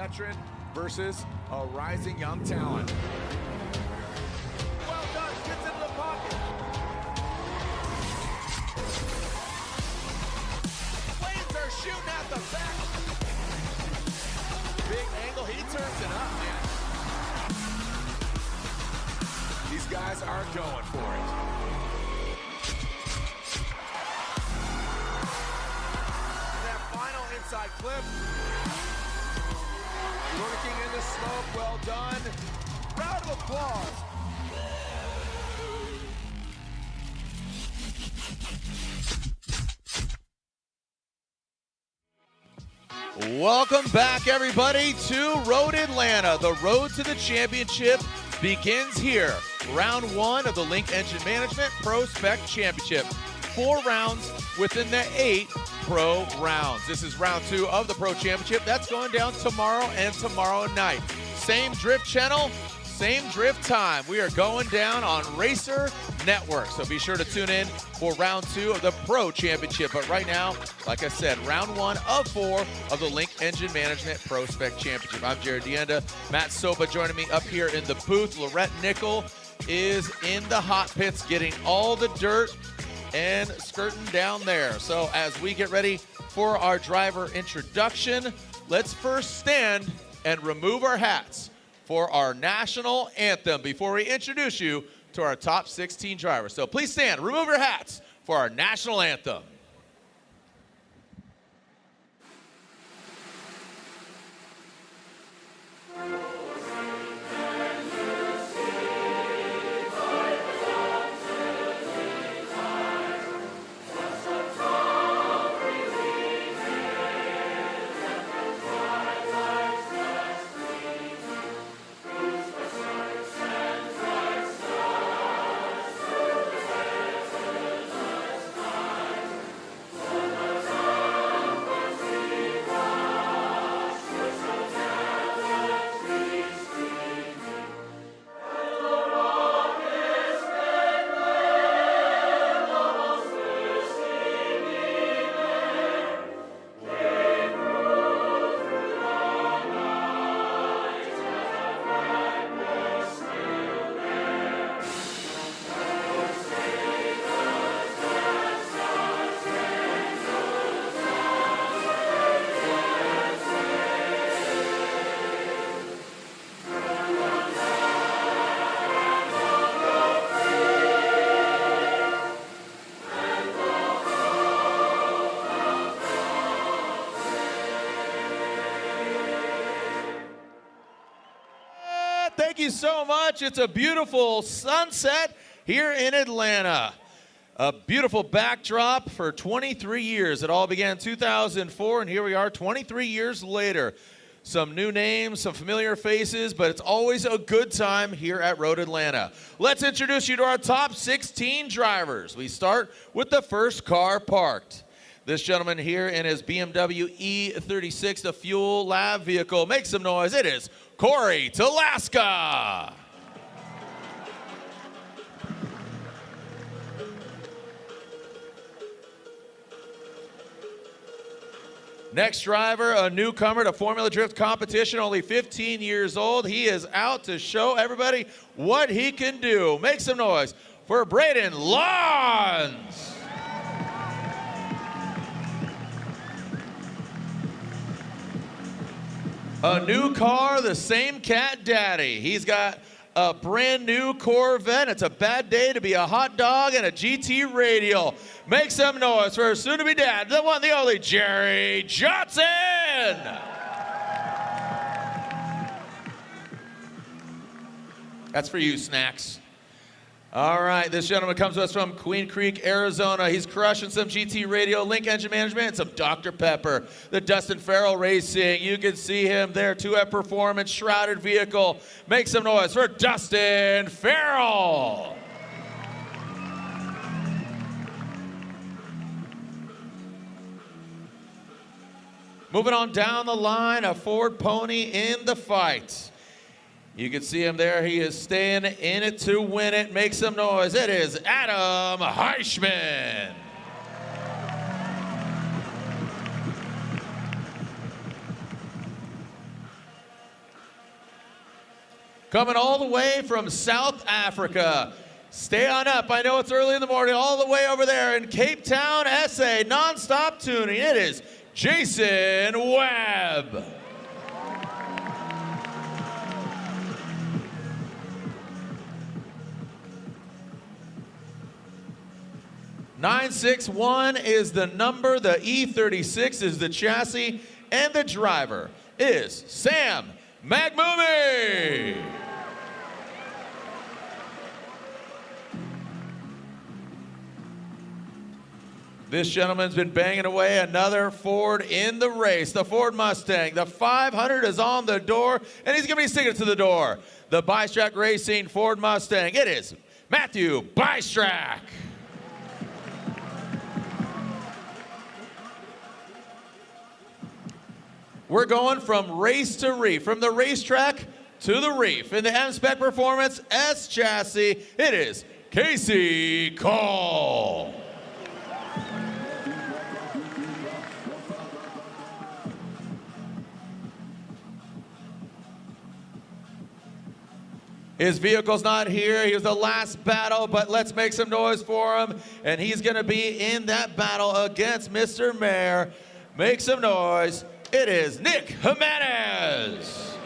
veteran versus a rising young talent. Well done, gets into the pocket. Flames are shooting at the back. Big angle, he turns it up, man. These guys are going for it. Inside clip. Working in the smoke, well done. Round of applause. Welcome back, everybody, to Road Atlanta. The road to the championship begins here. Round one of the Link Engine Management PROSPEC Championship. 4 rounds within the 8 pro rounds. This is round 2 of the Pro Championship. That's going down tomorrow and tomorrow night. Same drift channel, same drift time. We are going down on Racer Network. So be sure to tune in for round 2 of the Pro Championship. But right now, like I said, round 1 of 4 of the Link Engine Management PROSPEC Championship. I'm Jared Dienda. Matt Sopa joining me up here in the booth. Lorette Nickel is in the hot pits getting all the dirt and skirting down there. So as we get ready for our driver introduction, let's first stand and remove our hats for our national anthem before we introduce you to our top 16 drivers. So please stand, remove your hats for our national anthem. Thank you so much. It's a beautiful sunset here in Atlanta. A beautiful backdrop for 23 years. It all began in 2004, and here we are 23 years later. Some new names, some familiar faces, but it's always a good time here at Road Atlanta. Let's introduce you to our top 16 drivers. We start with the first car parked. This gentleman here in his BMW E36, the Fuel Lab vehicle. Make some noise. It is Corey Talaska. Next driver, a newcomer to Formula Drift competition, only 15 years old. He is out to show everybody what he can do. Make some noise for Braden Lawns. A new car, the same cat daddy. He's got a brand new Corvette. It's a bad day to be a hot dog and a GT radial. Make some noise for soon-to-be dad, the one, the only, Jerry Johnson. That's for you, Snacks. All right, this gentleman comes to us from Queen Creek, Arizona. He's crushing some GT radio, Link Engine Management, and some Dr. Pepper. The Dustin Farrell Racing, you can see him there, 2F Performance, shrouded vehicle. Make some noise for Dustin Farrell. Moving on down the line, a Ford Pony in the fight. You can see him there. He is staying in it to win it. Make some noise. It is Adam Heishman. coming all the way from South Africa. Stay on up. I know it's early in the morning, all the way over there in Cape Town, SA, non-stop tuning. It is Jason Webb. "961 is the number, the E36 is the chassis, and the driver is Sam Maghmoumi." This gentleman's been banging away, another Ford in the race. The Ford Mustang, the 500 is on the door, and he's gonna be sticking it to the door. The Bystrak Racing Ford Mustang, it is Matthew Bystrak. We're going from race to reef, from the racetrack to the reef. In the M-Spec Performance S chassis, it is Casey Kohl. His vehicle's not here. He was the last battle, but let's make some noise for him. And he's gonna be in that battle against Mr. Mayor. Make some noise. It is Nick Jimenez.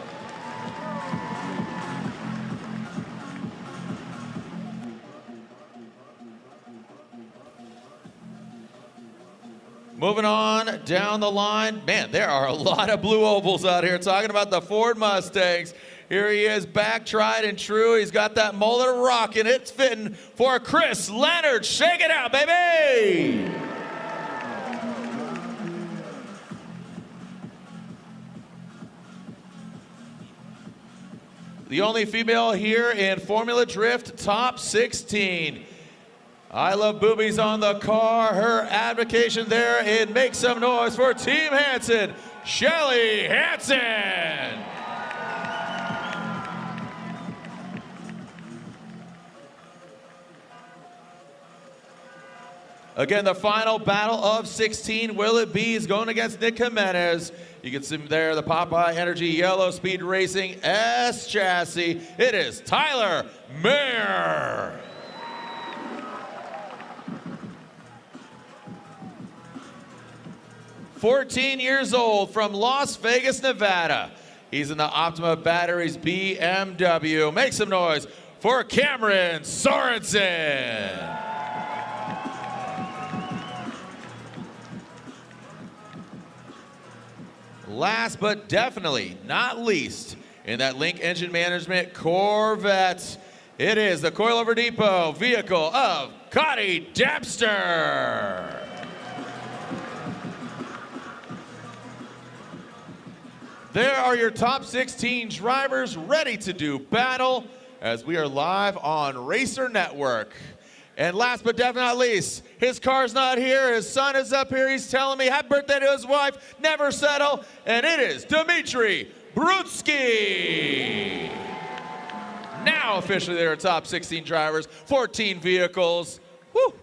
Moving on down the line. Man, there are a lot of blue ovals out here talking about the Ford Mustangs. Here he is, back, tried and true. He's got that mullet rocking. It's fitting for Chris Leonard. Shake it out, baby! The only female here in Formula Drift Top 16. I Love Boobies on the car. Her advocation there, it makes some noise for Team Hansen, Shelly Hansen. Again, the final battle of 16, will it be? He's going against Nick Jimenez. You can see him there, the Popeye Energy Yellow Speed Racing S chassis. It is Tyler Mayer. "14 years old from Las Vegas, Nevada. He's in the Optima Batteries BMW. Make some noise for Cameron Sorensen. Last but definitely not least, in that Link Engine Management Corvette, it is the Coilover Depot vehicle of Cody Demster. There are your top 16 drivers ready to do battle as we are live on Racer Network. And last but definitely not least, his car's not here, his son is up here, he's telling me happy birthday to his wife, never settle, and it is Dmitriy Brutskiy. Now officially there are top 16 drivers, 14 vehicles. Woo!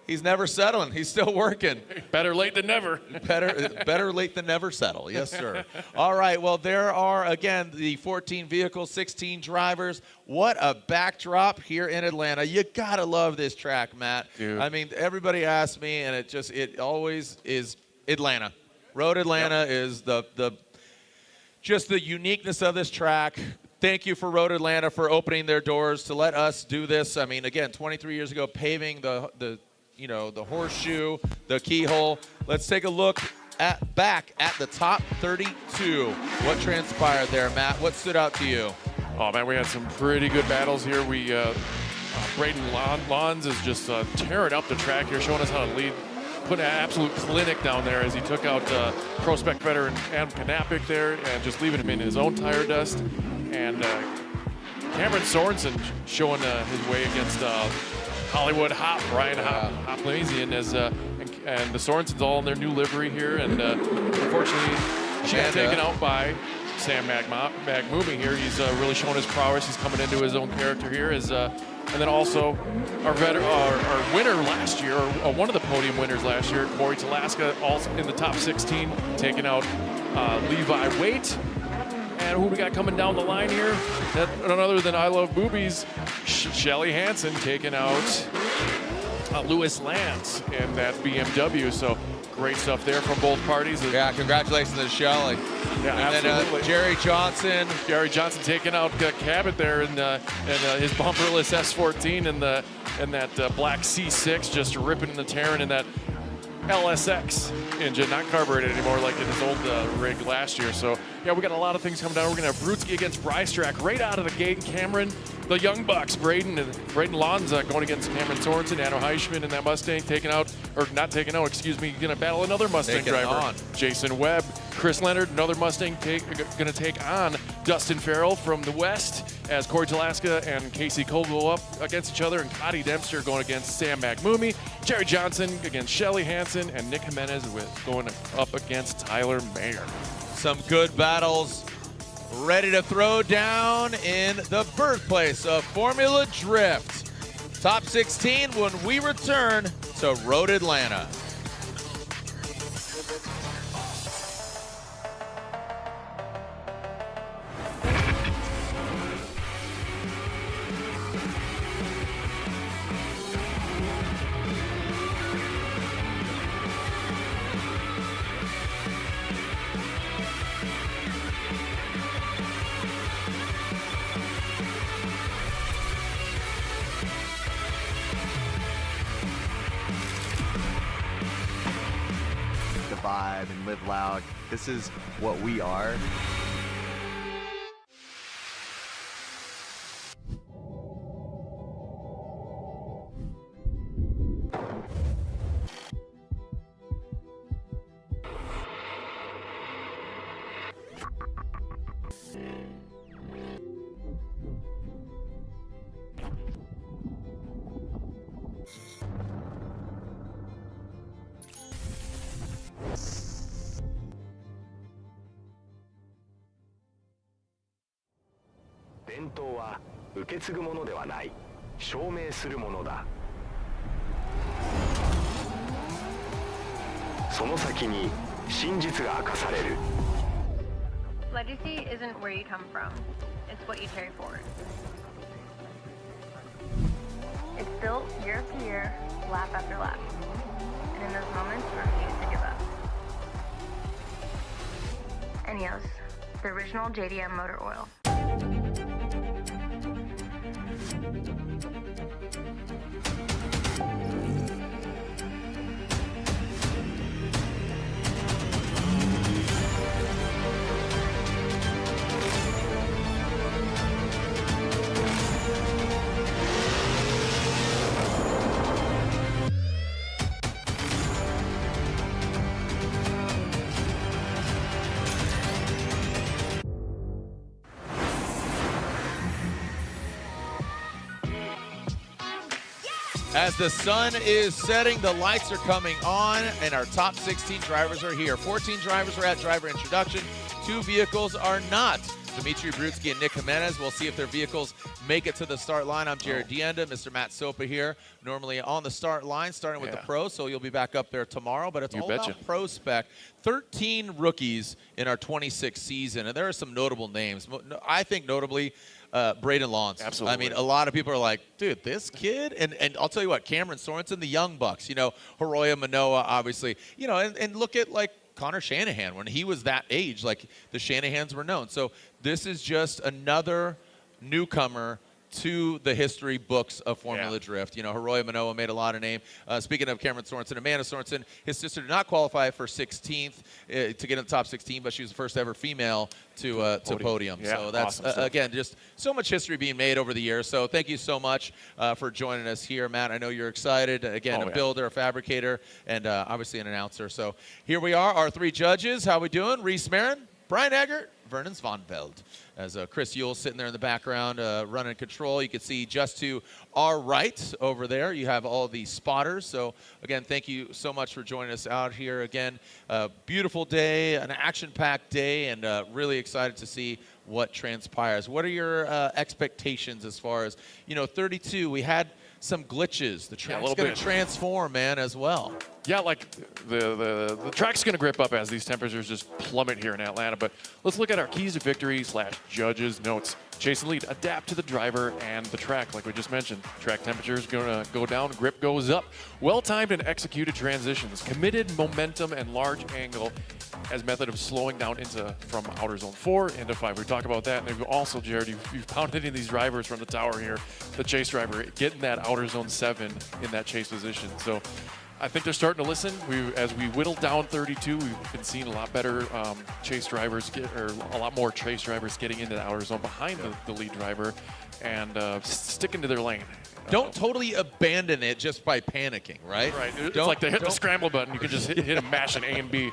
He's never settling, he's still working. Better late than never. Better late than never settle, yes sir. All right, well there are, again, the 14 vehicles, 16 drivers. What a backdrop here in Atlanta. You gotta love this track, Matt. Dude. I mean, everybody asks me, and it always is Atlanta. Road Atlanta is just the uniqueness of this track. Thank you for Road Atlanta for opening their doors to let us do this. I mean, again, 23 years ago, paving the horseshoe, the keyhole. Let's take a look back at the top 32. What transpired there, Matt? What stood out to you? Oh man, we had some pretty good battles here. Braden Lons is just tearing up the track here, showing us how to lead. Put an absolute clinic down there as he took out PROSPEC veteran Adam Knappich there and just leaving him in his own tire dust. And Cameron Sorensen showing his way against Hollywood Hop, Ryan Hoplamazian, and the Sorensens all in their new livery here, and unfortunately got taken out by Sam Maghmoumi here. He's really showing his prowess. He's coming into his own character here. And then also our winner last year, or one of the podium winners last year, Corey Talaska, also in the top 16, taking out Levi Waite. And who we got coming down the line here? None other than I Love Boobies, Shelly Hansen taking out Lewis Lance in that BMW. So great stuff there from both parties. Yeah, congratulations to Shelly. Yeah, and absolutely. then Jerry Johnson. Jerry Johnson taking out Cabot there in his bumperless S14 and that black C6, just ripping and tearing in that LSX engine, not carbureted anymore like in his old rig last year. So yeah, we got a lot of things coming down. We're gonna have Brutskiy against Bystrak right out of the gate. Cameron, the Young Bucks, Braden Lanza going against Cameron Sorensen, Heishman in that Mustang, gonna battle another Mustang driver. Jason Webb, Chris Leonard, another Mustang, gonna take on Dustin Farrell from the West, as Corey Talaska and Casey Kohl go up against each other, and Cody Demster going against Sam Maghmoumi, Jerry Johnson against Shelly Hansen, and Nick Jimenez going up against Tyler Mayer. Some good battles ready to throw down in the birthplace of Formula Drift. Top 16 when we return to Road Atlanta. Vibe and live loud. This is what we are. Legacy isn't where you come from, it's what you carry forward. It's built year after year, lap after lap, and in those moments you refuse to give up. ENEOS, the original JDM motor oil. As the sun is setting, the lights are coming on, and our top 16 drivers are here. 14 drivers are at driver introduction. 2 vehicles are not. Dmitriy Brutskiy and Nick Jimenez. We'll see if their vehicles make it to the start line. I'm Jared Dienda, Mr. Matt Sopa here, normally on the start line, starting with the pros, so you'll be back up there tomorrow. But it's all about PROSPEC. 13 rookies in our 26th season, and there are some notable names. I think notably, Braden Lance. Absolutely. I mean, a lot of people are like, dude, this kid? And I'll tell you what, Cameron Sorensen, the Young Bucks, you know, Hiroya Manoa, obviously. You know, and look at, like, Connor Shanahan. When he was that age, like, the Shanahans were known. So this is just another newcomer to the history books of Formula Drift. You know, Hiroya Manoa made a lot of name. Speaking of Cameron Sorensen, Amanda Sorensen, his sister did not qualify for 16th to get in the top 16, but she was the first ever female to podium. Yeah, so that's, awesome again, just so much history being made over the years. So thank you so much for joining us here, Matt. I know you're excited. Again, a builder, a fabricator, and obviously an announcer. So here we are, our 3 judges. How we doing? Reese Marin, Brian Eggert, Vernon Svanveld. As Chris Yule sitting there in the background running control. You can see just to our right over there, you have all the spotters. So, again, thank you so much for joining us out here. Again, beautiful day, an action-packed day, and really excited to see what transpires. What are your expectations as far as, you know, 32, we had some glitches. The track's going to transform, man, as well. Yeah, like the track's going to grip up as these temperatures just plummet here in Atlanta. But let's look at our keys to victory / judges notes. Chase and lead, adapt to the driver and the track, like we just mentioned. Track temperature is going to go down, grip goes up. Well-timed and executed transitions, committed momentum and large angle as method of slowing down from outer zone 4 into 5. We talk about that, and also, Jared, you've pounded in these drivers from the tower here. The chase driver getting that outer zone 7 in that chase position. So I think they're starting to listen. As we whittle down 32, we've been seeing a lot better chase drivers a lot more chase drivers getting into the outer zone behind the lead driver and sticking to their lane. Don't totally abandon it just by panicking, right? Right. It's like they hit the scramble button. You can just hit and mash an A and B.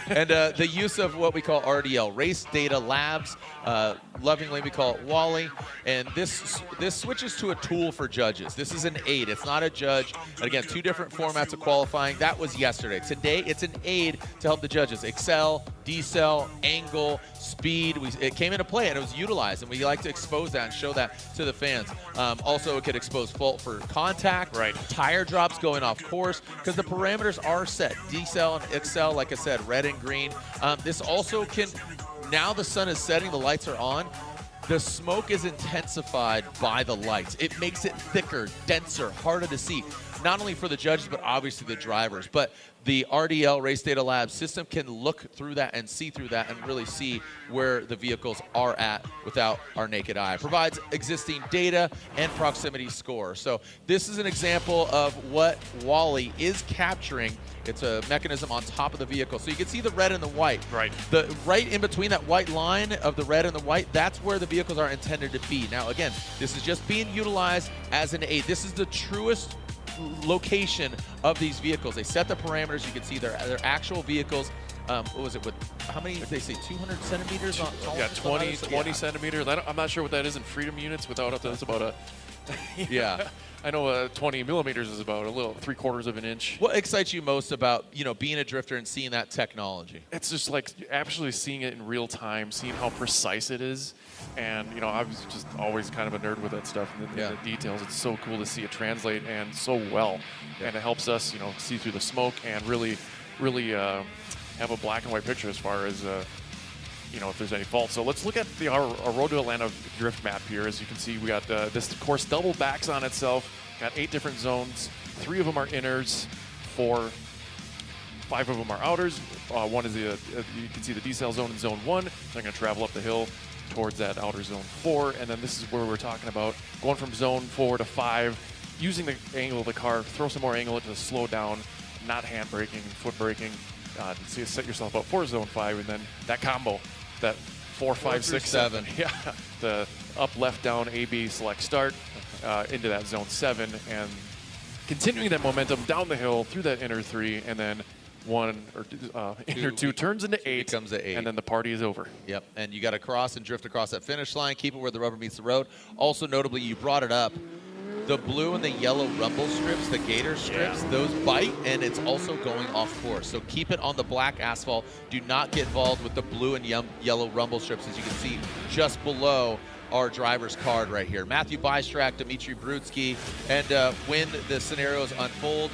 And the use of what we call RDL, Race Data Labs, lovingly we call it Wally. And this switches to a tool for judges. This is an aid. It's not a judge. And again, 2 different formats of qualifying. That was yesterday. Today, it's an aid to help the judges excel, decel, angle, speed. It came into play and it was utilized, and we like to expose that and show that to the fans. Also, it could expose fault for contact, tire drops going off course, because the parameters are set. Decel and excel, like I said, red and green. This also can, now the sun is setting, the lights are on, the smoke is intensified by the lights. It makes it thicker, denser, harder to see, not only for the judges, but obviously the drivers. But the RDL, Race Data Labs system, can look through that and see through that and really see where the vehicles are at without our naked eye. It provides existing data and proximity score. So this is an example of what Wally is capturing. It's a mechanism on top of the vehicle. So you can see the red and the white. Right. The right in between that white line of the red and the white, that's where the vehicles are intended to be. Now again, this is just being utilized as an aid. This is the truest location of these vehicles. They set the parameters. You can see their actual vehicles. What was it with, how many did they say, 200 centimeters? Yeah, 20 centimeters. I'm not sure what that is in freedom units. That's about a, yeah. I know 20 millimeters is about a little 3/4 of an inch. What excites you most about, being a drifter and seeing that technology? It's just like actually seeing it in real time, seeing how precise it is. And, I was just always kind of a nerd with that stuff and the details. It's so cool to see it translate and so well. And it helps us, see through the smoke and really have a black and white picture as far as, if there's any fault. So let's look at our Road to Atlanta drift map here. As you can see, we got this course double backs on itself. Got 8 different zones. 3 of them are inners. 5 of them are outers. One is you can see the decel zone in zone 1. They're going to travel up the hill towards that outer zone 4. And then this is where we're talking about going from zone 4 to 5, using the angle of the car, throw some more angle to slow down, not hand braking, foot braking, to set yourself up for zone 5. And then that combo, that 4, 5, 6, 7. Yeah, the up, left, down, A, B, select, start into that zone 7, and continuing that momentum down the hill through that inner 3, and then inner 2 turns into 8, becomes an 8, and then the party is over. Yep, and you got to cross and drift across that finish line, keep it where the rubber meets the road. Also, notably, you brought it up, the blue and the yellow rumble strips, the gator strips, those bite, and it's also going off course. So keep it on the black asphalt. Do not get involved with the blue and yellow rumble strips, as you can see just below our driver's card right here. Matthew Bystrak, Dmitriy Brutskiy, and when the scenarios unfold,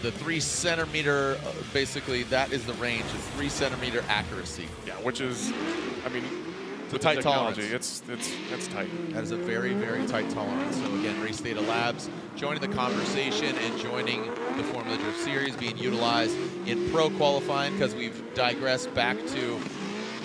the 3 centimeter, basically that is the range, is 3 centimeter accuracy. Yeah, which is, the tight tolerance. It's tight. That is a very, very tight tolerance. So again, Race Data Labs joining the conversation and joining the Formula Drift Series, being utilized in pro qualifying, because we've digressed back to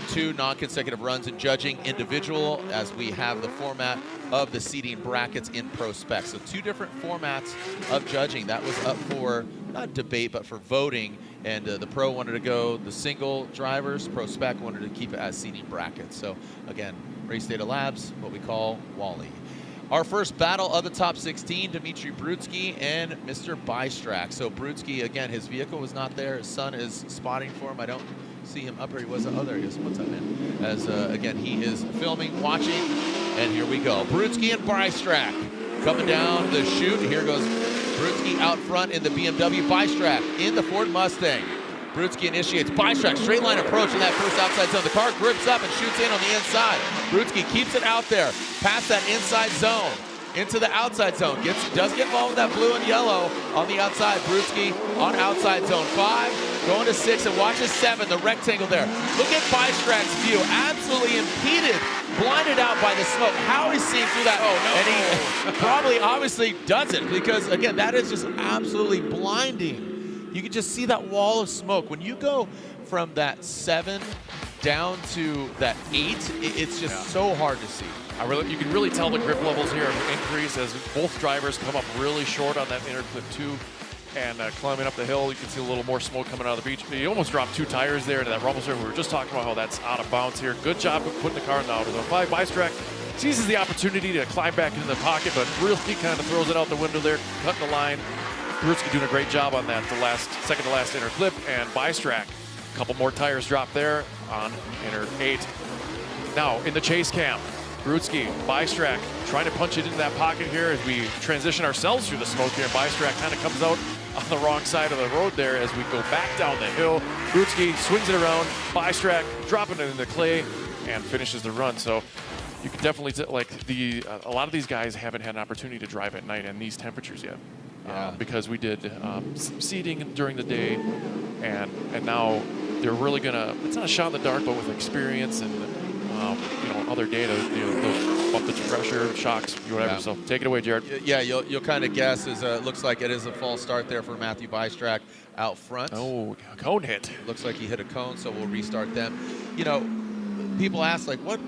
2 non-consecutive runs in judging individual, as we have the format of the seating brackets in PROSPEC. So 2 different formats of judging. That was up for, not debate, but for voting. And the pro wanted to go the single drivers. PROSPEC wanted to keep it as seating brackets. So again, Race Data Labs, what we call Wally. Our first battle of the top 16, Dmitriy Brutskiy and Mr. Bystrak. So Brutskiy, again, his vehicle was not there. His son is spotting for him. I don't see him up here. He was, oh, there he is. What's up, man? As, again, he is filming, watching, and here we go. Brutskiy and Bystrak coming down the chute. Here goes Brutskiy out front in the BMW. Bystrak in the Ford Mustang. Brutskiy initiates. Bystrak, straight line approach in that first outside zone. The car grips up and shoots in on the inside. Brutskiy keeps it out there, past that inside zone. into the outside zone. Does get involved with that blue and yellow on the outside. Brutskiy on outside zone 5, going to 6, and watch his 7, the rectangle there. Look at Bystrak's view, absolutely impeded, blinded out by the smoke. How is he seeing through that? Oh, no. And he probably obviously doesn't, because again, that is just absolutely blinding. You can just see that wall of smoke. When you go from that 7 down to that 8, it's just so hard to see. You can really tell the grip levels here increase as both drivers come up really short on that inner clip 2, and climbing up the hill, you can see a little more smoke coming out of the beach. He almost dropped 2 tires there into that rumble strip. We were just talking about how that's out of bounds here. Good job of putting the car in the outer zone 5. Bystrak seizes the opportunity to climb back into the pocket, but really kind of throws it out the window there, cutting the line. Brutskiy doing a great job on that, second to last inner clip, and Bystrak, a couple more tires drop there on inner 8. Now in the chase cam, Brutskiy, Bystrak trying to punch it into that pocket here as we transition ourselves through the smoke here. Bystrak kind of comes out on the wrong side of the road there as we go back down the hill. Brutskiy swings it around, Bystrak dropping it in the clay and finishes the run. So you can definitely, a lot of these guys haven't had an opportunity to drive at night in these temperatures yet. Because we did some seeding during the day, and now they're really gonna, it's not a shot in the dark, but with experience and other data, they'll bump the pressure, shocks, whatever. Yeah. So take it away, Jared. Yeah, you'll kind of guess as looks like it is a false start there for Matthew Bystrak out front. Oh, cone hit. Looks like he hit a cone, so we'll restart them. People ask, like, what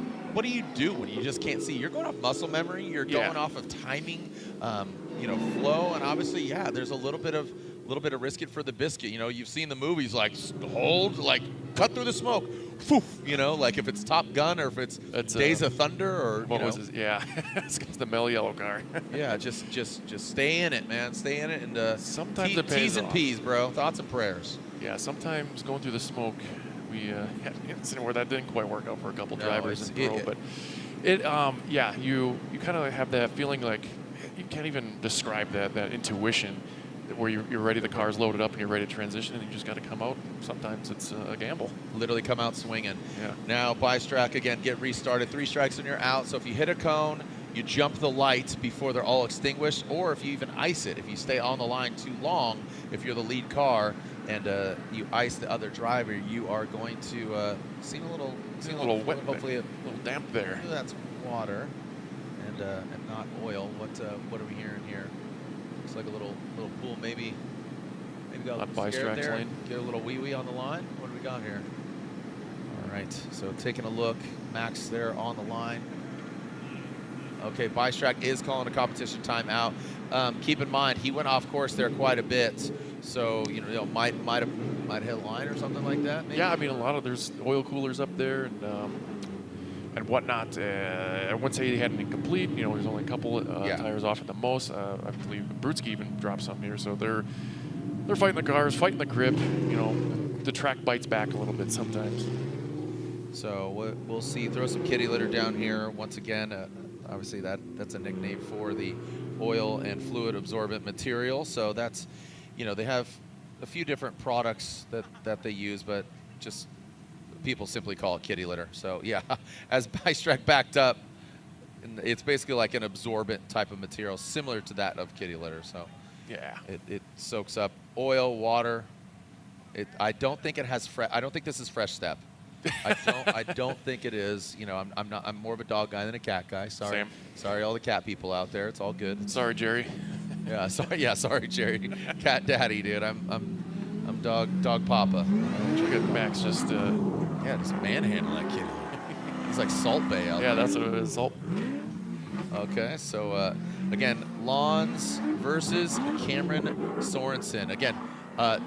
do you do when you just can't see? You're going off muscle memory. You're going off of timing, flow, and obviously, there's a little bit of risk it for the biscuit. You've seen the movies, like hold, like cut through the smoke, poof. Like if it's Top Gun or if it's Days of Thunder or what was it? Yeah, it's the Mel Yellow car. Yeah, just stay in it, man. Stay in it, and sometimes T's and P's, bro. Thoughts and prayers. Yeah, sometimes going through the smoke, we had an incident where that didn't quite work out for a couple drivers in pro, but you kind of have that feeling like you can't even describe that intuition where you're ready, the car's loaded up and you're ready to transition, and you just got to come out. Sometimes it's a gamble. Literally come out swinging. Yeah. Now Bystrak again, get restarted. 3 strikes and you're out. So if you hit a cone, you jump the light before they're all extinguished, or if you even ice it, if you stay on the line too long, if you're the lead car and you ice the other driver, you are going to see a little wet, hopefully a little damp there. That's water and not oil. What are we hearing here? Looks like a little pool, maybe got a little scared there. Lane. Get a little wee-wee on the line. What do we got here? All right, so taking a look. Max there on the line. Okay, Bystrak is calling a competition timeout. Keep in mind, he went off course there quite a bit, so might hit a line or something like that. Maybe? Yeah, I mean there's oil coolers up there and whatnot. I wouldn't say he had an incomplete. There's only a couple tires off at the most. I believe Brutskiy even dropped some here, so they're fighting the cars, fighting the grip. The track bites back a little bit sometimes. So we'll see. Throw some kitty litter down here once again. Obviously, that's a nickname for the oil and fluid absorbent material. So that's, they have a few different products that they use, but just people simply call it kitty litter. So yeah, as Bystrak backed up, it's basically like an absorbent type of material, similar to that of kitty litter. So yeah, it soaks up oil, water. I don't think it has I don't think this is Fresh Step. I don't think it is. I'm more of a dog guy than a cat guy. Sorry. Same. Sorry, all the cat people out there. It's all good. Sorry, Jerry. Yeah, sorry, Jerry. Cat daddy, dude. I'm dog papa. Look at Max just just manhandle that kid. He's like Salt Bay out there. Yeah, that's what it is. Salt. Okay, so again, Lons versus Cameron Sorensen. Again,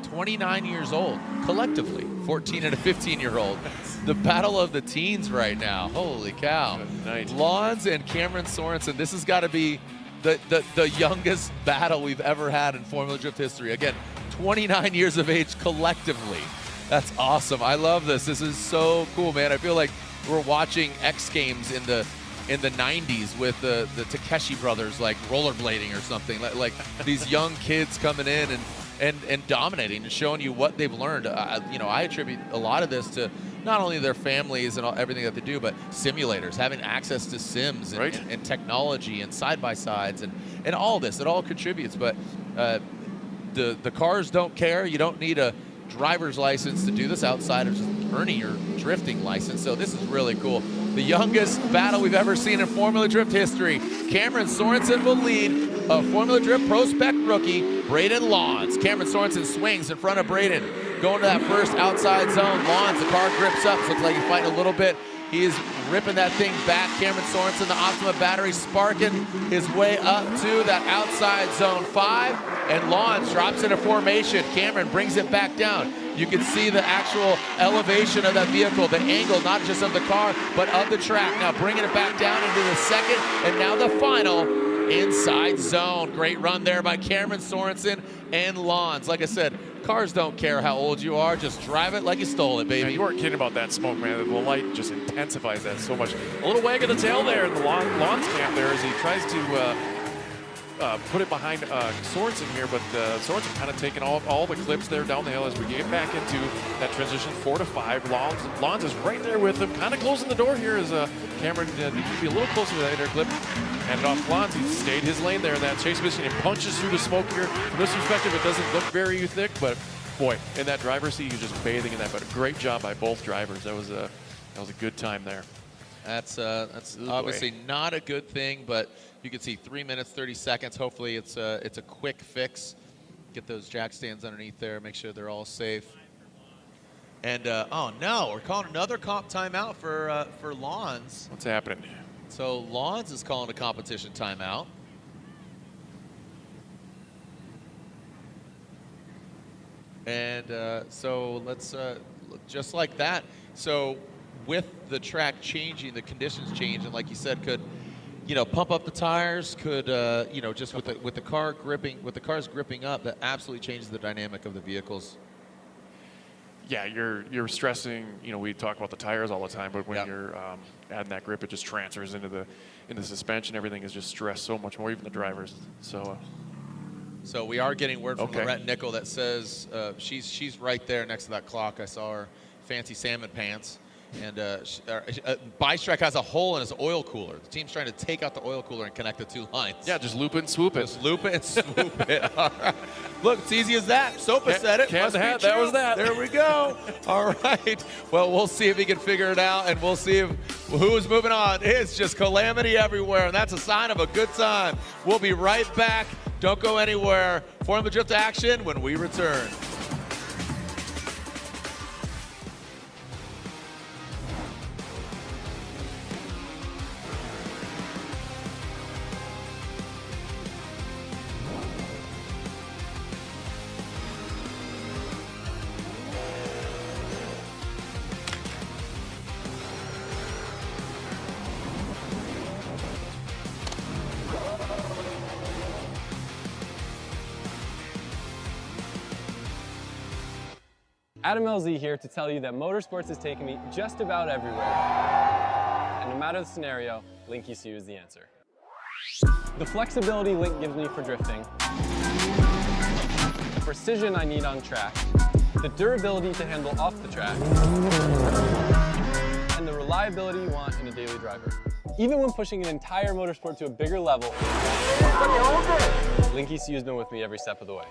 29 years old collectively, 14 and a 15-year-old. The battle of the teens right now. Holy cow. Good night. Lons and Cameron Sorensen. This has got to be the youngest battle we've ever had in Formula Drift history. Again, 29 years of age collectively. That's awesome. I love this. This is so cool, man. I feel like we're watching X Games in the 90s with the Takeshi brothers, like rollerblading or something. Like these young kids coming in and dominating and showing you what they've learned. I attribute a lot of this to not only their families and everything that they do, but simulators, having access to sims and, and technology and side-by-sides and all this. It all contributes, but the cars don't care. You don't need a driver's license to do this outside of just earning your drifting license. So this is really cool. The youngest battle we've ever seen in Formula Drift history. Cameron Sorensen will lead a Formula Drift ProSpec rookie, Braden Lawns. Cameron Sorensen swings in front of Braden, going to that first outside zone. Lawns, the car grips up, so looks like he's fighting a little bit. He is ripping that thing back. Cameron Sorensen, the Optima battery, sparking his way up to that outside zone 5, and Lawns drops into formation. Cameron brings it back down. You can see the actual elevation of that vehicle, the angle, not just of the car, but of the track. Now bringing it back down into the second, and now the final inside zone. Great run there by Cameron Sorensen and Lawns. Like I said, cars don't care how old you are. Just drive it like you stole it, baby. Yeah, you weren't kidding about that smoke, man. The light just intensifies that so much. A little wag of the tail there in the Lawns camp there as he tries to put it behind Sorensen here, but Sorensen kind of taking all the clips there down the hill as we get back into that transition 4 to 5. Lawns is right there with him, kind of closing the door here as Cameron needs to be a little closer to that inner clip. Handed off Lawns. He stayed his lane there in that chase mission and punches through the smoke here. From this perspective, it doesn't look very thick, but boy, in that driver's seat, he's just bathing in that. But a great job by both drivers. That was a good time there. That's obviously not a good thing, but you can see 3 minutes, 30 seconds. Hopefully it's a quick fix. Get those jack stands underneath there, make sure they're all safe. And oh no, we're calling another comp timeout for Lawns. What's happening? So Lawns is calling a competition timeout. And so let's, just like that. So with the track changing, the conditions change, and like you said, could, you know, pump up the tires, could, you know, just with the car gripping, with the cars gripping up, that absolutely changes the dynamic of the vehicles. Yeah, you're stressing. You know, we talk about the tires all the time, but when you're adding that grip, it just transfers into the suspension. Everything is just stressed so much more, even the drivers. So. So we are getting word from Lorette Nickel that says she's right there next to that clock. I saw her fancy salmon pants. And Bystrak has a hole in his oil cooler. The team's trying to take out the oil cooler and connect the two lines. Yeah, just loop it and swoop it. Just loop it and swoop it. All right. Look, it's easy as that. Sopa said it. That was that. There we go. All right. Well, we'll see if he can figure it out, and we'll see if who's moving on. It's just calamity everywhere, and that's a sign of a good time. We'll be right back. Don't go anywhere. Formula Drift action when we return. Adam LZ here to tell you that Motorsports is taking me just about everywhere. And no matter the scenario, Link ECU is the answer. The flexibility Link gives me for drifting, the precision I need on track, the durability to handle off the track, and the reliability you want in a daily driver. Even when pushing an entire motorsport to a bigger level, Link ECU has been with me every step of the way.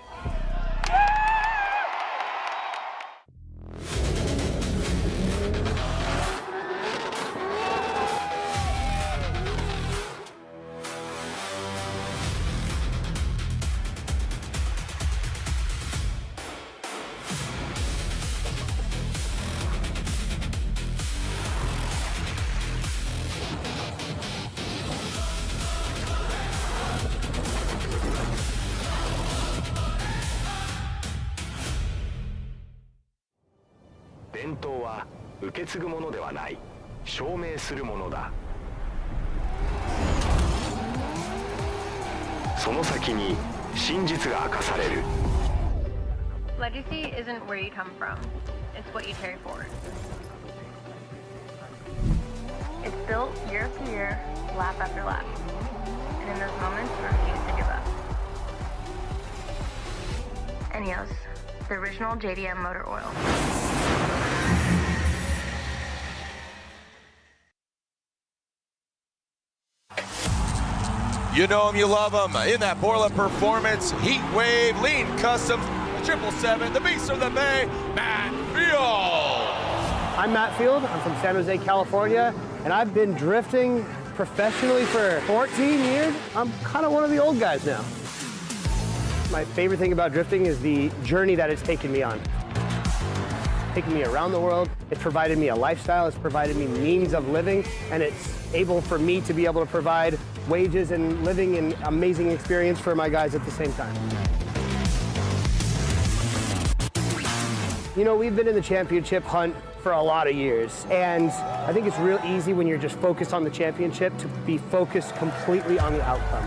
Legacy isn't where you come from, it's what you carry forward. It's built year after year, lap after lap, and in those moments you refuse to give up. ENEOS, the original JDM motor oil. You know him, you love him. In that Borla Performance, Heat Wave, Lean Customs, 777, the Beast of the Bay, Matt Field. I'm Matt Field. I'm from San Jose, California, and I've been drifting professionally for 14 years. I'm kind of one of the old guys now. My favorite thing about drifting is the journey that it's taken me on. Taken me around the world. It's provided me a lifestyle. It's provided me means of living, and it's able for me to be able to provide wages and living and amazing experience for my guys at the same time. You know, we've been in the championship hunt for a lot of years, and I think it's real easy when you're just focused on the championship to be focused completely on the outcome.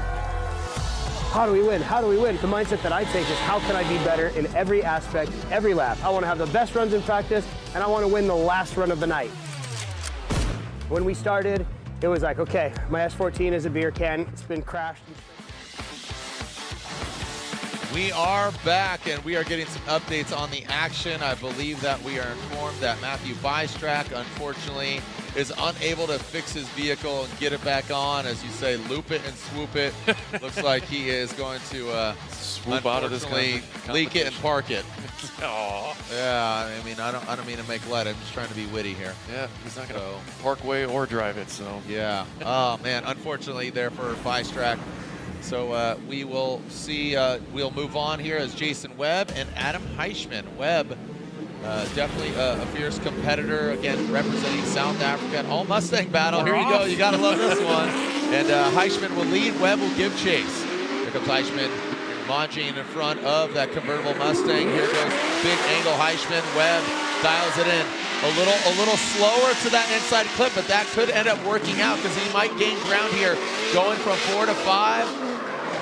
How do we win? How do we win? The mindset that I take is, how can I be better in every aspect, every lap? I want to have the best runs in practice, and I want to win the last run of the night. When we started, it was like, okay, my S14 is a beer can. It's been crashed. We are back, and we are getting some updates on the action. I believe that we are informed that Matthew Bystrak, unfortunately, is unable to fix his vehicle and get it back on. As you say, loop it and swoop it. Looks like he is going to swoop out of this leak it and park it. Aww. Yeah, I mean, I don't mean to make light. I'm just trying to be witty here. Yeah, he's not going to park way or drive it, so. Yeah. Oh, man, unfortunately there for Bystrak. So we will see, we'll move on here as Jason Webb and Adam Heishman. Webb, definitely a fierce competitor, again, representing South Africa. All Mustang battle, here you go, you gotta love this one. And Heishman will lead, Webb will give chase. Here comes Heishman launching in front of that convertible Mustang. Here goes big angle Heishman, Webb dials it in. A little slower to that inside clip, but that could end up working out because he might gain ground here, going from 4 to 5.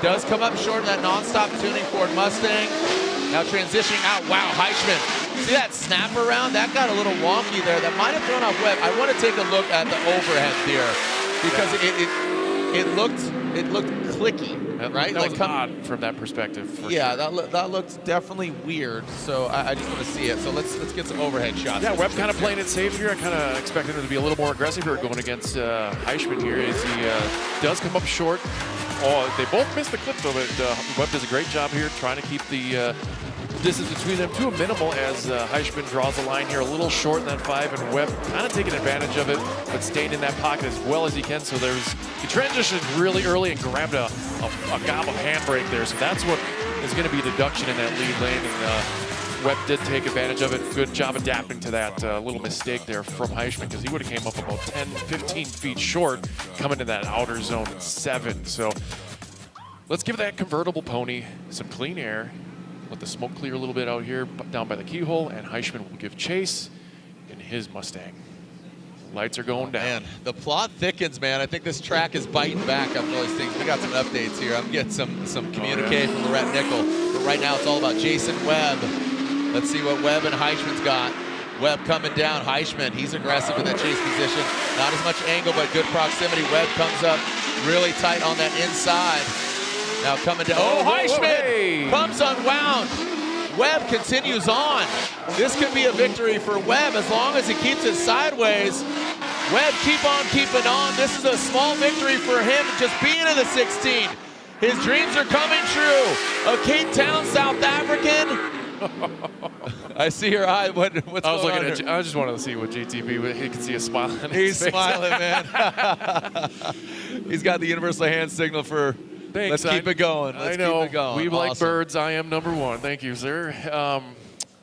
Does come up short of that non-stop tuning Ford Mustang. Now transitioning out. Wow, Heishman. See that snap around? That got a little wonky there. That might have thrown off Webb. I want to take a look at the overhead there because it looked clicky, right? That was odd from that perspective. Yeah, sure. that looked definitely weird. So I just want to see it. So let's get some overhead shots. Yeah, Webb kind of playing it safe here. I kind of expected him to be a little more aggressive here going against Heishman here as he does come up short. Oh, they both missed the clip though, but Webb does a great job here trying to keep the distance between them to a minimal as Heishman draws the line here a little short in that 5, and Webb kind of taking advantage of it, but staying in that pocket as well as he can. So he transitioned really early and grabbed a gobble handbrake there. So that's what is going to be a deduction in that lead lane, and Webb did take advantage of it. Good job adapting to that little mistake there from Heishman, because he would have came up about 10, 15 feet short coming to that outer zone at 7. So let's give that convertible pony some clean air. Let the smoke clear a little bit out here down by the keyhole, and Heishman will give chase in his Mustang. Lights are going down. Man, the plot thickens, man. I think this track is biting back after all these things. We got some updates here. I'm getting some communique from Lorette Nickel. But right now it's all about Jason Webb. Let's see what Webb and Heishman's got. Webb coming down. Heishman, he's aggressive in that chase position. Not as much angle, but good proximity. Webb comes up really tight on that inside. Now coming down. Oh, Heishman comes unwound. Webb continues on. This could be a victory for Webb as long as he keeps it sideways. Webb keep on keeping on. This is a small victory for him just being in the 16. His dreams are coming true. A Cape Town, South African. I see your eye. What's going on here? I just wanted to see what JTB, he can see a smile on his face. He's smiling, man. He's got the universal hand signal for thanks. Let's keep it going. I know. Keep it going. We like birds. I am #1. Thank you, sir.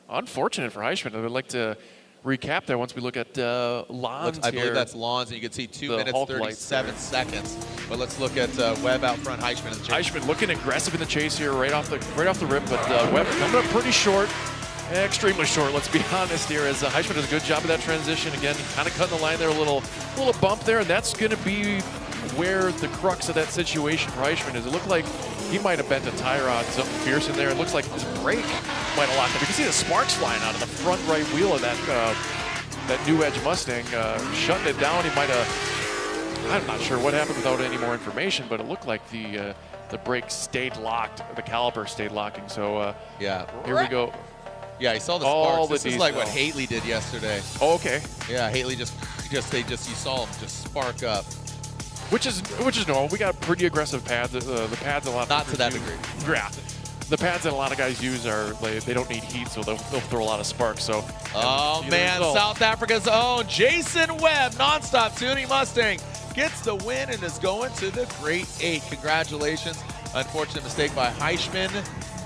Unfortunate for Heishman. I would like to recap there once we look at Lons I believe that's Lons, and you can see 2 minutes, 37 seconds. But let's look at Webb out front, Heishman in the chase. Heishman looking aggressive in the chase here, right off the rip, but Webb coming up pretty short. Extremely short, let's be honest here, as Heishman does a good job of that transition. Again, kind of cutting the line there, a little bump there, and that's going to be where the crux of that situation for Heishman is. It looked like he might have bent a tire on something fierce in there. It looks like his brake might have locked up. You can see the sparks flying out of the front right wheel of that New Edge Mustang, shutting it down. He might have, I'm not sure what happened without any more information, but it looked like the brake stayed locked, the caliper stayed locking. So yeah, here we go. Yeah, he saw the sparks. This is like what Haley did yesterday. Oh, okay. Yeah, Haley you saw him just spark up. Which is normal. We got pretty aggressive pads. The pads a lot. Not to that use- degree. Yeah. The pads that a lot of guys use are they don't need heat, so they'll throw a lot of sparks. So. Oh see the man, result. South Africa's own Jason Webb, nonstop tuning Mustang, gets the win and is going to the Great 8. Congratulations. Unfortunate mistake by Heishman.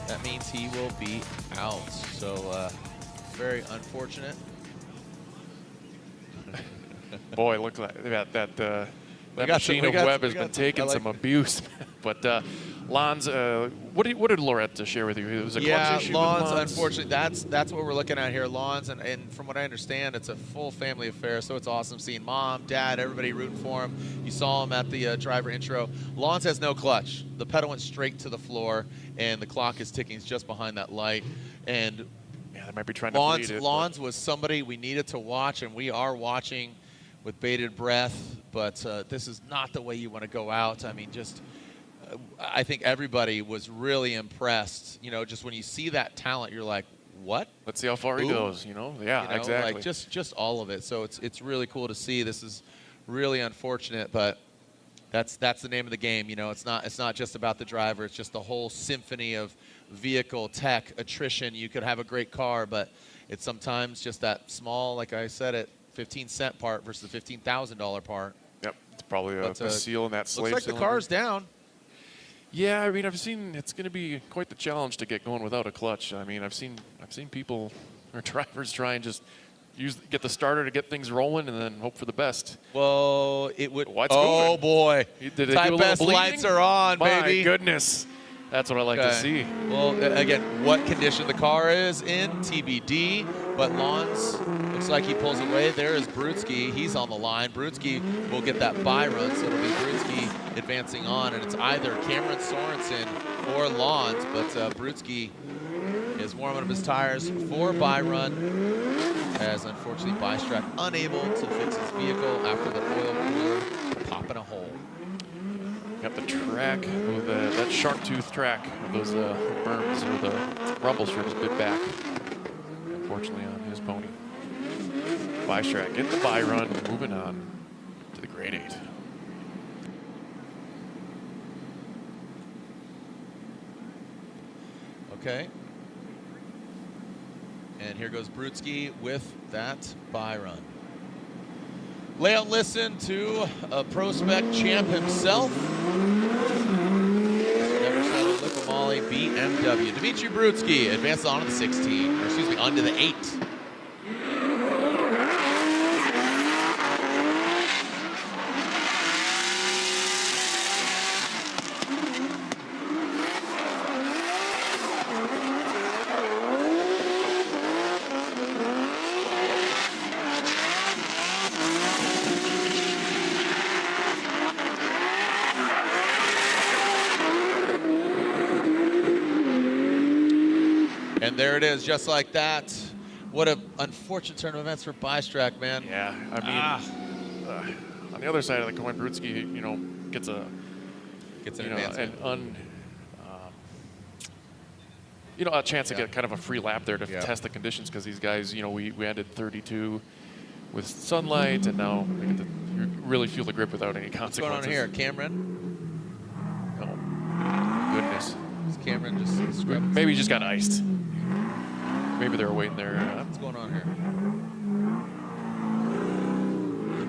That means he will be out. So very unfortunate. Boy, look like that got machine some- of we got- Webb we has got been some- taking I like some abuse. But Lons, what did Lorette share with you? It was a clutch issue with Lons, Lons? unfortunately, that's what we're looking at here. Lons, and from what I understand, it's a full family affair, so it's awesome seeing mom, dad, everybody rooting for him. You saw him at the driver intro. Lons has no clutch. The pedal went straight to the floor, and the clock is ticking just behind that light. And Yeah, they might be trying to bleed it. Lons was somebody we needed to watch, and we are watching with bated breath, but this is not the way you want to go out. I mean, just I think everybody was really impressed. You know, just when you see that talent, you're like, what? Let's see how far he Ooh. goes, you know? Yeah, You know, exactly. like just all of it. So it's really cool to see. This is really unfortunate, but that's the name of the game. You know, it's not just about the driver. It's just the whole symphony of vehicle, tech, attrition. You could have a great car, but it's sometimes just that small, like I said, 15-cent part versus the $15,000 part. Yep, it's probably But, a seal in that slave Looks like cylinder. the car's down. Yeah, I mean, I've seen it's going to be quite the challenge to get going without a clutch. I mean, I've seen people or drivers try and just get the starter to get things rolling and then hope for the best. Well, it would. What's oh moving? boy! Did they do a Type little S bleeding? lights are on, My baby. goodness, that's what I like to Okay. see. Well, again, what condition the car is in, TBD. But Lons looks like he pulls away. There is Brutskiy. He's on the line. Brutskiy will get that bye run, so it'll be Brutskiy advancing on, and it's either Cameron Sorensen or Lons. But Brutskiy is warming up his tires for bye run, as unfortunately Bystrak unable to fix his vehicle after the oil cooler popping a hole. Got the track, that shark tooth track of those berms or the rumble strips bit back, unfortunately, on his pony. Bystrak getting the bye run, moving on to the Grade 8. Okay. And here goes Brutskiy with that bye run. Leo, listen to a PROSPEC champ himself. Never settled Liqui-Moly BMW. Dmitriy Brutskiy advances on to the 16, or excuse me, onto the 8. And there it is, just like that. What an unfortunate turn of events for Bystrak, man. Yeah, I mean, on the other side of the coin, Brutskiy, you know, gets a advancement. A chance to get kind of a free lap there to Yeah. test the conditions, because these guys, you know, we ended 32 with sunlight, and now they get to really feel the grip without any What's going on consequences. here? Cameron? Oh, goodness. Is Cameron just scrubbing? Maybe he just got iced. Maybe they were waiting there. What's going on here?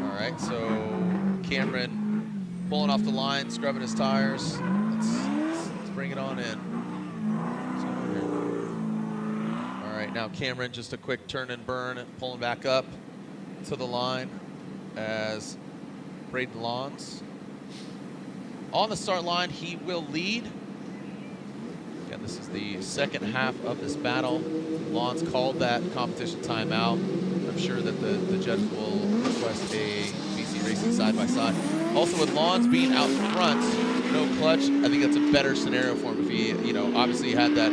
All right, so Cameron pulling off the line, scrubbing his tires. Let's bring it on in. What's going on here? All right, now Cameron, just a quick turn and burn, pulling back up to the line as Braden Lons. On the start line, he will lead. Again, this is the second half of this battle. Lons called that competition timeout. I'm sure that the judge will request a BC Racing side-by-side. Also, with Lons being out front, no clutch, I think that's a better scenario for him. If he, you know, obviously had that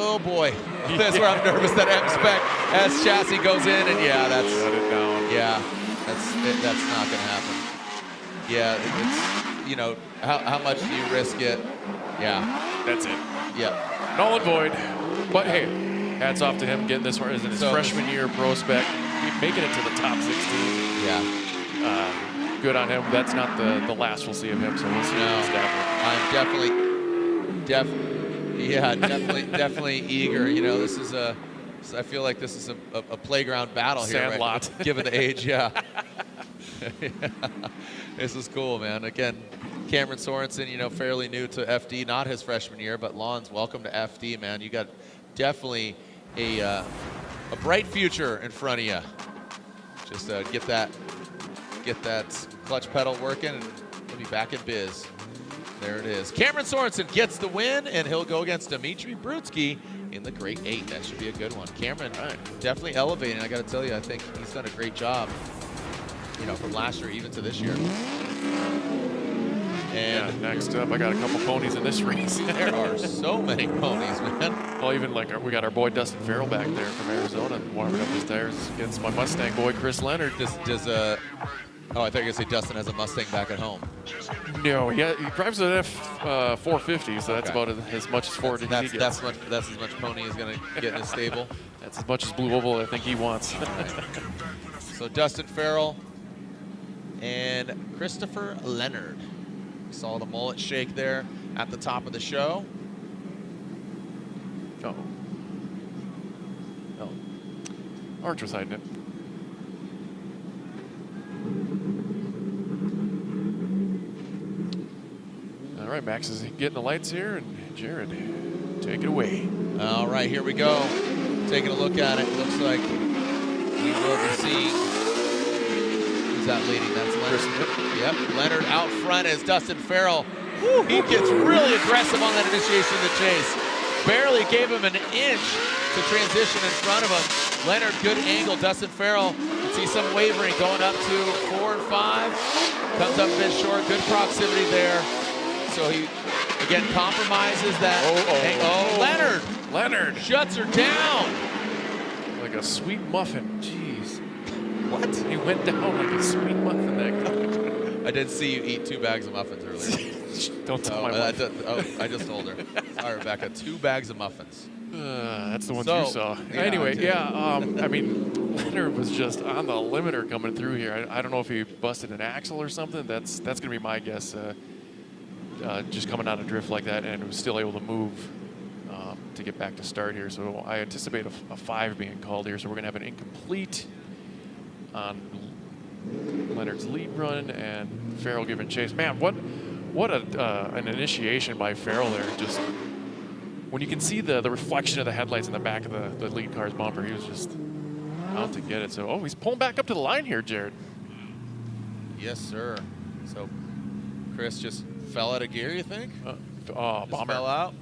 oh boy, that's where I'm nervous that M-Spec as chassis goes in, and yeah, that's, Shut it down. yeah, that's not going to happen. Yeah, it's, you know, how much do you risk it? Yeah. That's it. Yeah. Null and void. But hey, hats off to him getting this far in his So- freshman year PROSPEC, making it to the top 16. Yeah. good on him. That's not the last we'll see of him, so we'll see. I'm definitely eager. You know, this is I feel like this is a playground battle here, Sandlot. right? Given the age, yeah. Yeah. This is cool, man. Again, Cameron Sorensen, you know, fairly new to FD, not his freshman year, but Lons, welcome to FD, man. You got definitely a bright future in front of you. Just get that clutch pedal working, and we'll be back in biz. There it is. Cameron Sorensen gets the win, and he'll go against Dmitriy Brutskiy in the Great 8. That should be a good one. Cameron definitely elevating. I got to tell you, I think he's done a great job, you know, from last year even to this year. And next up, I got a couple ponies in this race. There are so many ponies, man. Well, even like we got our boy Dustin Farrell back there from Arizona warming up his tires against my Mustang boy Chris Leonard. Oh, I thought you were going to say Dustin has a Mustang back at home. No, he drives an F450, so that's about as much as Ford as he gets. That's as much pony he's going to get in his stable. That's as much as Blue Oval I think he wants. So Dustin Farrell and Christopher Leonard. We saw the mullet shake there at the top of the show. Oh. Arch was hiding it. All right, Max is getting the lights here, and Jared, take it away. All right, here we go. Taking a look at it, looks like we will be seeing. Who's that leading? That's Leonard. Yep, Leonard out front as Dustin Farrell. Woo, he gets really aggressive on that initiation of the chase. Barely gave him an inch to transition in front of him. Leonard, good angle. Dustin Farrell, you see some wavering going up to 4 and 5. Comes up a bit short, good proximity there. So he, again, compromises that. Leonard shuts her down. Like a sweet muffin. Jeez. What? He went down like a sweet muffin that guy. I did see you eat 2 bags of muffins earlier. Don't tell my wife. I just told her. Sorry, Rebecca, 2 bags of muffins. That's the ones you saw. Yeah, anyway, I mean, Leonard was just on the limiter coming through here. I don't know if he busted an axle or something. That's going to be my guess. Just coming out of drift like that, and was still able to move to get back to start here. So I anticipate a 5 being called here. So we're going to have an incomplete on Leonard's lead run, and Farrell giving chase. Man, what an initiation by Farrell there. Just when you can see the reflection of the headlights in the back of the lead car's bumper, he was just out to get it. So, he's pulling back up to the line here, Jared. Yes, sir. So Chris just fell out of gear, you think? Bomber. Fell out?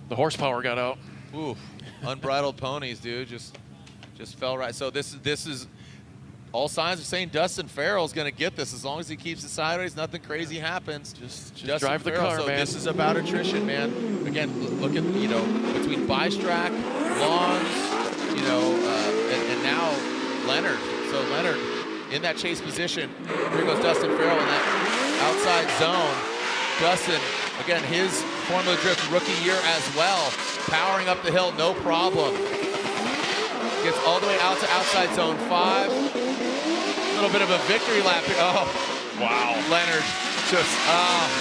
The horsepower got out. Ooh, unbridled ponies, dude. Just fell right. So this is all signs are saying Dustin Farrell's going to get this as long as he keeps it sideways. Nothing crazy happens. Just Dustin drive the Farrell. car, so man. This is about attrition, man. Again, look at, you know, between Bystrak, Lons, you know, and now Leonard. So Leonard in that chase position. Here goes Dustin Farrell in that outside zone. Dustin, again, his Formula Drift rookie year as well. Powering up the hill, no problem. Gets all the way out to outside zone 5. A little bit of a victory lap. Oh, Wow. Leonard just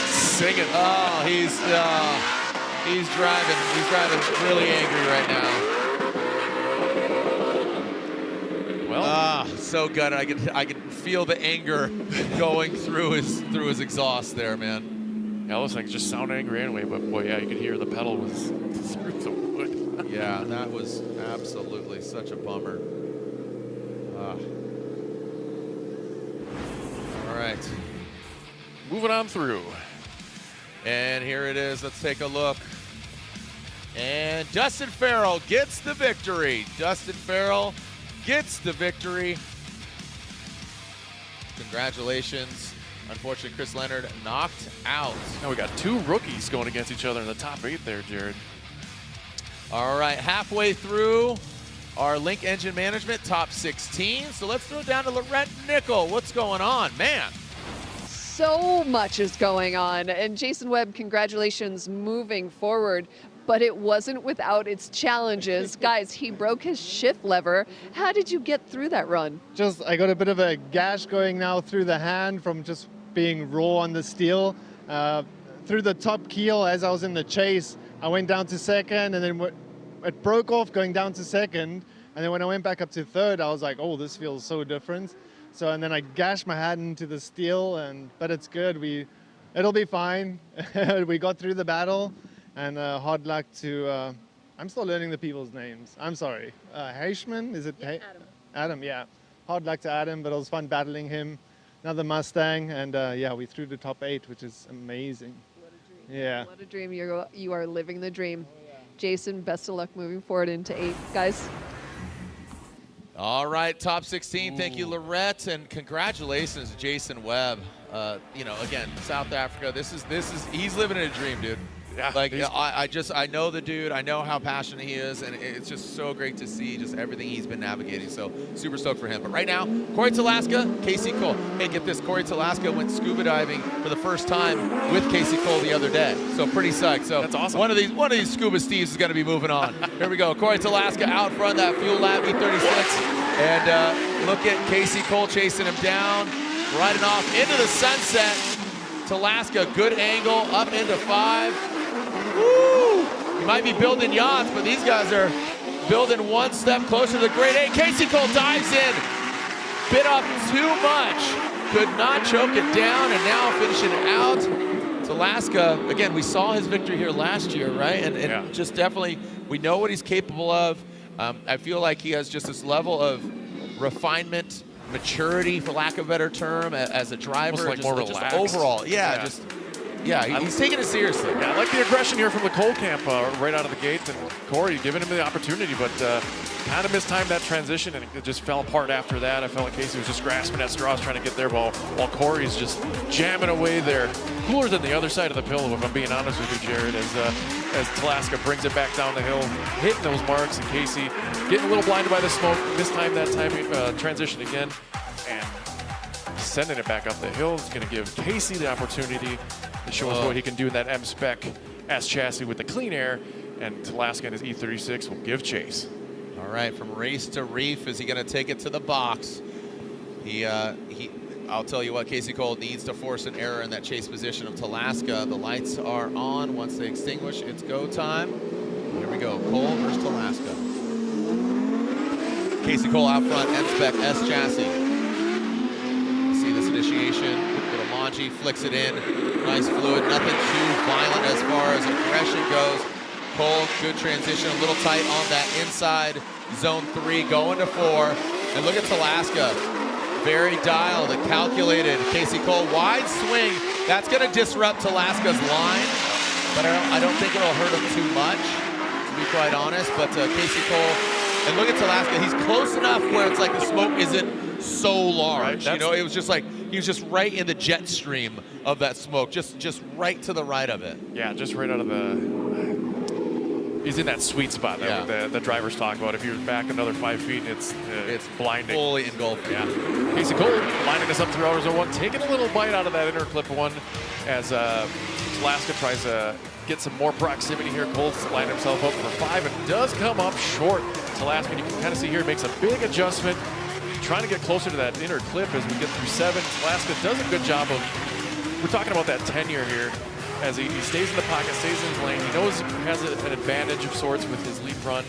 Singing. Oh, he's driving really angry right now. Well, so good. I can feel the anger going through his exhaust there, man. yeah, those things just sound angry anyway, but boy, yeah, you could hear the pedal was through the wood. Yeah, that was absolutely such a bummer. All right. Moving on through. And here it is. Let's take a look. And Dustin Farrell gets the victory. Dustin Farrell gets the victory. Congratulations. Unfortunately, Chris Leonard knocked out. Now we got 2 rookies going against each other in the top 8 there, Jared. All right, halfway through our Link Engine Management top 16. So let's throw down to Laurent Nickel. What's going on, man? So much is going on. And Jason Webb, congratulations moving forward. but it wasn't without its challenges. Guys, he broke his shift lever. How did you get through that run? I got a bit of a gash going now through the hand from just being raw on the steel. Through the top keel as I was in the chase, I went down to second, and then it broke off going down to second. And then when I went back up to third, I was like, oh, this feels so different. So, and then I gashed my hand into the steel, but it's good. It'll be fine. We got through the battle, and hard luck to, I'm still learning the people's names. I'm sorry. Heishman, is it? Adam. Adam, yeah. Hard luck to Adam, but it was fun battling him. Another Mustang, and yeah, we threw the top 8, which is amazing. What a dream. Yeah. What a dream. You are living the dream. Oh, yeah. Jason, best of luck moving forward into 8. Guys. All right, top 16. Thank you, Lorette, and congratulations, Jason Webb. Again, South Africa. He's living in a dream, dude. Yeah, I know the dude. I know how passionate he is, and it's just so great to see just everything he's been navigating. So super stoked for him. But right now, Corey Talaska, Casey Kohl. Hey, get this, Corey Talaska went scuba diving for the first time with Casey Kohl the other day. So pretty psyched. So that's awesome. One of these scuba Steves is going to be moving on. Here we go. Corey Talaska out front, that Fuel Lab E36, and look at Casey Kohl chasing him down, riding off into the sunset. Talaska, good angle, up into 5. Woo! You might be building yachts, but these guys are building one step closer to the grade 8. Casey Kohl dives in, bit off too much, could not choke it down, and now finishing it out. Talaska, again, we saw his victory here last year, right? And just definitely, we know what he's capable of. I feel like he has just this level of refinement, maturity, for lack of a better term, as a driver. Almost like more relaxed. Overall, he's taking it seriously. Yeah, I like the aggression here from the Kohl camp right out of the gate. And Corey giving him the opportunity, but kind of mistimed that transition, and it just fell apart after that. I felt like Casey was just grasping at straws trying to get there, while Corey's just jamming away there. Cooler than the other side of the pillow, if I'm being honest with you, Jared, as Talaska brings it back down the hill, hitting those marks, and Casey getting a little blinded by the smoke. That time transition again, and sending it back up the hill. It's going to give Casey the opportunity to show us what he can do in that M-Spec S chassis with the clean air, and Talaska and his E36 will give chase. All right, from race to reef, is he going to take it to the box? I'll tell you what, Casey Kohl needs to force an error in that chase position of Talaska. The lights are on. Once they extinguish, it's go time. Here we go, Kohl versus Talaska. Casey Kohl out front, M-Spec S chassis. See this initiation, little Manji flicks it in. Nice fluid, nothing too violent as far as aggression goes. Kohl, good transition, a little tight on that inside zone 3, going to 4. And look at Talaska, very dialed and calculated. Casey Kohl, wide swing. That's going to disrupt Talaska's line, but I don't think it'll hurt him too much, to be quite honest. But Casey Kohl, and look at Talaska, he's close enough where it's like the smoke isn't so large. Right, it was just like, he was just right in the jet stream of that smoke, just right to the right of it. Yeah, just right out of he's in that sweet spot that the drivers talk about. If you're back another 5 feet, it's blinding. Fully engulfed. Yeah. Casey Kohl lining us up through outer zone 1, taking a little bite out of that inner clip 1 as Talaska tries to get some more proximity here. Kohl's lined himself up for 5 and does come up short. Talaska, you can kind of see here, makes a big adjustment, trying to get closer to that inner clip as we get through 7. Talaska does a good job of, we're talking about that tenure here, as he stays in the pocket, stays in his lane. He knows he has an advantage of sorts with his lead run,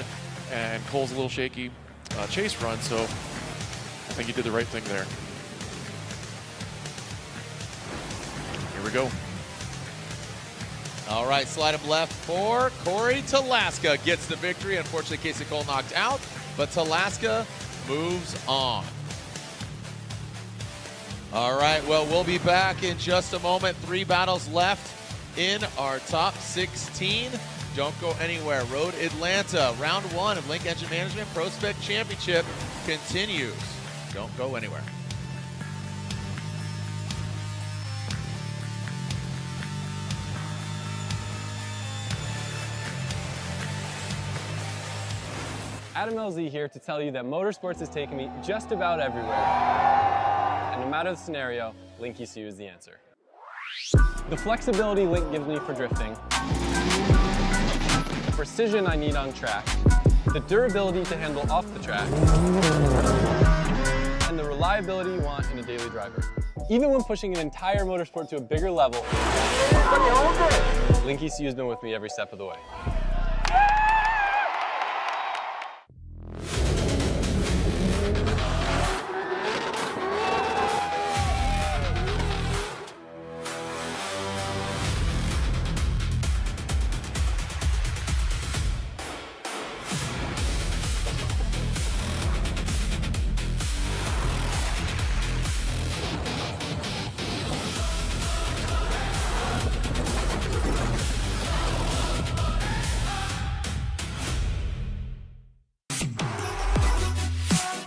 and Kohl's a little shaky chase run, so I think he did the right thing there. Here we go. All right, slide him left for Corey Talaska. Gets the victory. Unfortunately, Casey Kohl knocked out, but Talaska moves on. All right, well, we'll be back in just a moment. 3 battles left in our top 16. Don't go anywhere. Road Atlanta, round 1 of Link Engine Management ProSpec Championship continues. Don't go anywhere. Adam LZ here to tell you that motorsports is taking me just about everywhere. And no matter the scenario, Link ECU is the answer. The flexibility Link gives me for drifting the precision I need on track, the durability to handle off the track, and the reliability you want in a daily driver. Even when pushing an entire motorsport to a bigger level, Link ECU's been with me every step of the way.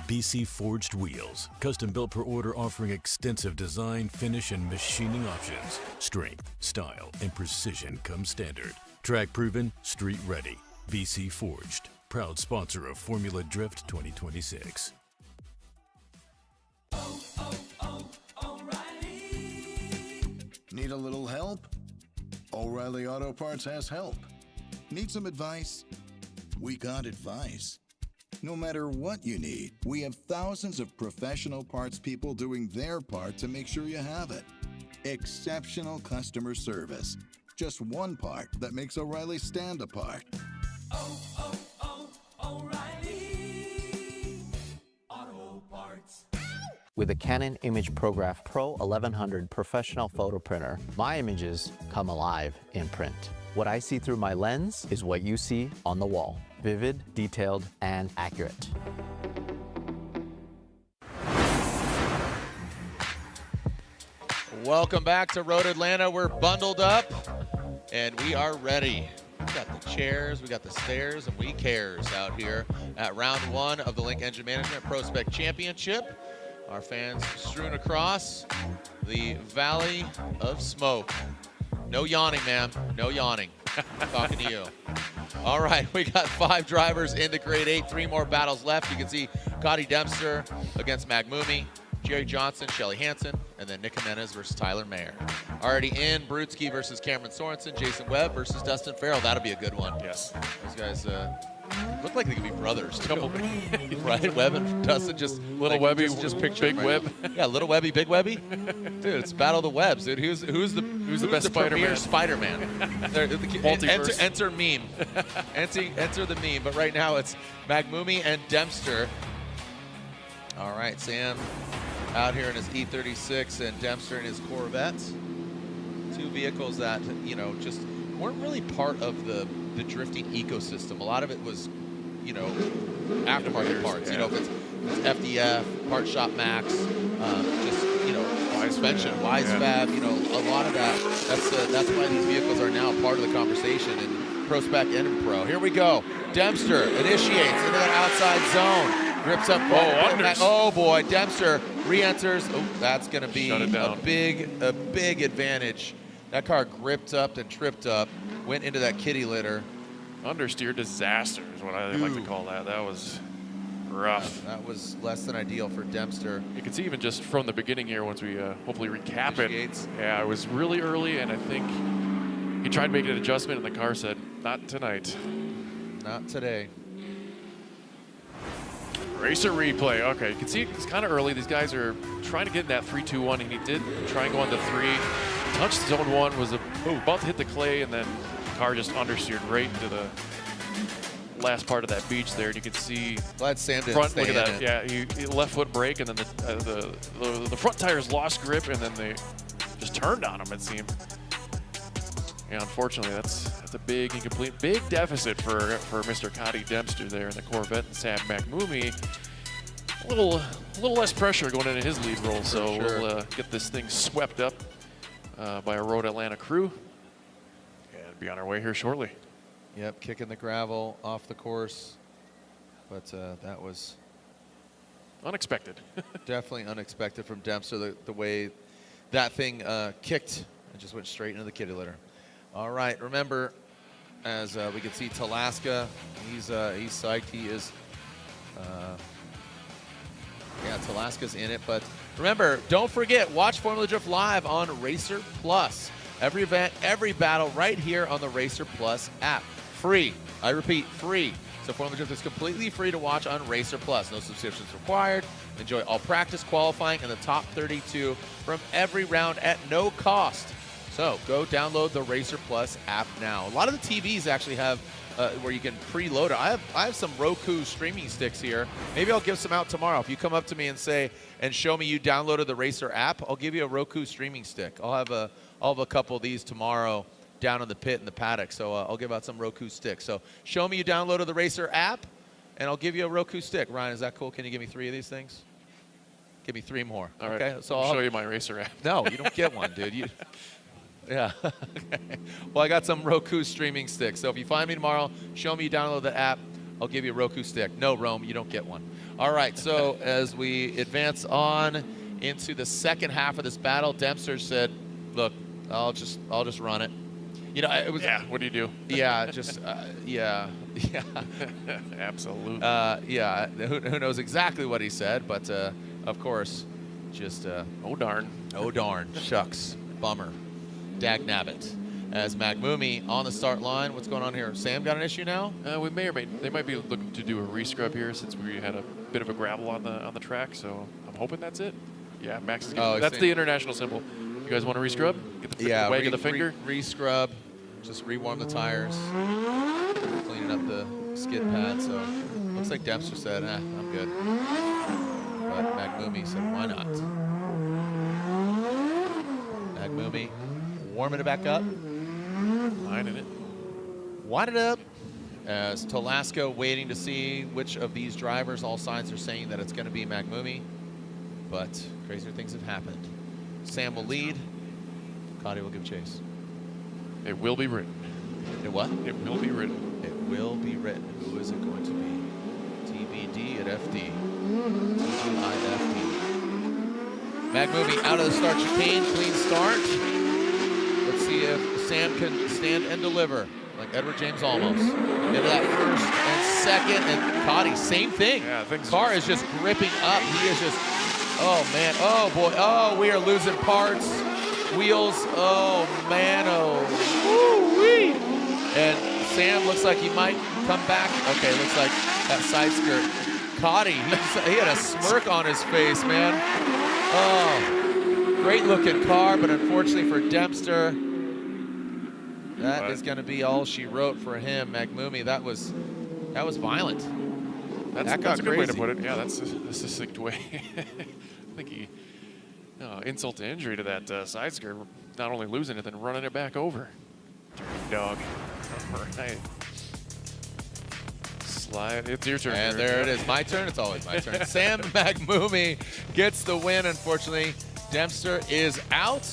BC Forged Wheels, custom built per order, offering extensive design, finish, and machining options. Strength, style, and precision come standard. Track proven, street ready. BC Forged, proud sponsor of Formula Drift 2026. Need a little help? O'Reilly Auto Parts has help. Need some advice? We got advice. No matter what you need, we have thousands of professional parts people doing their part to make sure you have it. Exceptional customer service. Just one part that makes O'Reilly stand apart. O'Reilly Auto Parts. With a Canon ImagePrograph Pro 1100 professional photo printer, my images come alive in print. What I see through my lens is what you see on the wall. Vivid, detailed, and accurate. Welcome back to Road Atlanta. We're bundled up and we are ready. We got the chairs, we got the stairs, and we cares out here at round one of the Link Engine Management ProSpec Championship. Our fans strewn across the Valley of Smoke. No yawning, man. No yawning. Talking to you. All right, we got 5 drivers into grade 8. 3 more battles left. You can see Cody Demster against Maghmoumi, Jerry Johnson, Shelly Hansen, and then Nick Jimenez versus Tyler Mayer. Already in, Brutskiy versus Cameron Sorensen, Jason Webb versus Dustin Farrell. That'll be a good one. Yes. Those guys look like they could be brothers, too. Right? Webb and Dustin, just little like, Webby, just picture big right Webb. Yeah, little Webby, big Webby. Dude, it's Battle of the Webbs, dude. Who's the best premier Spider-Man? Spider-Man? Enter meme. Enter the meme. But right now it's Maghmoumi and Demster. All right, Sam out here in his E36 and Demster in his Corvette. 2 vehicles that, you know, just weren't really part of the drifting ecosystem. A lot of it was, you know, aftermarket parts. Yeah. You know, if it's FDF, Part Shop Max, just, you know, suspension, Wisefab, you know, a lot of that. That's why these vehicles are now part of the conversation in ProSpec and in Pro. Here we go. Dempster initiates into that outside zone. Grips up. Oh boy, Dempster re-enters. Oh, that's going to be a big advantage. That car gripped up and tripped up, went into that kitty litter. Understeer disaster is what I like to call that. That was rough. That was less than ideal for Demster. You can see even just from the beginning here, once we hopefully recap it. Yeah, it was really early, and I think he tried making an adjustment, and the car said, not tonight. Not today. Racer replay. Okay, you can see it's kind of early. These guys are trying to get in that 3-2-1, and he did try and go on the 3. Touched zone 1, was about to hit the clay, and then the car just understeered right into the last part of that beach there. And you can see glad Sam didn't front. Stay Look at in that. it. Yeah, he left foot brake, and then the front tires lost grip, and then they just turned on him. It seemed. Yeah, unfortunately, that's a big incomplete, big deficit for Mr. Cody Demster there in the Corvette, and Sam Maghmoumi. A little less pressure going into his lead role, so sure. We'll get this thing swept up by a Road Atlanta crew, and be on our way here shortly. Yep, kicking the gravel off the course, but that was unexpected. Definitely unexpected from Demster, the way that thing kicked and just went straight into the kitty litter. All right, remember, as we can see, Talaska, he's psyched. He is, yeah, Talaska's in it. But remember, don't forget, watch Formula Drift live on Racer Plus. Every event, every battle, right here on the Racer Plus app. Free. I repeat, free. So Formula Drift is completely free to watch on Racer Plus. No subscriptions required. Enjoy all practice, qualifying, and the top 32 from every round at no cost. So go download the Racer Plus app now. A lot of the TVs actually have where you can preload it. I have some Roku streaming sticks here. Maybe I'll give some out tomorrow. If you come up to me and say and show me you downloaded the Racer app, I'll give you a Roku streaming stick. I'll have a couple of these tomorrow down in the pit in the paddock. So I'll give out some Roku sticks. So show me you downloaded the Racer app, and I'll give you a Roku stick. Ryan, is that cool? Can you give me 3 of these things? Give me 3 more. All okay. right. So I'll show you my Racer app. No, you don't get one, dude. Yeah. Okay. Well, I got some Roku streaming sticks. So if you find me tomorrow, show me you download the app. I'll give you a Roku stick. No, Rome, you don't get one. All right. So as we advance on into the second half of this battle, Demster said, "Look, I'll just run it." You know, it was. Yeah. What do you do? Yeah. Just. Yeah. Absolutely. Yeah. Who knows exactly what he said, but of course, just. Oh darn. Oh darn. Shucks. Bummer. Dagnabbit. As Maghmoumi on the start line. What's going on here? Sam got an issue now? They might be looking to do a rescrub here since we had a bit of a gravel on the track. So I'm hoping that's it. Yeah, Max is getting, that's the international symbol. You guys want to rescrub? Get the wag of the finger. Rescrub. Just rewarm the tires. Cleaning up the skid pad. So looks like Demster said, I'm good. But Maghmoumi said, why not? Maghmoumi warming it back up. Lining it. Wind it up. As Talaska waiting to see which of these drivers. All signs are saying that it's going to be Maghmoumi. But crazier things have happened. Sam will lead. Cody will give chase. It will be written. It what? It will be written. It will be written. Who is it going to be? TBD at FD. TBIFD. Maghmoumi out of the start chicane. Clean start. Let's see if Sam can stand and deliver. Like Edward James almost. Into that first and second. And Cody, same thing. Yeah, car is just gripping up. He is just, oh man, oh boy. Oh, we are losing parts. Wheels, oh man, oh, woo-wee. And Sam looks like he might come back. Okay, looks like that side skirt. Cody, he had a smirk on his face, man. Oh, great looking car, but unfortunately for Demster, that is gonna be all she wrote for him. Maghmoumi, that was violent. That's a good way to put it. Yeah, that's a succinct way. I think he insult to injury to that side skirt. Not only losing it, then running it back over. Dirty dog. All right. Slide. It's your turn. And there it is. My turn. It's always my turn. Sam Maghmoumi gets the win. Unfortunately, Demster is out.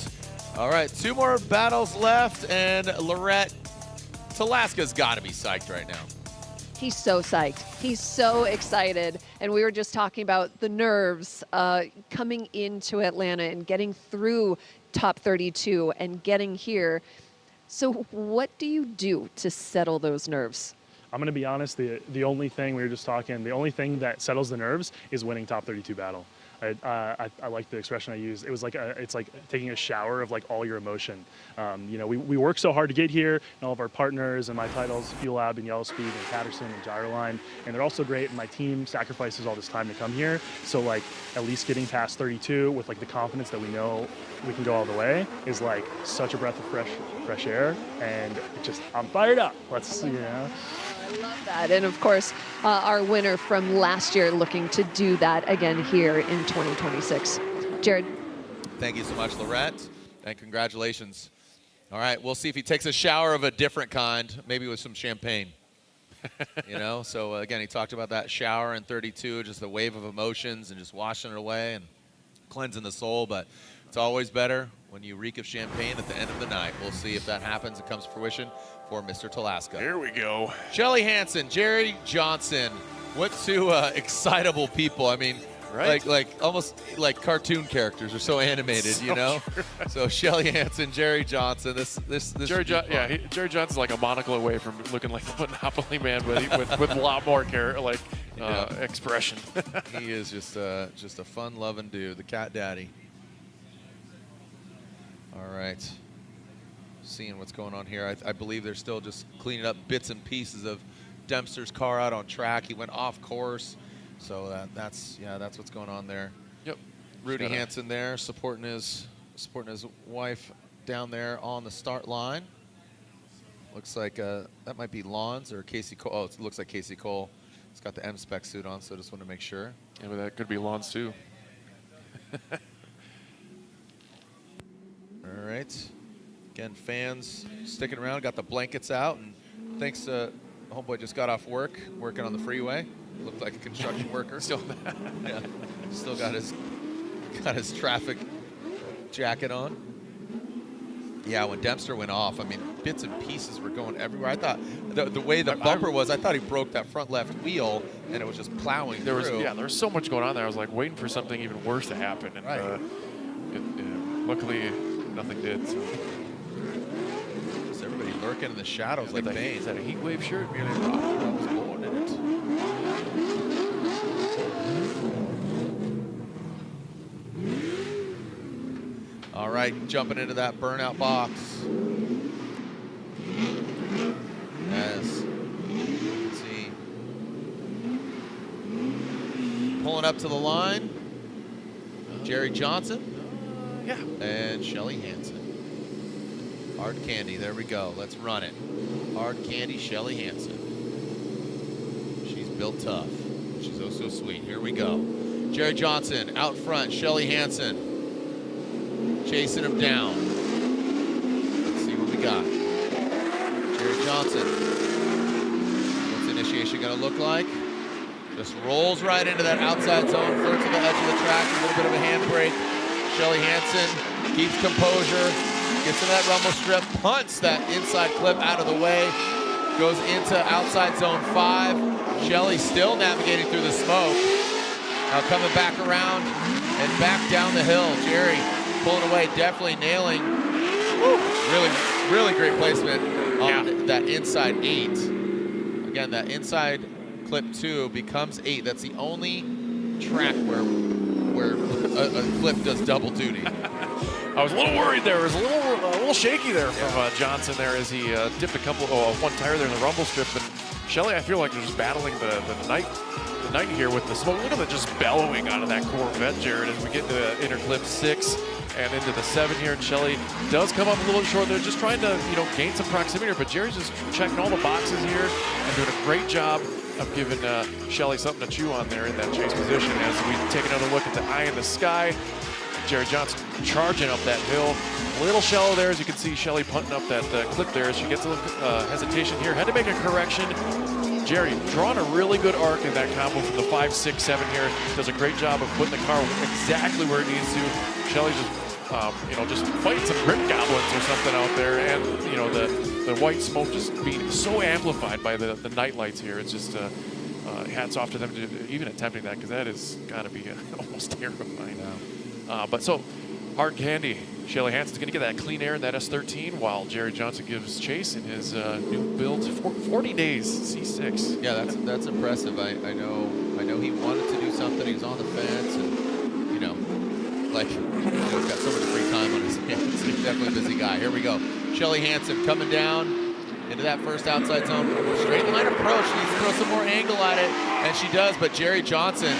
All right, 2 more battles left, and Lorette, Talaska's got to be psyched right now. He's so psyched. He's so excited. And we were just talking about the nerves coming into Atlanta and getting through top 32 and getting here. So what do you do to settle those nerves? I'm going to be honest, the only thing we were just talking, the only thing that settles the nerves is winning top 32 battle. I like the expression I used. It was like it's like taking a shower of like all your emotion. You know, we work so hard to get here, and all of our partners and my titles, Fuel Lab and Yellow Speed and Patterson and Gyroline, and they're also great. And my team sacrifices all this time to come here. So like at least getting past 32 with like the confidence that we know we can go all the way is like such a breath of fresh air, and it just I'm fired up. Let's you know. I love that. And of course, our winner from last year looking to do that again here in 2026. Jared. Thank you so much, Lorette, and congratulations. All right, we'll see if he takes a shower of a different kind, maybe with some champagne. You know, so again, he talked about that shower in 32, just the wave of emotions and just washing it away and cleansing the soul, but it's always better when you reek of champagne at the end of the night. We'll see if that happens and comes to fruition for Mr. Talaska. Here we go. Shelly Hansen, Jerry Johnson. What 2 excitable people. I mean, right? like almost like cartoon characters are so animated, you know? So Shelly Hansen, Jerry Johnson, this Jerry Johnson's like a monocle away from looking like the Monopoly man with a lot more expression. He is just a fun-loving dude, the cat daddy. All right. Seeing what's going on here. I believe they're still just cleaning up bits and pieces of Demster's car out on track. He went off course. So that's what's going on there. Yep. Rudy Hansen there supporting his wife down there on the start line. Looks like that might be Lawns or Casey Kohl. Oh, it looks like Casey Kohl. He's got the M-Spec suit on, so just want to make sure. Yeah, but that could be Lawns too. All right. Again, fans sticking around, got the blankets out, and thanks to homeboy just got off work, working on the freeway. Looked like a construction worker. Still, yeah, still got his traffic jacket on. Yeah, when Demster went off, I mean, bits and pieces were going everywhere. I thought the way the bumper was, I thought he broke that front left wheel, and it was just plowing through. There was so much going on there. I was like waiting for something even worse to happen, and right. Luckily nothing did. So. Just everybody lurking in the shadows like Bane. Is that a heat wave shirt? I was born in it. All right, jumping into that burnout box. As you can see, pulling up to the line, Jerry Johnson. Yeah. And Shelly Hansen. Hard Candy, there we go. Let's run it. Hard Candy, Shelly Hansen. She's built tough. She's oh so sweet. Here we go. Jerry Johnson out front, Shelly Hansen. Chasing him down. Let's see what we got. Jerry Johnson. What's the initiation gonna look like? Just rolls right into that outside zone, flirts to the edge of the track, a little bit of a handbrake. Shelly Hansen keeps composure, gets to that rumble strip, punts that inside clip out of the way, goes into outside zone 5. Shelly still navigating through the smoke. Now coming back around and back down the hill. Jerry pulling away, definitely nailing. Really great placement on that inside 8. Again, that inside clip 2 becomes 8. That's the only track where a clip does double duty. I was a little worried there. It was a little shaky there from Johnson there as he dipped one tire there in the rumble strip. And Shelly, I feel like they're just battling the night here with the smoke. Look at it just bellowing out of that Corvette, Jared, as we get to inner clip 6 and into the 7 here. And Shelly does come up a little short. They're just trying to gain some proximity here, but Jerry's just checking all the boxes here and doing a great job of giving Shelly something to chew on there in that chase position. As we take another look at the eye in the sky, Jerry Johnson charging up that hill. A little shallow there, as you can see Shelly punting up that clip there as she gets a little hesitation here. Had to make a correction. Jerry drawing a really good arc in that combo from the 5, 6, 7 here. Does a great job of putting the car exactly where it needs to. Shelly's just fighting some grip goblins or something out there, and the white smoke just being so amplified by the night lights here. It's just hats off to them to even attempting that, because that is got to be almost terrifying. But so hard candy. Shelly Hansen's going to get that clean air in that S13, while Jerry Johnson gives chase in his new build 40 days C6. Yeah, that's impressive. I know he wanted to do something. He was on the fence, and he's got so much free time on his hands. He's definitely a busy guy. Here we go. Shelly Hansen coming down into that first outside zone. Straight line approach. Needs to throw some more angle at it, and she does. But Jerry Johnson,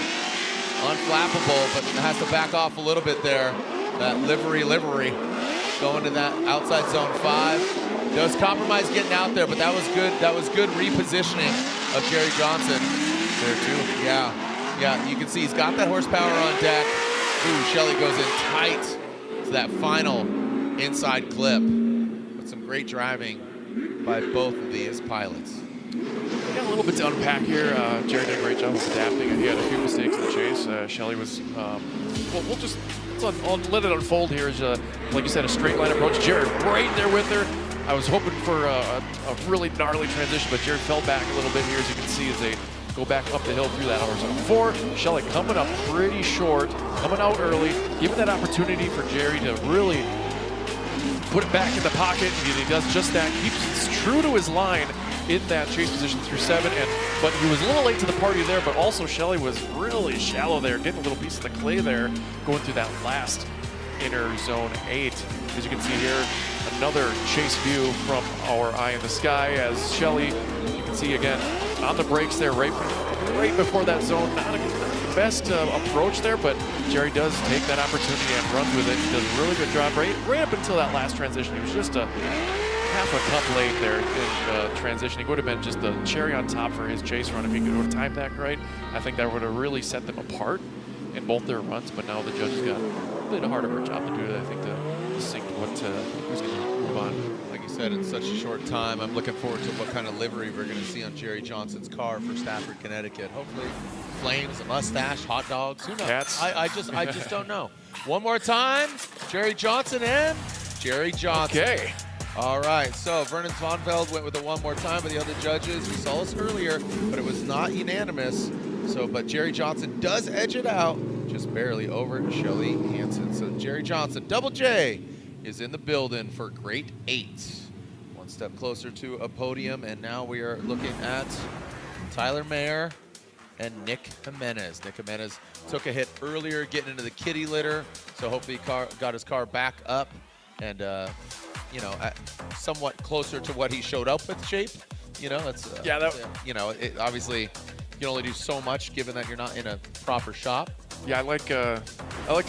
unflappable, but has to back off a little bit there. That livery, going to that outside zone 5. Does compromise getting out there, but that was good. That was good repositioning of Jerry Johnson there too. Yeah, you can see he's got that horsepower on deck. Ooh, Shelly goes in tight to that final inside clip. With some great driving by both of these pilots. We got a little bit to unpack here. Jerry did a great job of adapting, and he had a few mistakes in the chase. Shelly was, I'll let it unfold here. As, like you said, a straight line approach. Jared right there with her. I was hoping for a really gnarly transition, but Jared fell back a little bit here, as you can see, as they go back up the hill through that hour zone 4. Shelly coming up pretty short, coming out early, giving that opportunity for Jerry to really put it back in the pocket, and he does just that. Keeps true to his line in that chase position through 7, but he was a little late to the party there, but also Shelly was really shallow there, getting a little piece of the clay there, going through that last inner zone 8. As you can see here, another chase view from our eye in the sky, as Shelly, you can see again, on the brakes there right before that zone. Not the best approach there, but Jerry does take that opportunity and runs with it. He does a really good job right up until that last transition. He was just a half a cup late there in transition. He would have been just the cherry on top for his chase run if he could have timed that right. I think that would have really set them apart in both their runs, but now the judges got a bit harder of a job to do it, I think, to sync what who's going to move on. Like you said, in such a short time, I'm looking forward to what kind of livery we're going to see on Jerry Johnson's car for Stafford, Connecticut. Hopefully, flames, a mustache, hot dogs. Who knows? Cats. I just don't know. One more time, Jerry Johnson and Jerry Johnson. Okay. All right, so Vernon Vonveld went with it one more time with the other judges. We saw this earlier, but it was not unanimous. But Jerry Johnson does edge it out, just barely over Shelly Hansen. So Jerry Johnson, Double J, is in the building for grade 8. One step closer to a podium, and now we are looking at Tyler Mayer and Nick Jimenez. Nick Jimenez took a hit earlier getting into the kitty litter, so hopefully he got his car back up and, somewhat closer to what he showed up with shape. That's obviously you can only do so much given that you're not in a proper shop. Yeah, I like their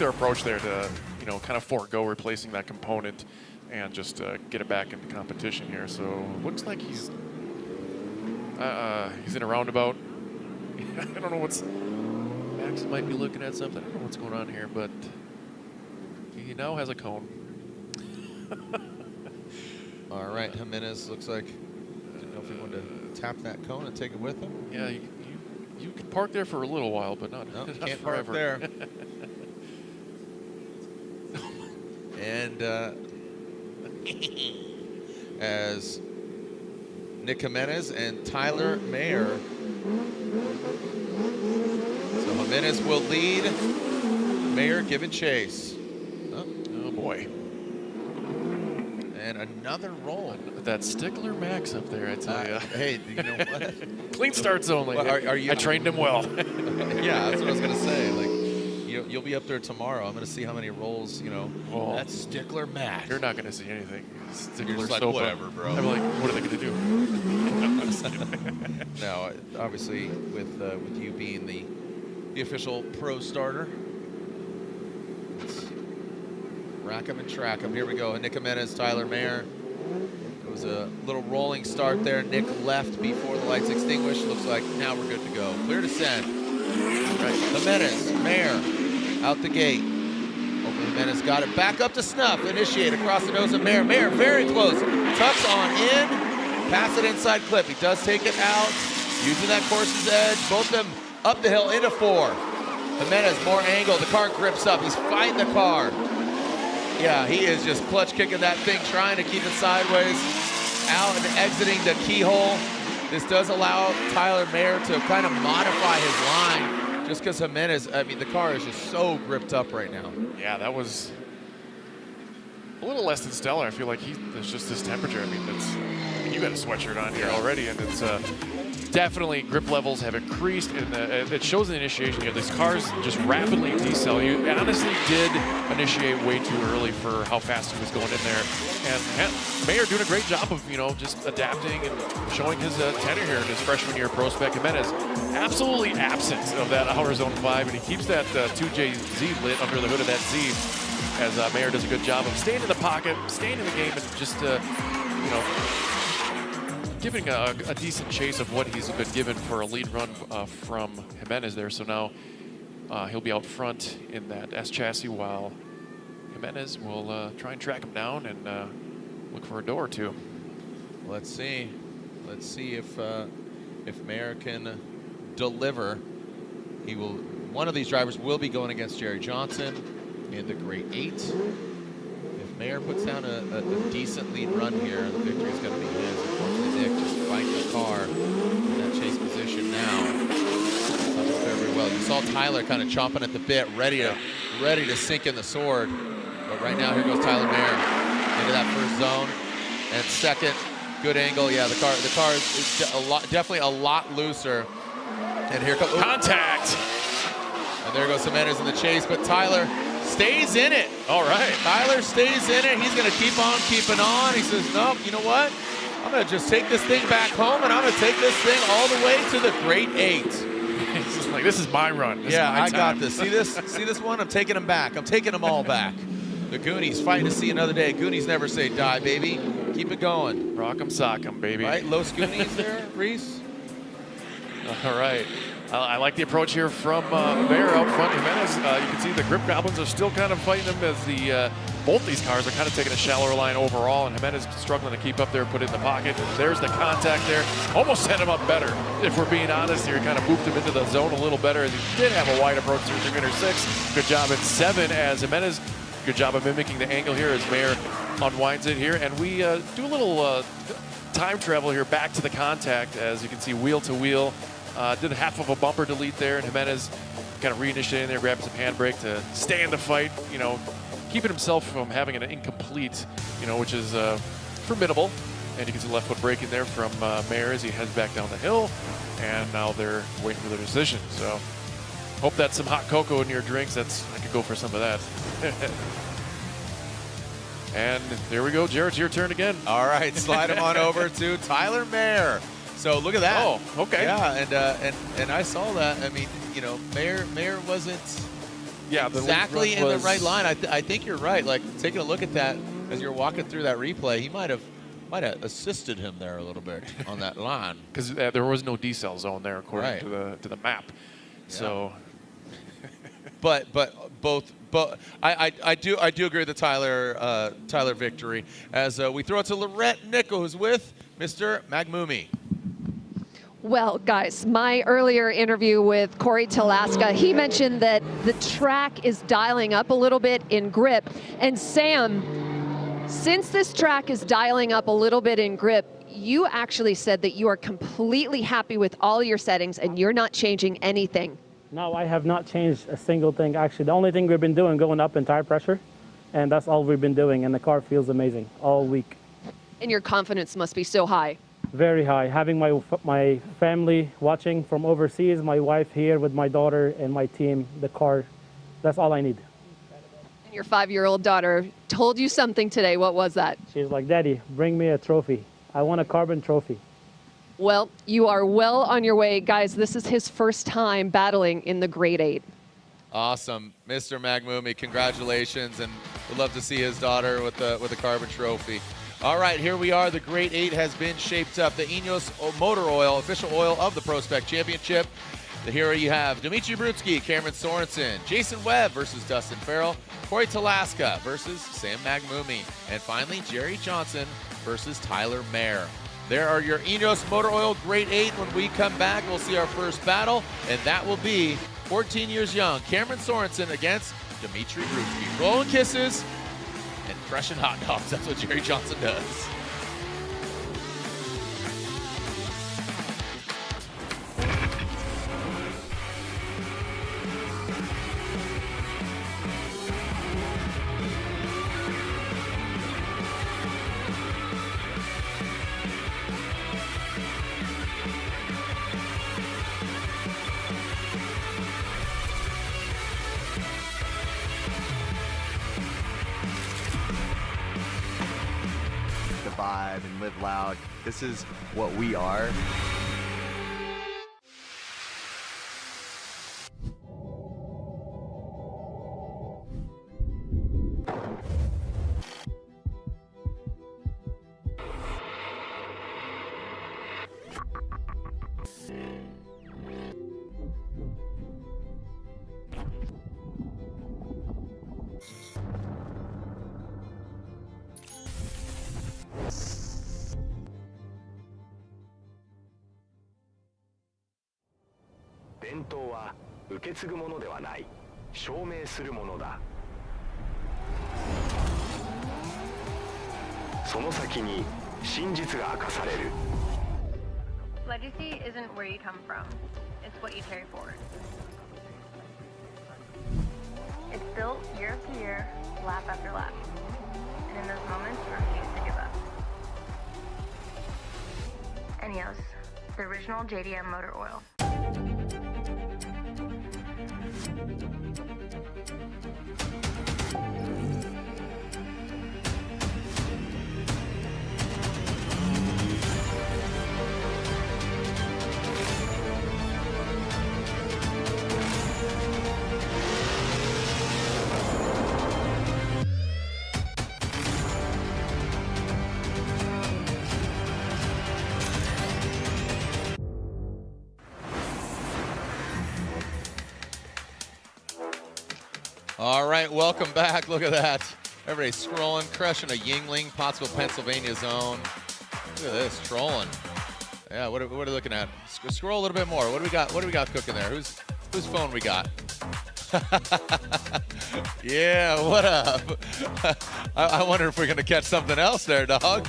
approach there to kind of forego replacing that component and just get it back into competition here. So looks like he's in a roundabout. I don't know what's Max might be looking at something. I don't know what's going on here, but he now has a cone. All right, Jimenez looks like didn't know if he wanted to tap that cone and take it with him. Yeah, you can park there for a little while, but not can't forever. Park there. And as Nick Jimenez and Tyler Mayer. So Jimenez will lead. Mayer giving chase. Oh boy. And another roll. That stickler Max up there, I tell you. Hey, you know what? Clean starts only. Well, are you, I trained him well. Yeah, that's what I was going to say. Like, you'll be up there tomorrow. I'm going to see how many rolls, Oh, that's stickler Max. You're not going to see anything. You're just like, whatever, bro. I'm like, what are they going to do? No, obviously, with you being the official pro starter, let's rack him and track him. Here we go. Nick Jimenez, Tyler Mayer. It was a little rolling start there. Nick left before the lights extinguished. Looks like now we're good to go. Clear to send. Right. Jimenez, Mayer, out the gate. Hopefully Jimenez got it back up to snuff. Initiate across the nose of Mayer. Mayer very close. Tucks on in. Pass it inside clip. He does take it out. Using that course's edge. Both of them up the hill into 4. Jimenez, more angle. The car grips up. He's fighting the car. Yeah, he is just clutch kicking that thing, trying to keep it sideways. Out and exiting the keyhole. This does allow Tyler Mayer to kind of modify his line just because Jimenez, the car is just so gripped up right now. Yeah, that was a little less than stellar. I feel like there's just this temperature. You got a sweatshirt on here already, and it's definitely grip levels have increased, and it shows the initiation here. These cars just rapidly decel. You honestly did initiate way too early for how fast he was going in there. And Mayer doing a great job of, just adapting and showing his tenure here in his freshman year PROSPEC. Jimenez absolutely absent of that outer zone 5, and he keeps that 2JZ lit under the hood of that Z as Mayer does a good job of staying in the pocket, staying in the game, and just, giving a decent chase of what he's been given for a lead run from Jimenez there. So now he'll be out front in that S chassis while Jimenez will try and track him down and look for a door or two. Let's see. Let's see if Mayer can deliver. One of these drivers will be going against Jerry Johnson in the grade 8. If Mayer puts down a decent lead run here, the victory is going to be his. Unfortunately, Nick just fighting the car in that chase position now. Doesn't fare very well. You saw Tyler kind of chomping at the bit, ready to sink in the sword. But right now, here goes Tyler Mayer into that first zone. And second, good angle. Yeah, the car is definitely a lot looser. And here comes contact. And there goes Jimenez in the chase, but Tyler stays in it. All right. Tyler stays in it. He's going to keep on keeping on. He says, nope, you know what? I'm going to just take this thing back home, and I'm going to take this thing all the way to the Great 8. He's like, this is my run. This Yeah, is my I got time. this. See this? See this one? I'm taking them back. I'm taking them all back. The Goonies fighting to see another day. Goonies never say die, baby. Keep it going. Rock 'em, sock 'em, baby. Right? Los Goonies there, Reese? All right. I like the approach here from Bear out front. Jimenez, you can see the grip goblins are still kind of fighting them as both these cars are kind of taking a shallower line overall, and Jimenez struggling to keep up there, put it in the pocket. There's the contact there. Almost set him up better, if we're being honest here. Kind of moved him into the zone a little better, as he did have a wide approach through 306. Good job at 7 as Jimenez. Good job of mimicking the angle here as Mayer unwinds it here. And we do a little time travel here back to the contact, as you can see wheel to wheel. Did half of a bumper delete there, and Jimenez kind of reinitiating there, grabbing some handbrake to stay in the fight, you know, keeping himself from having an incomplete, you know, which is formidable. And you can see the left foot braking there from Mayer as he heads back down the hill. And now they're waiting for their decision. So hope that's some hot cocoa in your drinks. I could go for some of that. And there we go, Jared, it's your turn again. All right, slide him on over to Tyler Mayer. So look at that. Oh, okay. Yeah, and I saw that. I mean, you know, Mayer wasn't exactly in the right line. I think you're right. Like, taking a look at that as you're walking through that replay, he might have assisted him there a little bit on that line, because there was no decel zone there according to the map. Yeah. So, but I do agree with the Tyler victory, as we throw it to Lorette Nickel, who's with Mr. Maghmoumi. Well, guys, my earlier interview with Corey Talaska, he mentioned that the track is dialing up a little bit in grip. And Sam, since this track is dialing up a little bit in grip, you actually said that you are completely happy with all your settings and you're not changing anything. No, I have not changed a single thing. Actually, the only thing we've been doing, going up in tire pressure, and that's all we've been doing, and the car feels amazing all week. And your confidence must be so high. Very high. Having my family watching from overseas, my wife here with my daughter and my team, the car, that's all I need. And your 5-year-old daughter told you something today. What was that? She's like, Daddy, bring me a trophy. I want a carbon trophy. Well, you are well on your way. Guys, this is his first time battling in the Grade 8. Awesome. Mr. Maghmoumi, congratulations, and we'd love to see his daughter with the carbon trophy. All right, here we are. The Grade 8 has been shaped up. The Ineos Motor Oil, official oil of the PROSPEC Championship. Here you have Dmitriy Brutskiy, Cameron Sorensen, Jason Webb versus Dustin Farrell, Corey Talaska versus Sam Maghmoumi, and finally Jerry Johnson versus Tyler Mayer. There are your Ineos Motor Oil Grade 8. When we come back, we'll see our first battle, and that will be 14 years young Cameron Sorensen against Dmitriy Brutskiy. Blowing kisses and crushing hot dogs. That's what Jerry Johnson does. Vibe and live loud. This is what we are. Legacy isn't where you come from, it's what you carry forward. It's built year after year, lap after lap. And in those moments, you refuse to give up. Ineos, the original JDM motor oil. All right, welcome back. Look at that. Everybody scrolling, crushing a Yingling, Pottsville, Pennsylvania zone. Look at this, trolling. Yeah, what are we looking at? Scroll a little bit more. What do we got? What do we got cooking there? Whose phone we got? Yeah, what up? I wonder if we're gonna catch something else there, dog.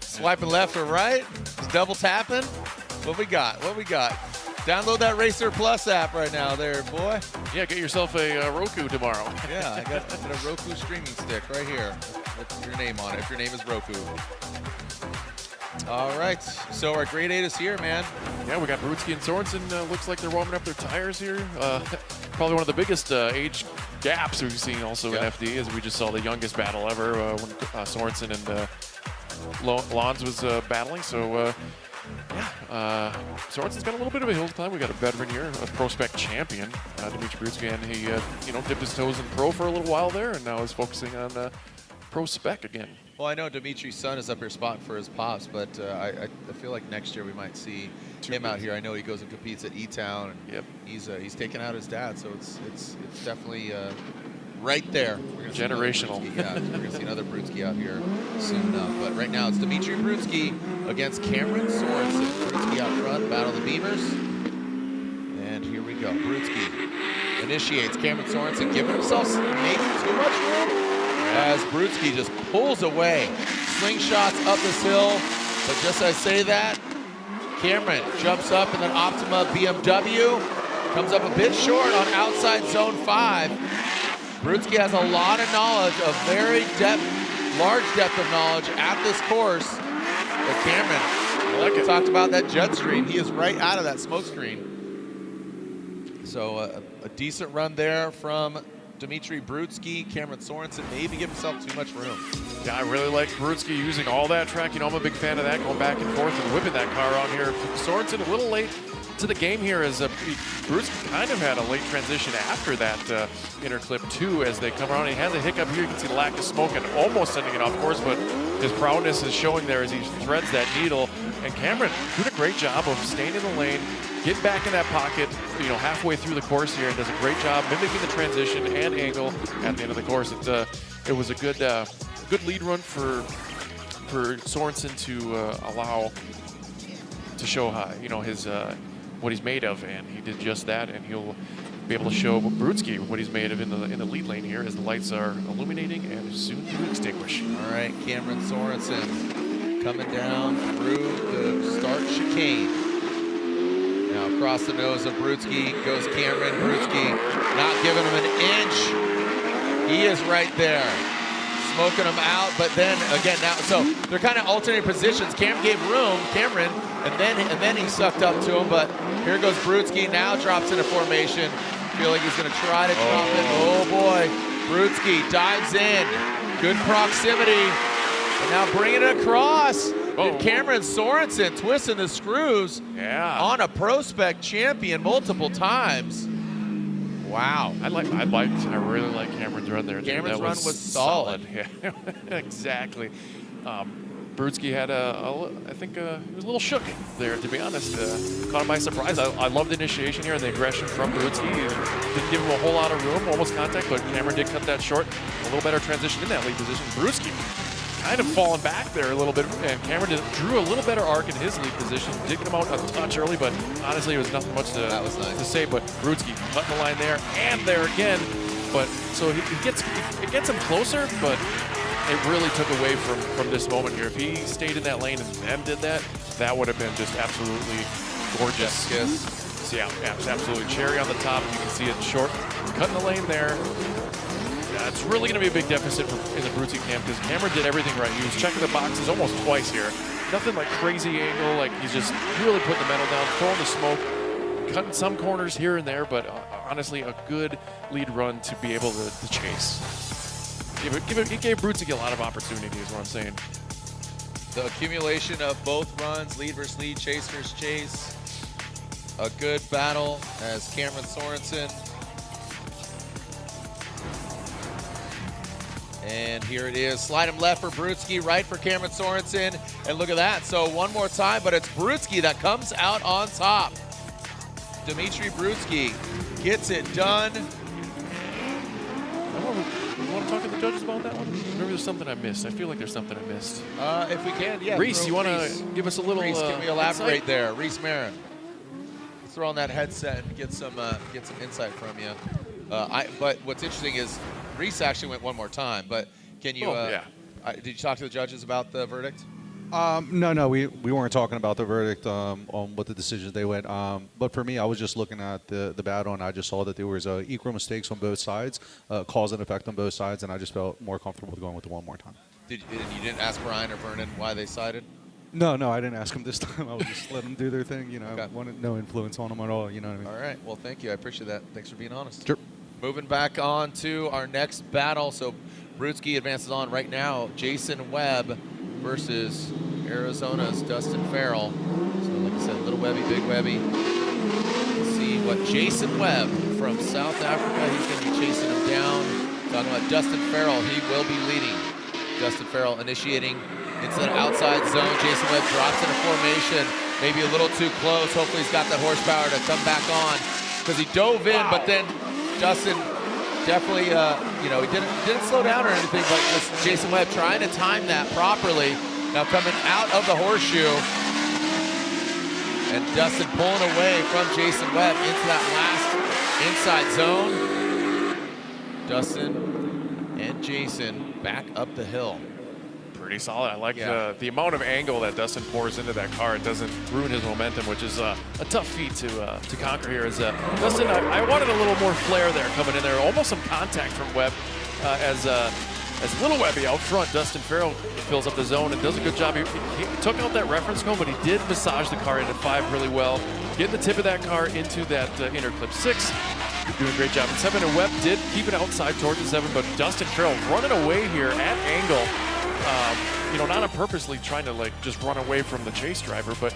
Swiping left or right? Just double tapping? What we got? What we got? Download that Racer Plus app right now there, boy. Yeah, get yourself a Roku tomorrow. Yeah, I got a Roku streaming stick right here with your name on it, if your name is Roku. All right, so our grade 8 is here, man. Yeah, we got Brutskiy and Sorensen. Looks like they're warming up their tires here. Probably one of the biggest age gaps we've seen also in FD, as we just saw the youngest battle ever when Sorensen and Lons was battling. So, Sorensen's got a little bit of a hill to climb. We got a veteran here, a PROSPEC champion, Dmitriy Brutskiy, and he dipped his toes in pro for a little while there, and now is focusing on PROSPEC again. Well, I know Dmitry's son is up here spotting for his pops, but I feel like next year we might see him out here. I know he goes and competes at E-Town, and he's taking out his dad, so it's definitely right there. Generational. Yeah, we're going to see another Brutskiy out here soon enough. But right now it's Dmitry Brutskiy against Cameron Sorensen. Brutskiy out front, battle the Beavers. And here we go. Brutskiy initiates. Cameron Sorensen giving himself maybe too much room, as Brutskiy just pulls away. Slingshots up this hill, but just as I say that, Cameron jumps up, and then Optima BMW comes up a bit short on outside zone 5. Brutskiy has a lot of knowledge, a very large depth of knowledge at this course. But Cameron, like we talked about that jet stream, he is right out of that smoke screen. So a decent run there from Dmitry Brutskiy. Cameron Sorensen maybe give himself too much room. Yeah, I really like Brutskiy using all that track. I'm a big fan of that, going back and forth and whipping that car on here. Sorensen a little late to the game here, as Brutskiy kind of had a late transition after that inner clip too, as they come around. He has a hiccup here. You can see the lack of smoke and almost sending it off course, but his prowess is showing there as he threads that needle. And Cameron doing a great job of staying in the lane, getting back in that pocket, halfway through the course here, and does a great job mimicking the transition and angle at the end of the course. It was a good lead run for Sorensen to allow to show his what he's made of, and he did just that, and he'll be able to show Brutskiy what he's made of in the lead lane here, as the lights are illuminating and soon to extinguish. All right, Cameron Sorensen coming down through the start chicane. Now across the nose of Brutskiy goes Cameron. Brutskiy not giving him an inch. He is right there, smoking him out. But then again, now so they're kind of alternating positions. Cam gave room, Cameron, and then he sucked up to him. But here goes Brutskiy. Now drops into formation. Feel like he's going to try to drop it. Oh boy, Brutskiy dives in. Good proximity. And now bringing it across. And Cameron Sorensen twisting the screws on a PROSPEC champion multiple times. Wow. I really like Cameron's run there. Cameron's run was solid. Yeah, exactly. Brutskiy had I think he was a little shook there, to be honest. Caught him by surprise. I love the initiation here and the aggression from Brutskiy. Didn't give him a whole lot of room, almost contact, but Cameron did cut that short. A little better transition in that lead position. Brutskiy kind of falling back there a little bit, and Cameron drew a little better arc in his lead position. Did come out a touch early, but honestly, it was nothing much to say. But Brutskiy cutting the line there and there again. But so it gets him closer, but it really took away from this moment here. If he stayed in that lane and then did that, that would have been just absolutely gorgeous. Yes. Yeah, absolutely cherry on the top. You can see it short, cutting the lane there. It's really going to be a big deficit in the Brutskiy camp, because Cameron did everything right. He was checking the boxes almost twice here. Nothing like crazy angle, like he's just really putting the metal down, throwing the smoke, cutting some corners here and there, but honestly, a good lead run to be able to chase. It gave Brutskiy a lot of opportunity, is what I'm saying. The accumulation of both runs, lead versus lead, chase versus chase. A good battle as Cameron Sorensen. And here it is. Slide him left for Brutskiy, right for Cameron Sorensen. And look at that. So one more time, but it's Brutskiy that comes out on top. Dmitry Brutskiy gets it done. You want to talk to the judges about that one? Maybe there's something I missed. I feel like there's something I missed. If we can, yeah. Reese, you want to give us a little Reese, can we elaborate insight? there? Reese Marin. Let's throw on that headset and get some insight from you. But what's interesting is Reese actually went one more time. But can you? Did you talk to the judges about the verdict? No, we weren't talking about the verdict on what the decisions they went. But for me, I was just looking at the battle, and I just saw that there was equal mistakes on both sides, cause and effect on both sides, and I just felt more comfortable with going with the one more time. You didn't ask Brian or Vernon why they sided? No, I didn't ask them this time. I would just let them do their thing. You know, I wanted no influence on them at all. You know what I mean? All right. Well, thank you. I appreciate that. Thanks for being honest. Sure. Moving back on to our next battle. So Brutskiy advances on right now. Jason Webb versus Arizona's Dustin Farrell. So like I said, little Webby, big Webby. Let's see what Jason Webb from South Africa, he's going to be chasing him down. Talking about Dustin Farrell, he will be leading. Dustin Farrell initiating into the outside zone. Jason Webb drops into formation, maybe a little too close. Hopefully he's got the horsepower to come back on because he dove in, but then Dustin definitely, he didn't slow down or anything, but just Jason Webb trying to time that properly. Now coming out of the horseshoe, and Dustin pulling away from Jason Webb into that last inside zone. Dustin and Jason back up the hill. Pretty solid. I like the amount of angle that Dustin pours into that car. It doesn't ruin his momentum, which is a tough feat to conquer here. As Dustin, I wanted a little more flair there coming in there. Almost some contact from Webb as little Webby out front. Dustin Farrell fills up the zone and does a good job. He took out that reference cone, but he did massage the car into 5 really well. Getting the tip of that car into that inner clip 6. Doing a great job. And 7 and Webb did keep it outside towards the 7, but Dustin Farrell running away here at angle. Not on purposely trying to just run away from the chase driver, but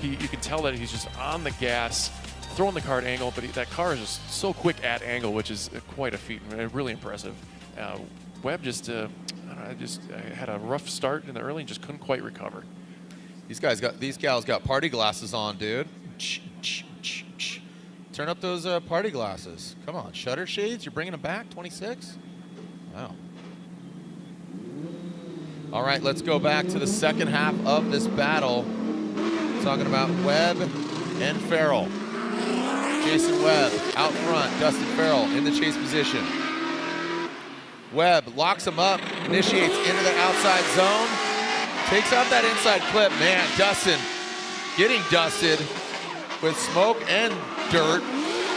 you can tell that he's just on the gas, throwing the car at angle, but that car is just so quick at angle, which is quite a feat and really impressive. Webb just had a rough start in the early and just couldn't quite recover. These gals got party glasses on, dude. Turn up those party glasses. Come on, shutter shades, you're bringing them back, 26? Wow. All right, let's go back to the second half of this battle. Talking about Webb and Farrell. Jason Webb out front, Dustin Farrell in the chase position. Webb locks him up, initiates into the outside zone, takes out that inside clip. Man, Dustin getting dusted with smoke and dirt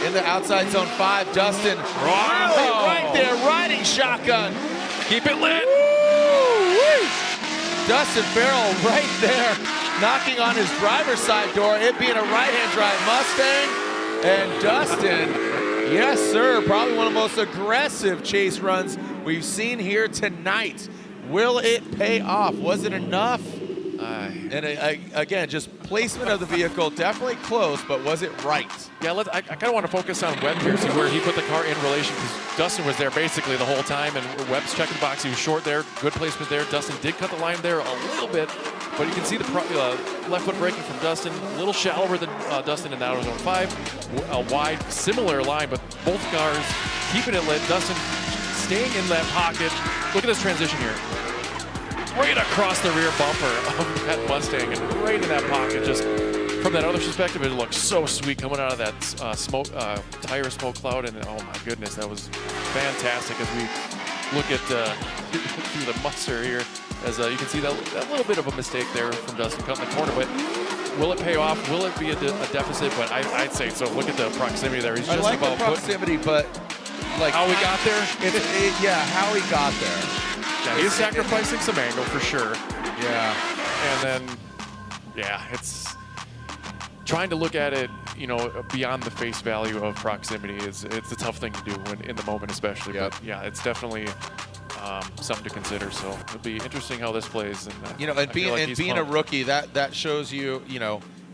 in the outside zone 5. Dustin really right there, riding shotgun. Keep it lit. Dustin Farrell right there, knocking on his driver's side door, it being a right-hand drive Mustang. And Dustin, yes sir, probably one of the most aggressive chase runs we've seen here tonight. Will it pay off? Was it enough? And again, just placement of the vehicle, definitely close, but was it right? Yeah, I kind of want to focus on Webb here, see where he put the car in relation, because Dustin was there basically the whole time, and Webb's checking the box. He was short there, good placement there. Dustin did cut the line there a little bit, but you can see the left foot braking from Dustin, a little shallower than Dustin in the outer zone 5. A wide, similar line, but both cars keeping it lit. Dustin staying in that pocket. Look at this transition here. Right across the rear bumper of that Mustang and right in that pocket. Just from that other perspective, it looks so sweet coming out of that tire smoke cloud. And oh my goodness, that was fantastic as we look at through the muster here. As you can see that little bit of a mistake there from Dustin cutting the corner. But will it pay off? Will it be a deficit? But I'd say so. Look at the proximity there. He's just I like the proximity, but like how he got there? Yeah, how he got there. Yeah, he's sacrificing some angle for sure. Yeah. And then, yeah, it's trying to look at it, beyond the face value of proximity. It's a tough thing to do when in the moment, especially. Yep. But yeah, it's definitely something to consider. So it'll be interesting how this plays. And being a rookie, that shows you,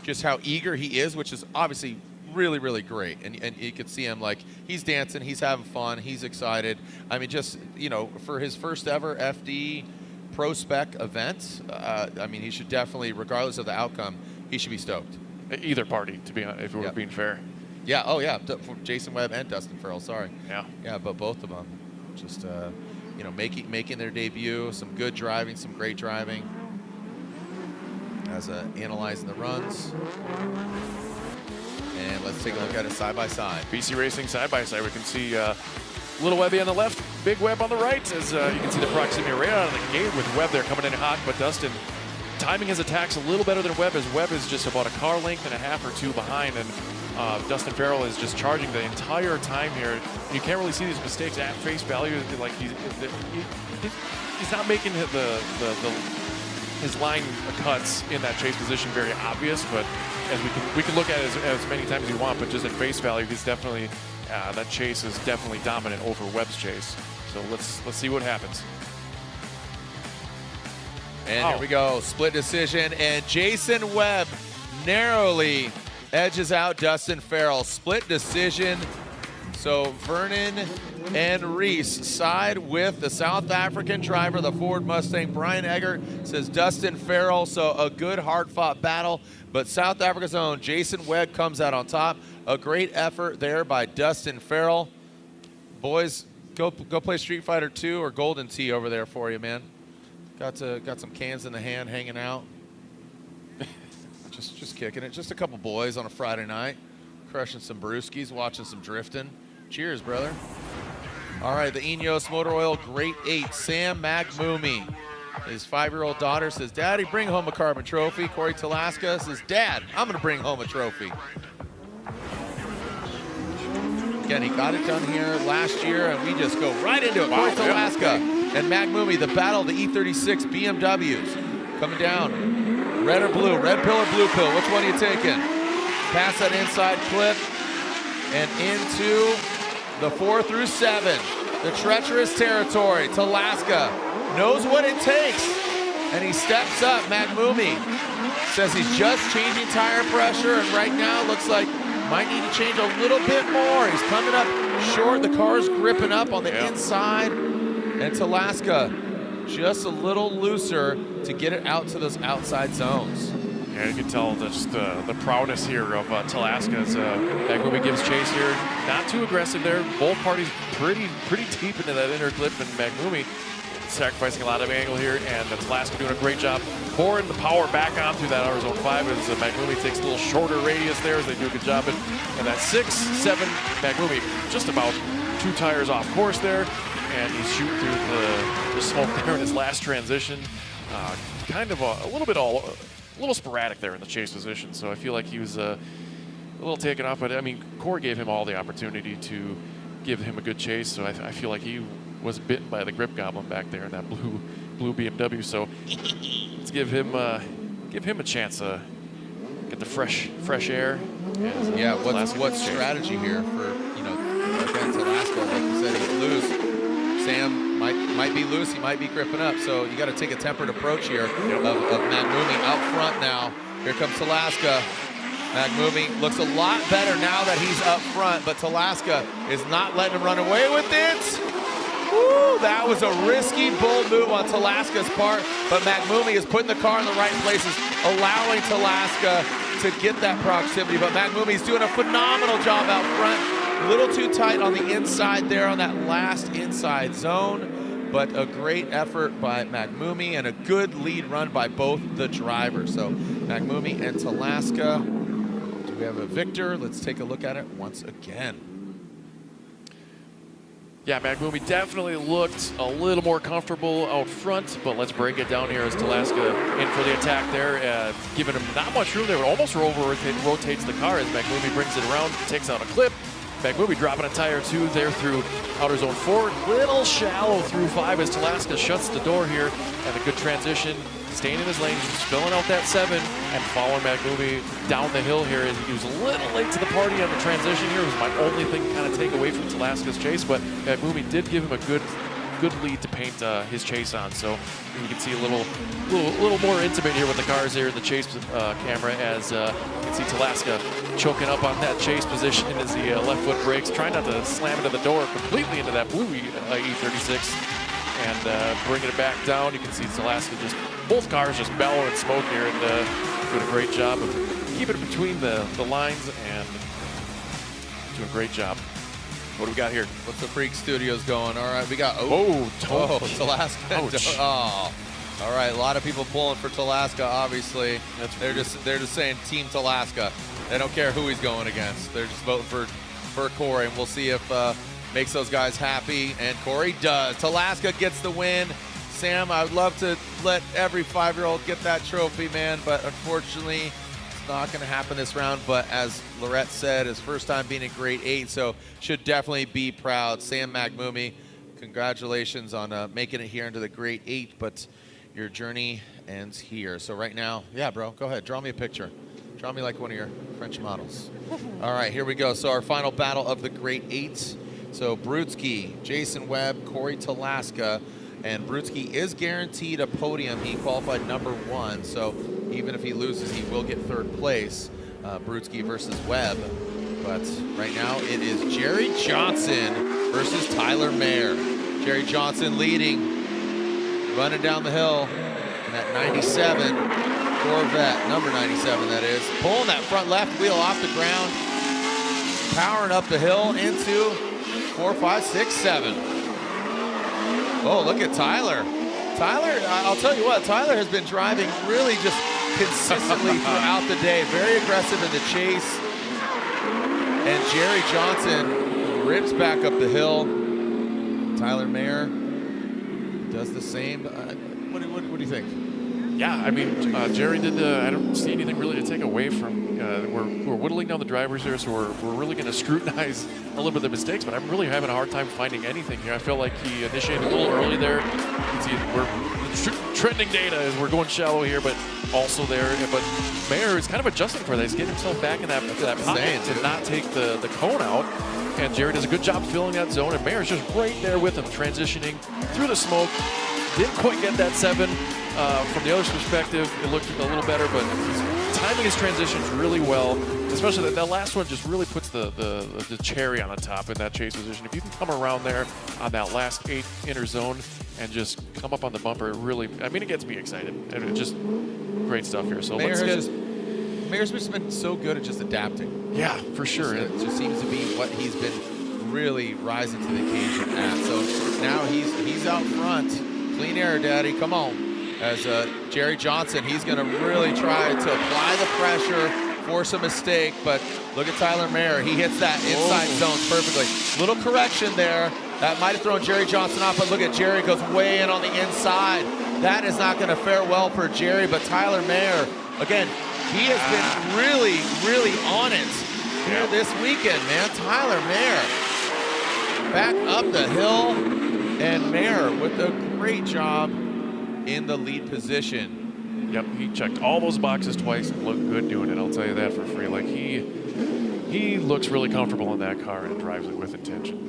just how eager he is, which is obviously really, really great. And you could see him he's dancing, he's having fun, he's excited. I mean, just, for his first ever FD PROSPEC event, he should definitely, regardless of the outcome, he should be stoked. Either party, to be honest, if we're being fair. Yeah, for Jason Webb and Dustin Farrell, sorry. Yeah. Yeah, but both of them. Just you know, making their debut. Some good driving, some great driving. As analyzing the runs. And let's take a look at it side by side. BC Racing side by side. We can see little Webby on the left, big Webb on the right. As you can see the proximity right out of the gate with Webb there coming in hot, but Dustin timing his attacks a little better than Webb, as Webb is just about a car length and a half or two behind, and Dustin Farrell is just charging the entire time here. You can't really see these mistakes at face value. Like he's not making his line cuts in that chase position very obvious, but as we can look at it as many times as you want, but just at face value, he's definitely that chase is definitely dominant over Webb's chase. So let's see what happens. And here we go, split decision, and Jason Webb narrowly edges out Dustin Farrell. Split decision. So Vernon and Reese side with the South African driver, the Ford Mustang. Brian Eggert says Dustin Farrell, so a good hard-fought battle. But South Africa's own Jason Webb comes out on top. A great effort there by Dustin Farrell. Boys, go play Street Fighter 2 or Golden Tee over there for you, man. Got some cans in the hand, hanging out. just kicking it. Just a couple boys on a Friday night, crushing some brewskis, watching some drifting. Cheers, brother. All right, the Ineos Motor Oil Great 8, Sam Maghmoumi. His 5-year-old daughter says, Daddy, bring home a carbon trophy. Corey Talaska says, Dad, I'm going to bring home a trophy. Again, he got it done here last year, and we just go right into it. Corey Talaska and Maghmoumi, the battle of the E36 BMWs. Coming down, red or blue, red pill or blue pill, which one are you taking? Past that inside clip and into the 4 through 7, the treacherous territory. Talaska knows what it takes, and he steps up. Maghmoumi says he's just changing tire pressure, and right now looks like might need to change a little bit more. He's coming up short. The car's gripping up on the inside, and Talaska just a little looser to get it out to those outside zones. Yeah, you can tell just the proudness here of Talaska as Maghmoumi gives chase here. Not too aggressive there. Both parties pretty deep into that inner clip, and Maghmoumi sacrificing a lot of angle here, and Talaska doing a great job pouring the power back on through that outer zone 5 as Maghmoumi takes a little shorter radius there as they do a good job. And that 6-7, Maghmoumi just about 2 tires off course there, and he's shooting through the smoke there in his last transition. Kind of a little sporadic there in the chase position, so I feel like he was a little taken off, but I mean, Corey gave him all the opportunity to give him a good chase, so I feel like he was bitten by the grip goblin back there in that blue BMW, so let's give him a chance to get the fresh air. Yeah, what's strategy here for, you know, again, Talaska, like you said, he's loose. Sam might be loose, he might be gripping up, so you got to take a tempered approach here of Maghmoumi out front now. Here comes Talaska. Maghmoumi looks a lot better now that he's up front, but Talaska is not letting him run away with it. Woo, that was a risky, bold move on Talaska's part, but Maghmoumi is putting the car in the right places, allowing Talaska to get that proximity, but Maghmoumi is doing a phenomenal job out front. A little too tight on the inside there on that last inside zone, but a great effort by Maghmoumi and a good lead run by both the drivers. So Maghmoumi and Talaska, do we have a victor? Let's take a look at it once again. Yeah, Maghmoumi definitely looked a little more comfortable out front, but let's break it down here as Talaska in for the attack there, giving him not much room there, but almost rotates the car as Maghmoumi brings it around, takes out a clip. Maghmoumi dropping a tire 2 there through outer zone 4, little shallow through 5 as Talaska shuts the door here, and a good transition, staying in his lane, just filling out that 7 and following Maghmoumi down the hill here. He was a little late to the party on the transition here. It was my only thing to kind of take away from Talaska's chase, but Maghmoumi did give him a good lead to paint his chase on. So you can see a little more intimate here with the cars here in the chase camera as you can see Talaska choking up on that chase position as the left foot brakes, trying not to slam into the door completely into that blue E36 and bringing it back down. You can see Talaska just, both cars just bellowing smoke here and doing a great job of keeping it between the lines and doing a great job. What do we got here? What's the Freak Studios going? All right, we got Talaska. Oh, all right. A lot of people pulling for Talaska. Obviously, they're just saying Team Talaska. They don't care who he's going against. They're just voting for Corey, and we'll see if makes those guys happy. And Corey does. Talaska gets the win. Sam, I would love to let every 5-year-old get that trophy, man, but unfortunately, not going to happen this round. But as Lorette said, his first time being in grade 8, so should definitely be proud. Sam Maghmoumi, congratulations on making it here into the grade 8, but your journey ends here. So right now, yeah, bro, go ahead, draw me a picture. Draw me like one of your French models. All right, here we go. So our final battle of the grade 8. So Brutskiy, Jason Webb, Corey Talaska, and Brutskiy is guaranteed a podium. He qualified #1, so even if he loses, he will get 3rd place. Brutskiy versus Webb. But right now, it is Jerry Johnson versus Tyler Mayer. Jerry Johnson leading, running down the hill in that 97 Corvette, number 97 that is. Pulling that front left wheel off the ground, powering up the hill into 4, 5, 6, 7. Oh, look at Tyler. Tyler, I'll tell you what, Tyler has been driving really just consistently throughout the day. Very aggressive in the chase. And Jerry Johnson rips back up the hill. Tyler Mayer does the same. What do you think? Yeah, I mean, Jerry did. I don't see anything really to take away from. We're whittling down the drivers here, so we're really going to scrutinize a little bit of the mistakes. But I'm really having a hard time finding anything here. I feel like he initiated a little early there. You can see the trending data is we're going shallow here, but also there. But Mayer is kind of adjusting for that. He's getting himself back in that pocket to not take the cone out. And Jerry does a good job filling that zone, and Mayer's just right there with him, transitioning through the smoke. Didn't quite get that 7. From the other's perspective, it looked a little better, but he's timing his transitions really well. Especially that last one just really puts the cherry on the top in that chase position. If you can come around there on that last 8 inner zone and just come up on the bumper, it really, I mean, it gets me excited. And it just great stuff here. So Mayer's just been so good at just adapting. Yeah, for sure. It just seems to be what he's been really rising to the occasion at. So now he's out front. Clean air, Daddy, come on. As Jerry Johnson, he's going to really try to apply the pressure, force a mistake, but look at Tyler Mayer. He hits that inside zone perfectly. Little correction there. That might have thrown Jerry Johnson off, but look at Jerry goes way in on the inside. That is not going to fare well for Jerry, but Tyler Mayer, again, he has been really, really on it here this weekend, man. Tyler Mayer back up the hill, and Mayer with a great job in the lead position. Yep, he checked all those boxes twice and looked good doing it. I'll tell you that for free. Like he looks really comfortable in that car and drives it with intention.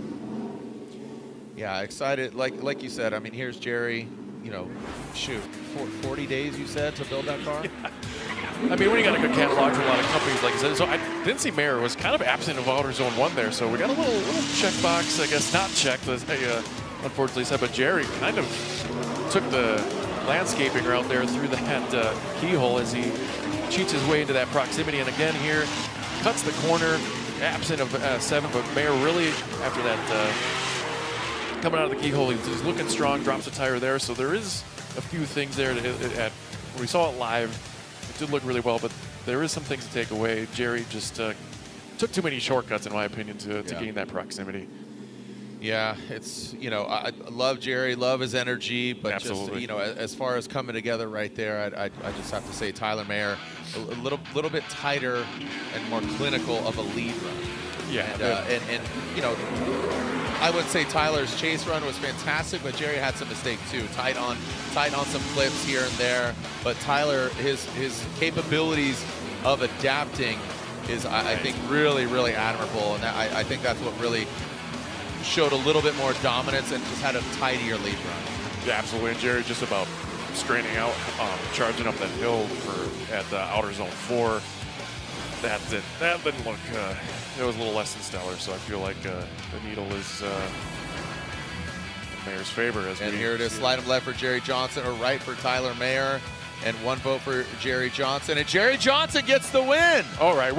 Yeah, excited. Like you said, I mean, here's Jerry. You know, shoot, 40 days you said to build that car. Yeah. I mean, when you got a good catalog from a lot of companies, like I said, so I didn't see Mayer was kind of absent of Outer Zone 1 there. So we got a little checkbox, I guess, not checked, as I unfortunately said, but Jerry kind of took the landscaping route there through that keyhole as he cheats his way into that proximity. And again here, cuts the corner, absent of 7, but Mayer really, after that, coming out of the keyhole, he's looking strong, drops a tire there. So there is a few things there. When we saw it live, it did look really well, but there is some things to take away. Jerry just took too many shortcuts, in my opinion, to gain that proximity. Yeah, it's, you know, I love Jerry, love his energy, but Absolutely. just, you know, as far as coming together right there, I just have to say Tyler Mayer, a little bit tighter and more clinical of a lead run. Yeah. And you know, I would say Tyler's chase run was fantastic, but Jerry had some mistakes too. Tight on some clips here and there. But Tyler, his capabilities of adapting is, I think, really, really admirable. And I think that's what really showed a little bit more dominance and just had a tidier lead run. Yeah, absolutely. And Jerry just about straining out, charging up that hill at the Outer Zone 4. That didn't look, it was a little less than stellar, so I feel like the needle is in Mayer's favor. And here it is, slide him left for Jerry Johnson or right for Tyler Mayer. and 1 vote for Jerry Johnson. And Jerry Johnson gets the win. All right.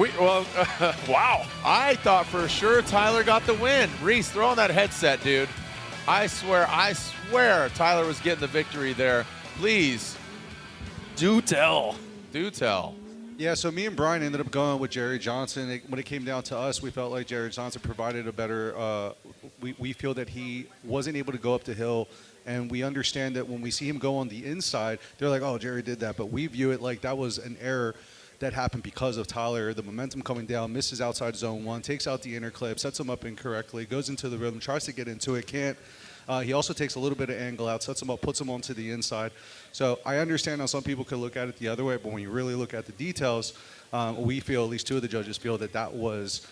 Wow. I thought for sure Tyler got the win. Reese, throw on that headset, dude. I swear Tyler was getting the victory there. Please. Do tell. Do tell. Yeah, so me and Brian ended up going with Jerry Johnson. When it came down to us, we felt like Jerry Johnson provided a better we feel that he wasn't able to go up the hill, and we understand that when we see him go on the inside, they're like, oh, Jerry did that. But we view it like that was an error that happened because of Tyler. The momentum coming down, misses outside zone 1, takes out the inner clip, sets him up incorrectly, goes into the rhythm, tries to get into it, can't. He also takes a little bit of angle out, sets him up, puts him onto the inside. So I understand how some people could look at it the other way, but when you really look at the details, we feel, at least 2 of the judges feel, that that was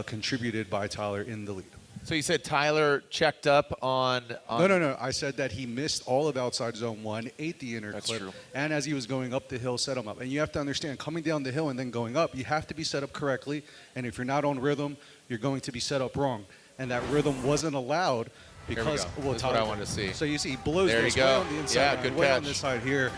contributed by Tyler in the lead. So you said Tyler checked up on No. I said that he missed all of outside zone 1, ate the inner clip, true. and as he was going up the hill, set him up. And you have to understand, coming down the hill and then going up, you have to be set up correctly. And if you're not on rhythm, you're going to be set up wrong. And that rhythm wasn't allowed because That's what I wanted to see. So you see, he blows there this you way go. on the inside, Yeah, good way catch. on this side here.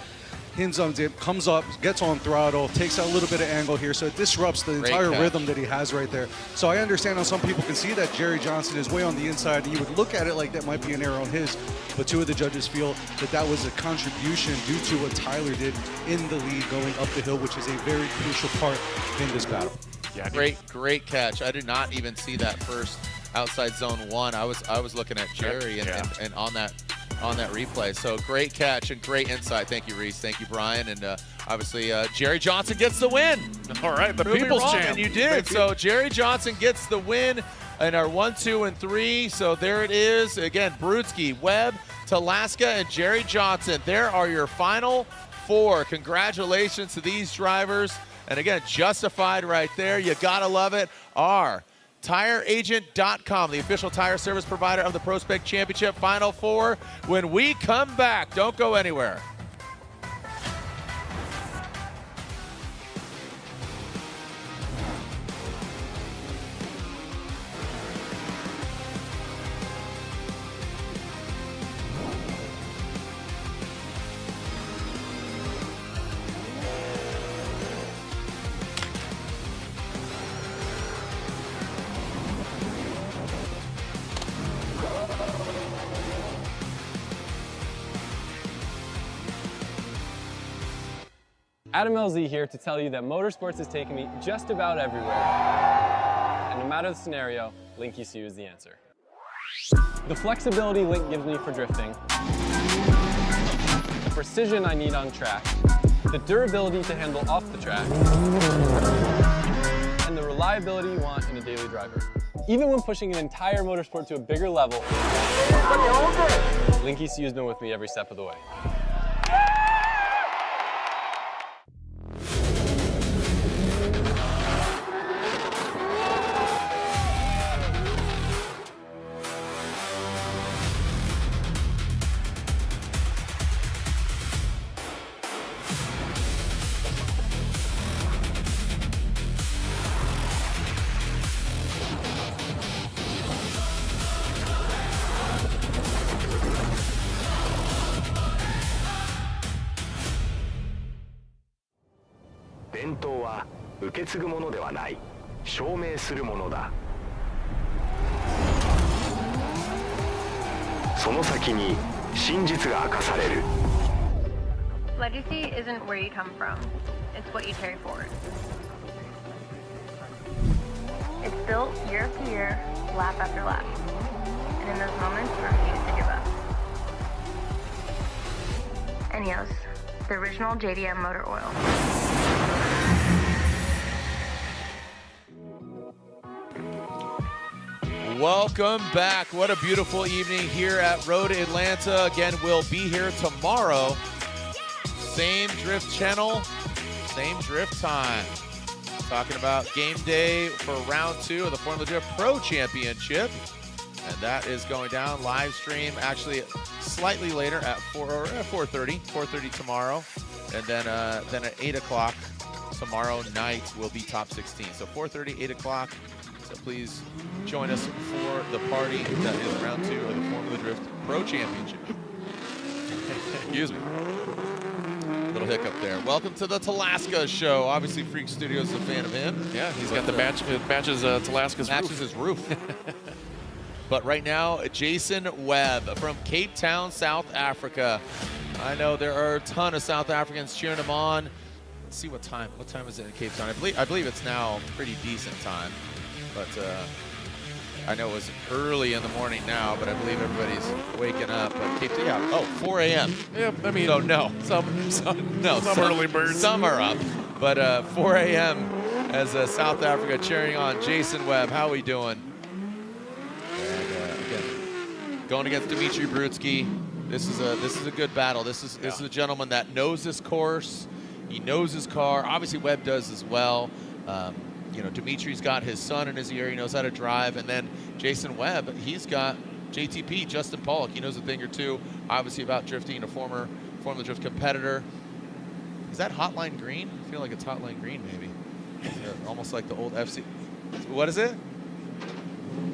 Hins on dip, comes up, gets on throttle, takes out a little bit of angle here, so it disrupts the Great entire catch. rhythm that he has right there. So I understand how some people can see that Jerry Johnson is way on the inside, and you would look at it like that might be an error on his, but 2 of the judges feel that that was a contribution due to what Tyler did in the lead going up the hill, which is a very crucial part in this battle. Yeah, great catch. I did not even see that first outside zone 1. I was looking at Jerry and on that replay. So great catch and great insight. Thank you, Reese. Thank you, Brian. And obviously, Jerry Johnson gets the win. All right, the Prove me people's wrong, champ. and you did. So Jerry Johnson gets the win in our 1, 2, and 3. So there it is. Again, Brutskiy, Webb, Talaska, and Jerry Johnson. There are your final 4. Congratulations to these drivers. And again, justified right there. You gotta love it. TireAgent.com, the official tire service provider of the ProSpec Championship Final 4. When we come back, don't go anywhere. Adam LZ here to tell you that Motorsports has taken me just about everywhere. And no matter the scenario, Link ECU is the answer. The flexibility Link gives me for drifting, the precision I need on track, the durability to handle off the track, and the reliability you want in a daily driver. Even when pushing an entire motorsport to a bigger level, Link ECU has been with me every step of the way. Legacy isn't where you come from, it's what you carry forward. It's built year after year, lap after lap. And in those moments, you refuse to give up. Enios, the original JDM motor oil. Welcome back. What a beautiful evening here at Road Atlanta. Again, we'll be here tomorrow. Same drift channel, same drift time. Talking about game day for round 2 of the Formula Drift Pro Championship. And that is going down live stream actually slightly later at 4:30 tomorrow. And then at 8 o'clock tomorrow night will be top 16. So 4:30, 8 o'clock. So please join us for the party that is round 2 of the Formula Drift Pro Championship. Excuse me. Little hiccup there. Welcome to the Talaska show. Obviously, Freak Studios is a fan of him. Yeah, he's got the matches Talaska's matches his roof. But right now, Jason Webb from Cape Town, South Africa. I know there are a ton of South Africans cheering him on. Let's see what time. What time is it in Cape Town? I believe it's now pretty decent time. But I know it was early in the morning now, but I believe everybody's waking up. But Cape Town, yeah. Oh, 4 a.m. Yeah, I mean, so no, some early birds. Some are up, but 4 a.m. as South Africa cheering on Jason Webb. How we doing? And again, going against Dmitriy Brutskiy. This is a good battle. This is a gentleman that knows this course. He knows his car. Obviously, Webb does as well. You know, Dmitry's got his son in his ear. He knows how to drive. And then Jason Webb, he's got JTP, Justin Pollock. He knows a thing or two, obviously, about drifting, a former Formula Drift competitor. Is that Hotline Green? I feel like it's Hotline Green, maybe. Almost like the old FC. What is it?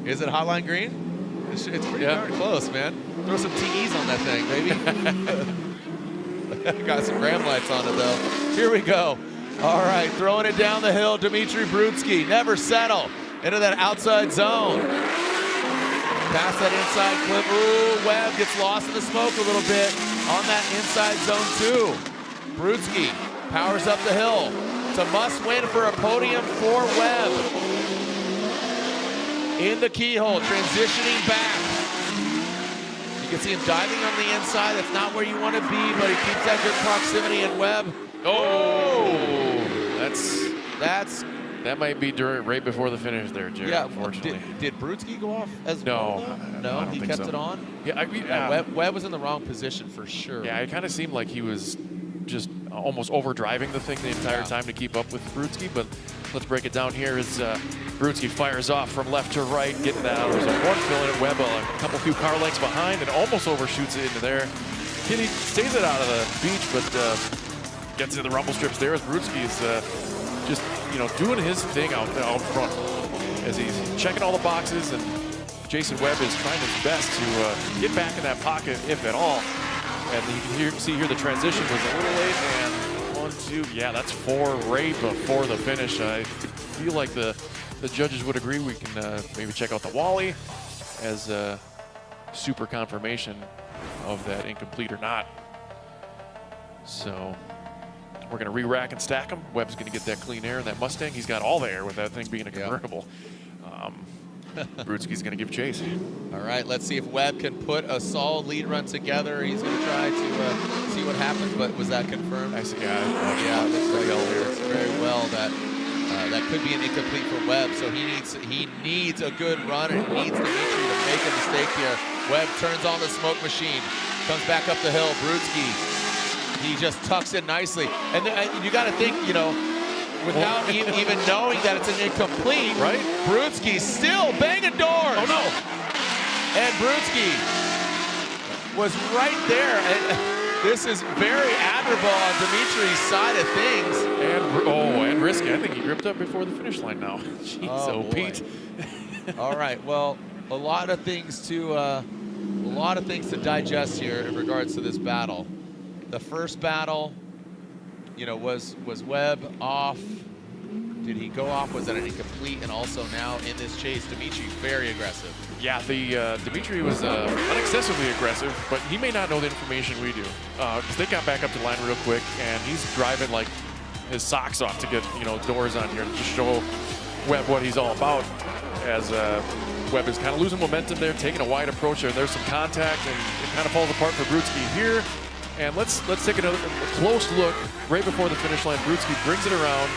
Is it Hotline Green? It's pretty darn close, man. Throw some TEs on that thing, baby. Got some gram lights on it, though. Here we go. All right, throwing it down the hill, Dmitriy Brutskiy. Never settle into that outside zone. Past that inside clip. Ooh, Webb gets lost in the smoke a little bit on that inside zone, too. Brutskiy powers up the hill. It's a must-win for a podium for Webb. In the keyhole, transitioning back. You can see him diving on the inside. That's not where you want to be, but he keeps that good proximity, and Webb. Oh, that might be right before the finish there, Jared. Yeah, unfortunately. Did Brutskiy go off as well? No, he kept it on. Yeah, Webb was in the wrong position for sure. Yeah, it kind of seemed like he was just almost overdriving the thing the entire time to keep up with Brutskiy. But let's break it down here as Brutskiy fires off from left to right, getting that out. There's a one-fill in it. Webb a few car lengths behind and almost overshoots it into there. He stays it out of the beach, but gets into the rumble strips there as Brutskiy is just, doing his thing out front as he's checking all the boxes, and Jason Webb is trying his best to get back in that pocket, if at all. And you can see here the transition was a little late, and 1, 2, yeah, that's 4 right before the finish. I feel like the judges would agree. We can maybe check out the Wally as super confirmation of that incomplete or not. So we're going to re-rack and stack them. Webb's going to get that clean air in that Mustang. He's got all the air with that thing being a convertible. Brutskiy's going to give chase. All right, let's see if Webb can put a solid lead run together. He's going to try to see what happens, but was that confirmed? I see. Yeah, it looks very well that that could be an incomplete for Webb. So he needs a good run, and he needs Dmitriy to make a mistake here. Webb turns on the smoke machine, comes back up the hill. Brutskiy, he just tucks in nicely, and you got to think, without even knowing that it's an incomplete, right? Brutskiy still banging doors. Oh no! And Brutskiy was right there. And this is very admirable on Dmitry's side of things. And risky. I think he gripped up before the finish line now. Jeez, Pete. All right. Well, a lot of things to digest here in regards to this battle. The first battle, was Webb off? Did he go off? Was that an incomplete? And also now in this chase, Dmitry very aggressive. Yeah, Dmitry was not excessively aggressive, but he may not know the information we do. Because they got back up to the line real quick, and he's driving like his socks off to get doors on here to just show Webb what he's all about. As Webb is kind of losing momentum there, taking a wide approach there. There's some contact, and it kind of falls apart for Brutskiy here. And let's take a close look right before the finish line. Brutskiy brings it around,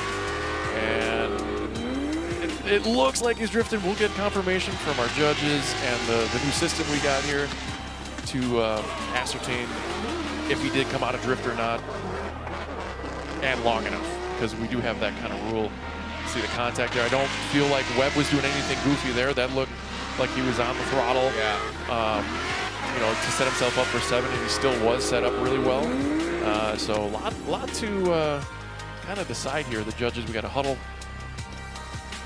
and it looks like he's drifting. We'll get confirmation from our judges and the new system we got here to ascertain if he did come out of drift or not, and long enough, because we do have that kind of rule. See the contact there. I don't feel like Webb was doing anything goofy there. That looked like he was on the throttle. Yeah. To set himself up for 7, and he still was set up really well. So a lot to kind of decide here. The judges, we got a huddle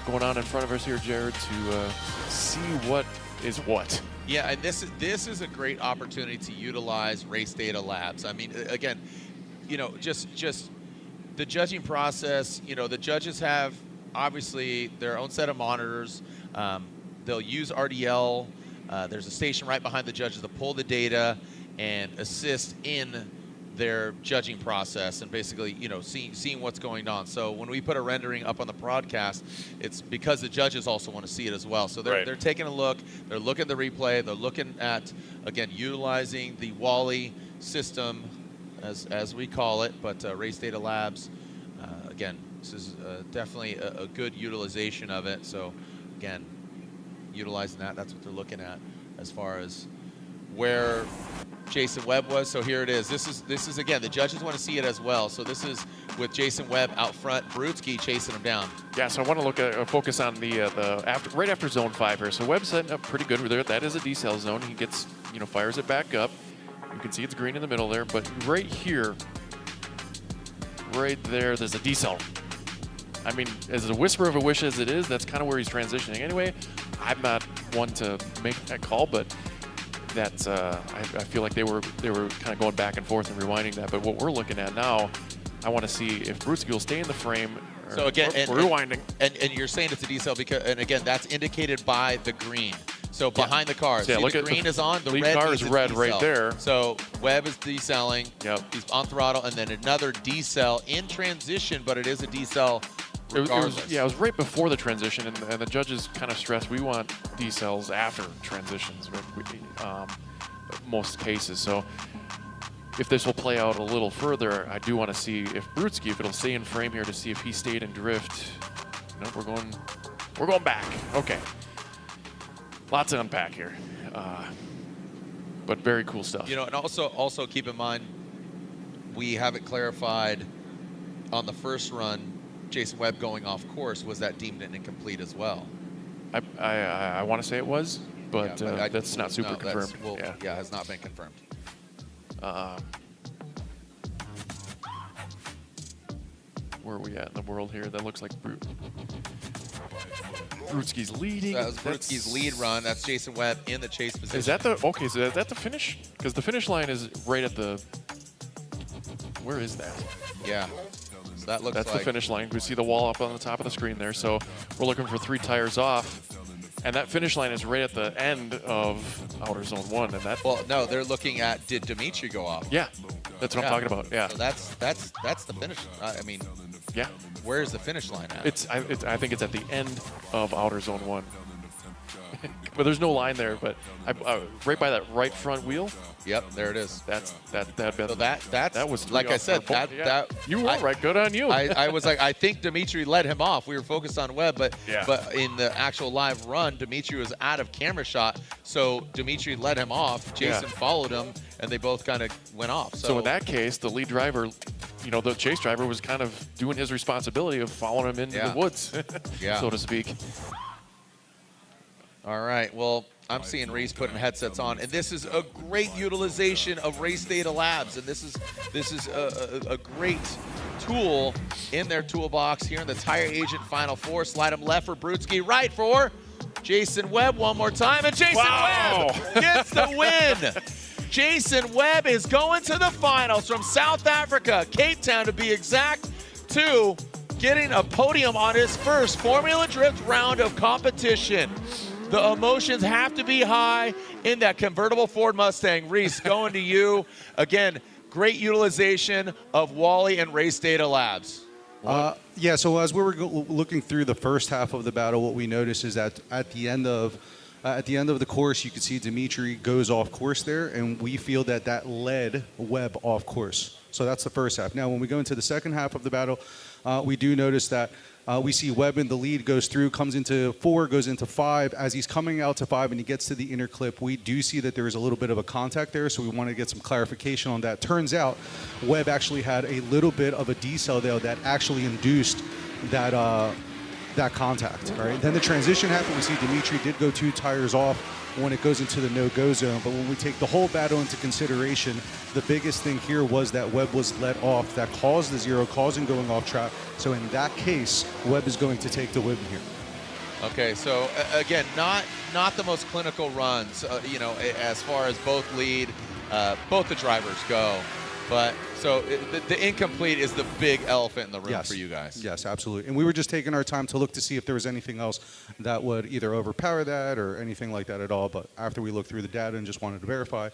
going on in front of us here, Jared, to see what is what. Yeah, and this is a great opportunity to utilize race data labs. I mean, again, you know, just the judging process. You know, the judges have obviously their own set of monitors. They'll use RDL. There's a station right behind the judges to pull the data and assist in their judging process and basically, you know, seeing what's going on. So when we put a rendering up on the broadcast, it's because the judges also want to see it as well. So they're taking a look, they're looking at the replay, they're looking at, again, utilizing the Wally system as we call it, but Race Data Labs, again, this is definitely a good utilization of it. So again, utilizing that's what they're looking at as far as where Jason Webb was. So here it is. This is again, the judges want to see it as well. So this is with Jason Webb out front, Brutskiy chasing him down. Yeah, so I want to look at focus on the right after zone 5 here. So Webb's setting up pretty good there. That is a decel zone. He gets, you know, fires it back up. You can see it's green in the middle there, but right here, right there's a decel. I mean, as a whisper of a wish as it is, that's kind of where he's transitioning. Anyway, I'm not one to make that call, but that's I feel like they were kind of going back and forth and rewinding that. But what we're looking at now, I want to see if Brutskiy will stay in the frame. So again, rewinding. And you're saying it's a decel because, and again, that's indicated by the green. So behind the car, so yeah, see look the at green is on, the lead red car is red right there. So Webb is decelling. Yep. He's on throttle, and then another decel in transition, but it is a decel regardless. It was right before the transition, and the judges kind of stressed we want decels after transitions, most cases. So if this will play out a little further, I do want to see if Brutskiy, if it'll stay in frame here to see if he stayed in drift. No, we're going back. Okay. Lots to unpack here, but very cool stuff. You know, and also keep in mind, we have it clarified on the first run. Jason Webb going off course, was that deemed an incomplete as well? I want to say it was, but that's not super confirmed. Yeah, has not been confirmed. Where are we at in the world here? That looks like Brutskiy's leading. That was Brutskiy's lead run. That's Jason Webb in the chase position. Is that the, okay, so is that the finish? Because the finish line is right at the, where is that? Yeah. So that looks That's the finish line. We see the wall up on the top of the screen there. So we're looking for 3 tires off. And that finish line is right at the end of outer zone 1. And that, well, no, they're looking at, did Dmitriy go off? Yeah, that's what I'm talking about. Yeah. So that's the finish. I mean, yeah. Where's the finish line at? I think it's at the end of outer zone 1. But there's no line there. But right by that right front wheel. Yep, there it is. That was like I said. You were right. Good on you. I was like, I think Dmitriy led him off. We were focused on Webb, but yeah. But in the actual live run, Dmitriy was out of camera shot, so Dmitriy led him off. Jason followed him, and they both kind of went off. So in that case, the lead driver, you know, the chase driver was kind of doing his responsibility of following him into the woods, so to speak. All right. Well, I'm seeing Reese putting headsets on, and this is a great utilization of Race Data Labs, and this is a great tool in their toolbox here in the Tire Agent Final Four. Slide them left for Brutskiy, right for Jason Webb one more time, and Jason Webb gets the win. Jason Webb is going to the finals from South Africa, Cape Town to be exact, to getting a podium on his first Formula Drift round of competition. The emotions have to be high in that convertible Ford Mustang. Reese, going to you. Again, great utilization of Wally and Race Data Labs. Yeah, so as we were looking through the first half of the battle, what we noticed is that at the end of the course, you can see Dmitriy goes off course there, and we feel that led Webb off course. So that's the first half. Now, when we go into the second half of the battle, we do notice that we see Webb in the lead, goes through, comes into 4, goes into 5. As he's coming out to 5 and he gets to the inner clip, we do see that there is a little bit of a contact there, so we want to get some clarification on that. Turns out Webb actually had a little bit of a decel there that actually induced that contact. All right. Then the transition happened. We see Dmitriy did go 2 tires off when it goes into the no-go zone. But when we take the whole battle into consideration, the biggest thing here was that Webb was let off. That caused the 0, causing going off track. So in that case, Webb is going to take the win here. Okay, so again, not the most clinical runs, you know, as far as both the drivers go. But so the incomplete is the big elephant in the room for you guys. Yes, absolutely. And we were just taking our time to look to see if there was anything else that would either overpower that or anything like that at all. But after we looked through the data and just wanted to verify,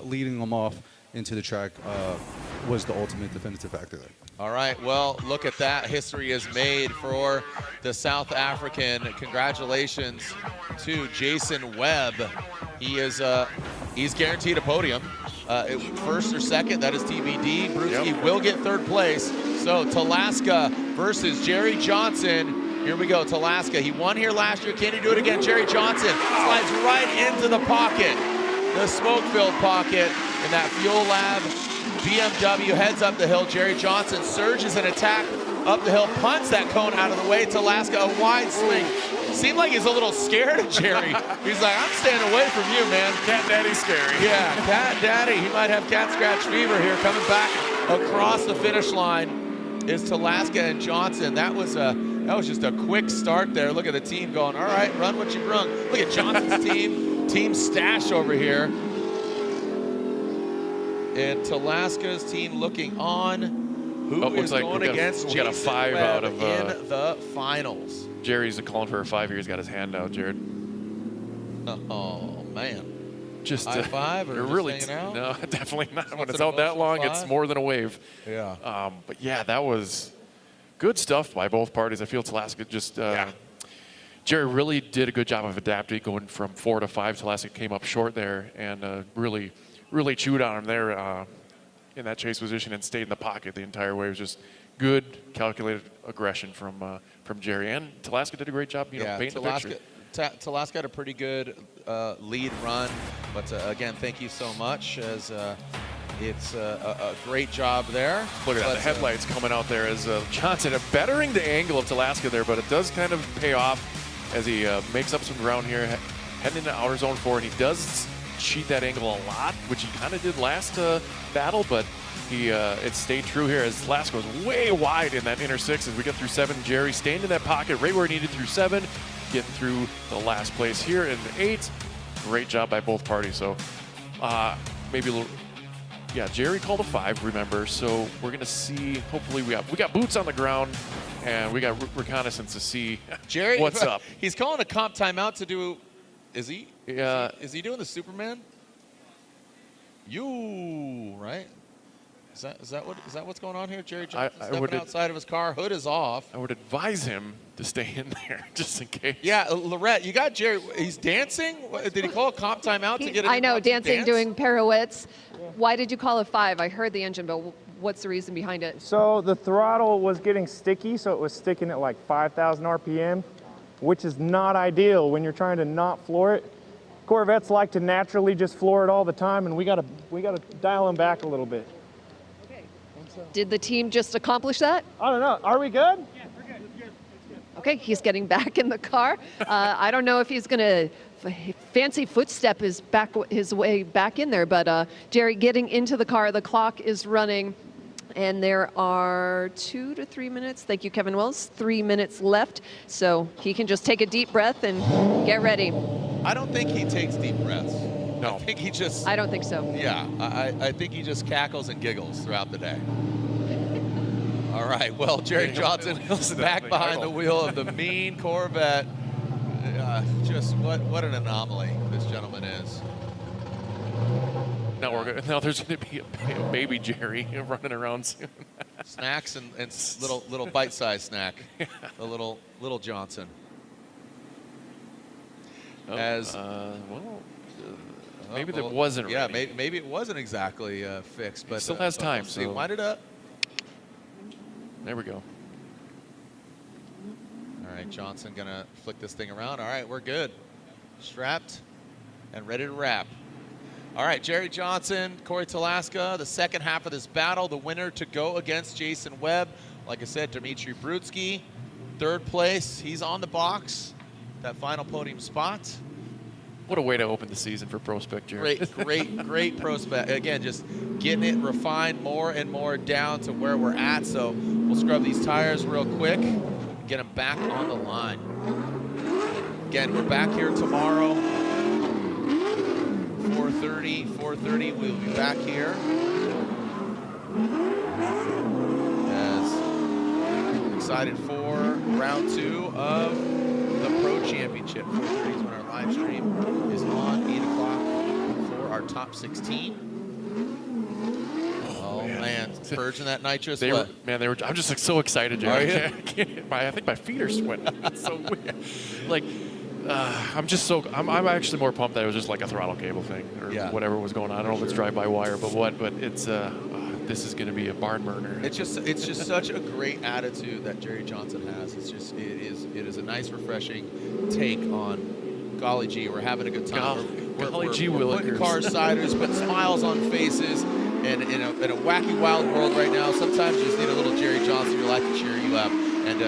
leading them off into the track was the ultimate definitive factor there. All right, well, look at that. History is made for the South African. Congratulations to Jason Webb. He is he's guaranteed a podium. First or second, that is TBD. Brutskiy will get third place. So Talaska versus Jerry Johnson. Here we go, Talaska. He won here last year. Can he do it again? Jerry Johnson slides right into the pocket, the smoke-filled pocket in that Fuel Lab BMW, heads up the hill. Jerry Johnson surges an attack up the hill, punts that cone out of the way. Talaska, a wide swing. Seemed like he's a little scared of Jerry. He's like, I'm staying away from you, man. Cat Daddy's scary. Yeah, Cat Daddy. He might have cat scratch fever here. Coming back across the finish line is Talaska and Johnson. That was just a quick start there. Look at the team going, all right, run what you brung. Look at Johnson's team stash over here. And Talaska's team looking on. Who is going against Jason got a 5 Webb out of in the finals? Jerry's calling for a 5 here. He's got his hand out, Jared. Oh, man. Just high five or just really hanging out? No, definitely not. When it's out that long, it's more than a wave. Yeah. But yeah, that was good stuff by both parties. I feel Talaska just Jerry really did a good job of adapting, going from 4 to 5. Talaska came up short there and really chewed on him there in that chase position and stayed in the pocket the entire way. It was just good, calculated aggression from Jerry. And Talaska did a great job, painting the picture. Talaska had a pretty good lead run, but again, thank you so much. As it's a great job there. Look at that, the headlights coming out there as Johnson bettering the angle of Talaska there, but it does kind of pay off as he makes up some ground here, heading into outer zone 4, and he does cheat that angle a lot, which he kind of did last battle, but it stayed true here as Talaska was way wide in that inner 6 as we get through 7. Jerry staying in that pocket right where he needed through 7, getting through the last place here in 8. Great job by both parties. So maybe a little, Jerry called a 5, remember, so we're gonna see, hopefully we got boots on the ground and we got reconnaissance to see Jerry, what's up. He's calling a comp timeout to do, is he? Yeah. Is he doing the Superman? Right? Is that what's going on here? Jerry Johnson stepping outside of his car, hood is off. I would advise him to stay in there just in case. Yeah, Lorette, you got Jerry. He's dancing. Did he call a comp timeout to get it? I know, dancing, doing pirouettes. Why did you call it 5? I heard the engine, but what's the reason behind it? So the throttle was getting sticky, so it was sticking at like 5,000 RPM, which is not ideal when you're trying to not floor it. Corvettes like to naturally just floor it all the time, and we gotta dial them back a little bit. Okay. Did the team just accomplish that? I don't know. Are we good? Yeah, we're good. It's good. Okay, he's getting back in the car. I don't know if he's gonna fancy footstep his way back in there, but Jerry getting into the car. The clock is running. And there are 2 to 3 minutes. Thank you, Kevin Wells. 3 minutes left. So he can just take a deep breath and get ready. I don't think he takes deep breaths. No. I think he just... I don't think so. Yeah, I think he just cackles and giggles throughout the day. All right, well, Jerry Johnson back behind the wheel of the mean Corvette. Just what an anomaly this gentleman is. Now there's going to be a baby Jerry running around soon. Snacks and little bite-sized snack. A little Johnson. Maybe that wasn't. Yeah, ready. maybe it wasn't exactly fixed, but he still has time. We'll see. So Wind it up. There we go. All right, Johnson gonna flick this thing around. All right, we're good. Strapped and ready to wrap. All right, Jerry Johnson, Corey Talaska, the second half of this battle, the winner to go against Jason Webb. Like I said, Dmitriy Brutskiy, third place. He's on the box, that final podium spot. What a way to open the season for PROSPEC, Jerry. Great PROSPEC. Again, just getting it refined more and more down to where we're at. So we'll scrub these tires real quick, get them back on the line. Again, we're back here tomorrow. 4:30, we'll be back here. As excited for round 2 of the Pro Championship. 4:30 is when our live stream is on. 8 o'clock for our top 16. Oh man, purging that nitrous. I'm just like, so excited, Jerry. I think my feet are sweating. It's so weird. Like, I'm actually more pumped that it was just like a throttle cable thing or whatever was going on. I don't know if it's drive-by-wire, but it's this is going to be a barn burner. It's just such a great attitude that Jerry Johnson has. It is a nice, refreshing take on golly gee, we're having a good time. We're putting car siders, putting smiles on faces, and in a wacky, wild world right now, sometimes you just need a little Jerry Johnson in your life to cheer you up. And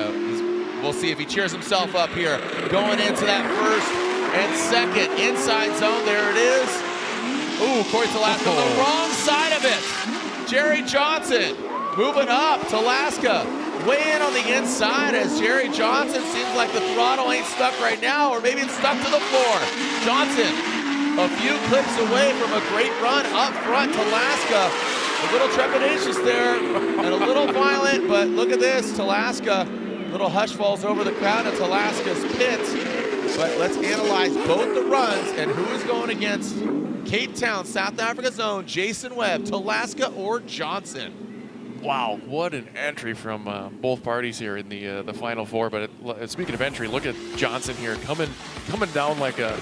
we'll see if he cheers himself up here. Going into that first and second inside zone. There it is. Ooh, Corey Talaska on the wrong side of it. Jerry Johnson moving up. Talaska way in on the inside as Jerry Johnson seems like the throttle ain't stuck right now, or maybe it's stuck to the floor. Johnson a few clips away from a great run up front. Talaska a little trepidatious there and a little violent, but look at this. Talaska, little hush falls over the crowd at Talaska's pit. But let's analyze both the runs and who is going against Cape Town, South Africa's own Jason Webb, Talaska or Johnson. Wow, what an entry from both parties here in the Final Four. But speaking of entry, look at Johnson here coming down like a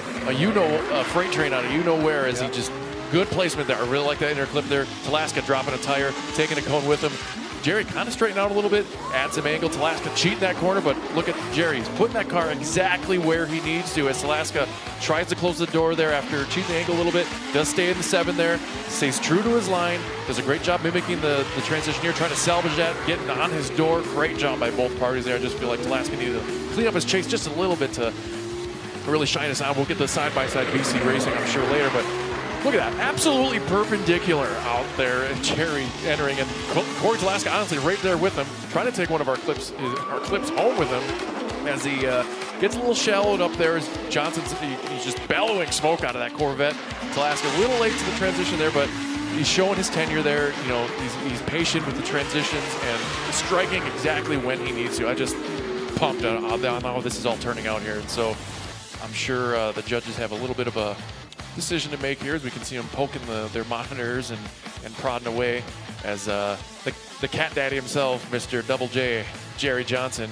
freight train out of you-know-where as he just, good placement there. I really like that inner clip there. Talaska dropping a tire, taking a cone with him. Jerry kind of straightened out a little bit, add some angle. Talaska cheating that corner, but look at Jerry. He's putting that car exactly where he needs to as Talaska tries to close the door there after cheating the angle a little bit. Does stay in the 7 there, stays true to his line, does a great job mimicking the transition here, trying to salvage that, getting on his door. Great job by both parties there. I just feel like Talaska needed to clean up his chase just a little bit to really shine us out. We'll get the side-by-side BC racing, I'm sure, later, but look at that, absolutely perpendicular out there, and Jerry entering, and Corey Talaska honestly right there with him, trying to take one of our clips home with him as he gets a little shallowed up there as Johnson's, he's just bellowing smoke out of that Corvette. Talaska a little late to the transition there, but he's showing his tenure there. You know, he's patient with the transitions and striking exactly when he needs to. I just pumped on how this is all turning out here, and so I'm sure the judges have a little bit of a decision to make here, as we can see them poking their monitors and prodding away as the cat daddy himself, Mr. Double J, Jerry Johnson,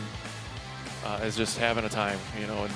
is just having a time, you know, and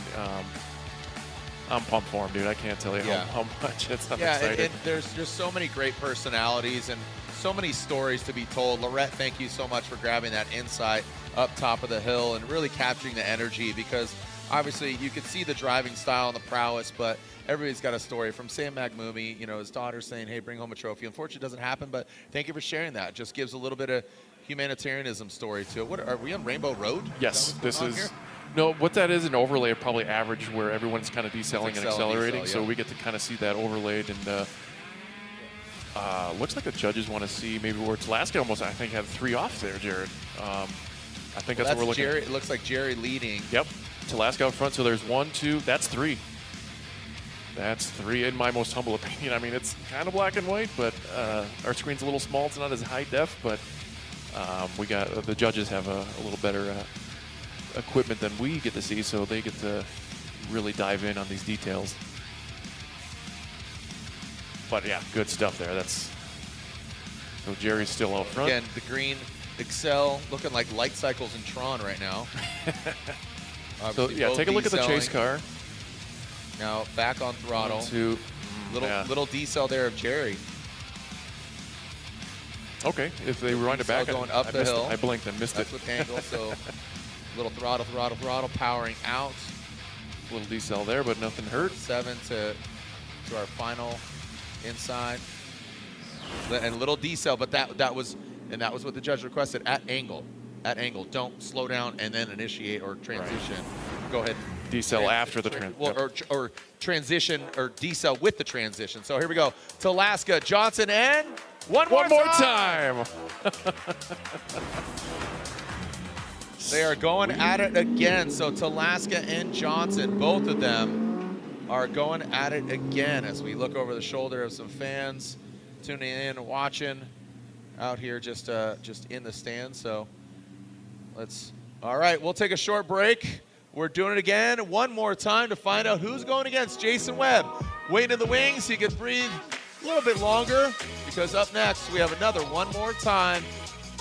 I'm pumped for him, dude. I can't tell you how much I'm excited. And there's just so many great personalities and so many stories to be told. Lorette, thank you so much for grabbing that insight up top of the hill and really capturing the energy, because obviously you could see the driving style and the prowess, but everybody's got a story. From Sam Maghmoumi, you know, his daughter saying, hey, bring home a trophy. Unfortunately, it doesn't happen, but thank you for sharing that. Just gives a little bit of humanitarianism story to it. What, are we on Rainbow Road? Yes, this is. Here? No, what that is, an overlay of probably average where everyone's kind of decelerating and accelerating. So we get to kind of see that overlaid. And looks like the judges want to see maybe where Talaska almost, I think, had 3 off there, Jared. I think that's what we're looking at. It looks like Jerry leading. Yep. Talaska out front. So there's 1, 2, that's 3. That's 3 in my most humble opinion. I mean, it's kind of black and white, but our screen's a little small. It's not as high def, but we got the judges have a little better equipment than we get to see, so they get to really dive in on these details. But yeah, good stuff there. That's so Jerry's still out front. Again, the green Excel looking like light cycles in Tron right now. So yeah, take a look at the chase car. Now back on throttle. 1, 2, little decel there of Jerry. Okay, if they rewind it back, going up the hill. I blinked and missed That's it. With angle, so little throttle, powering out. A little decel there, but nothing hurt. 7 to our final inside, and a little decel, but that was what the judge requested at angle. At angle, don't slow down and then initiate or transition. Right. Go ahead. Decel after the transition. Or transition or decel with the transition. So here we go. Talaska, Johnson, and one more time. They are going at it again. So Talaska and Johnson, both of them are going at it again as we look over the shoulder of some fans tuning in, watching out here just in the stands. So all right, we'll take a short break. We're doing it again one more time to find out who's going against Jason Webb. Waiting in the wings, he can breathe a little bit longer, because up next we have another one more time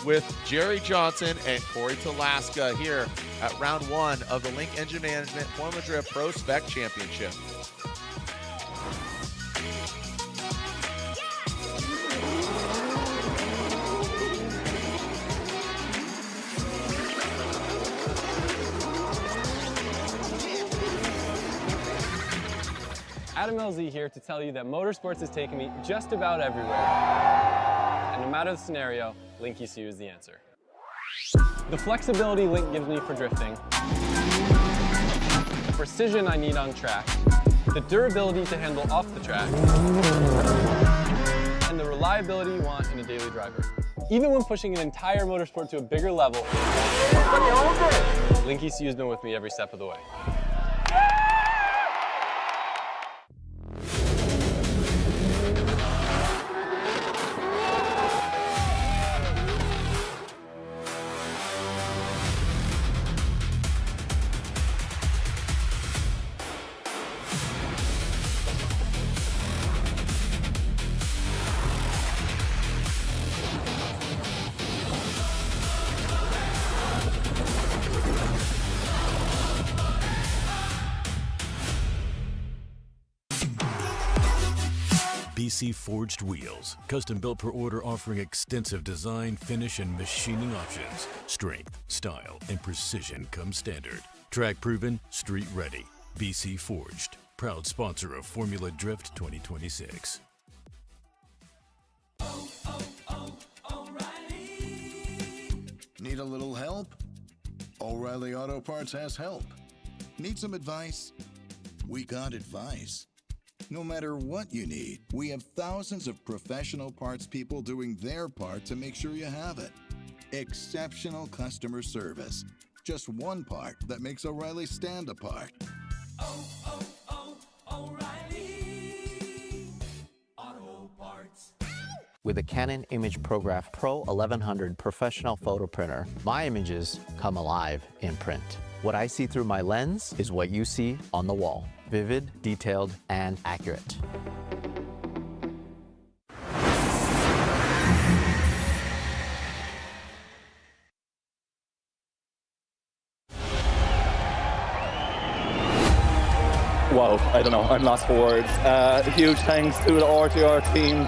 with Jerry Johnson and Corey Talaska here at round 1 of the Link Engine Management Formula Drift Pro Spec Championship. Adam LZ here to tell you that Motorsports has taken me just about everywhere. And no matter the scenario, Link ECU is the answer. The flexibility Link gives me for drifting, the precision I need on track, the durability to handle off the track, and the reliability you want in a daily driver. Even when pushing an entire motorsport to a bigger level, Link ECU has been with me every step of the way. BC Forged Wheels, custom built per order, offering extensive design, finish, and machining options. Strength, style, and precision come standard. Track proven, street ready. BC Forged, proud sponsor of Formula Drift 2026. Need a little help? O'Reilly Auto Parts has help. Need some advice? We got advice. No matter what you need, we have thousands of professional parts people doing their part to make sure you have it. Exceptional customer service. Just one part that makes O'Reilly stand apart. O'Reilly Auto Parts. With a Canon ImagePrograph Pro 1100 professional photo printer, my images come alive in print. What I see through my lens is what you see on the wall. Vivid, detailed, and accurate. Wow, I don't know, I'm lost for words. Huge thanks to the RTR team,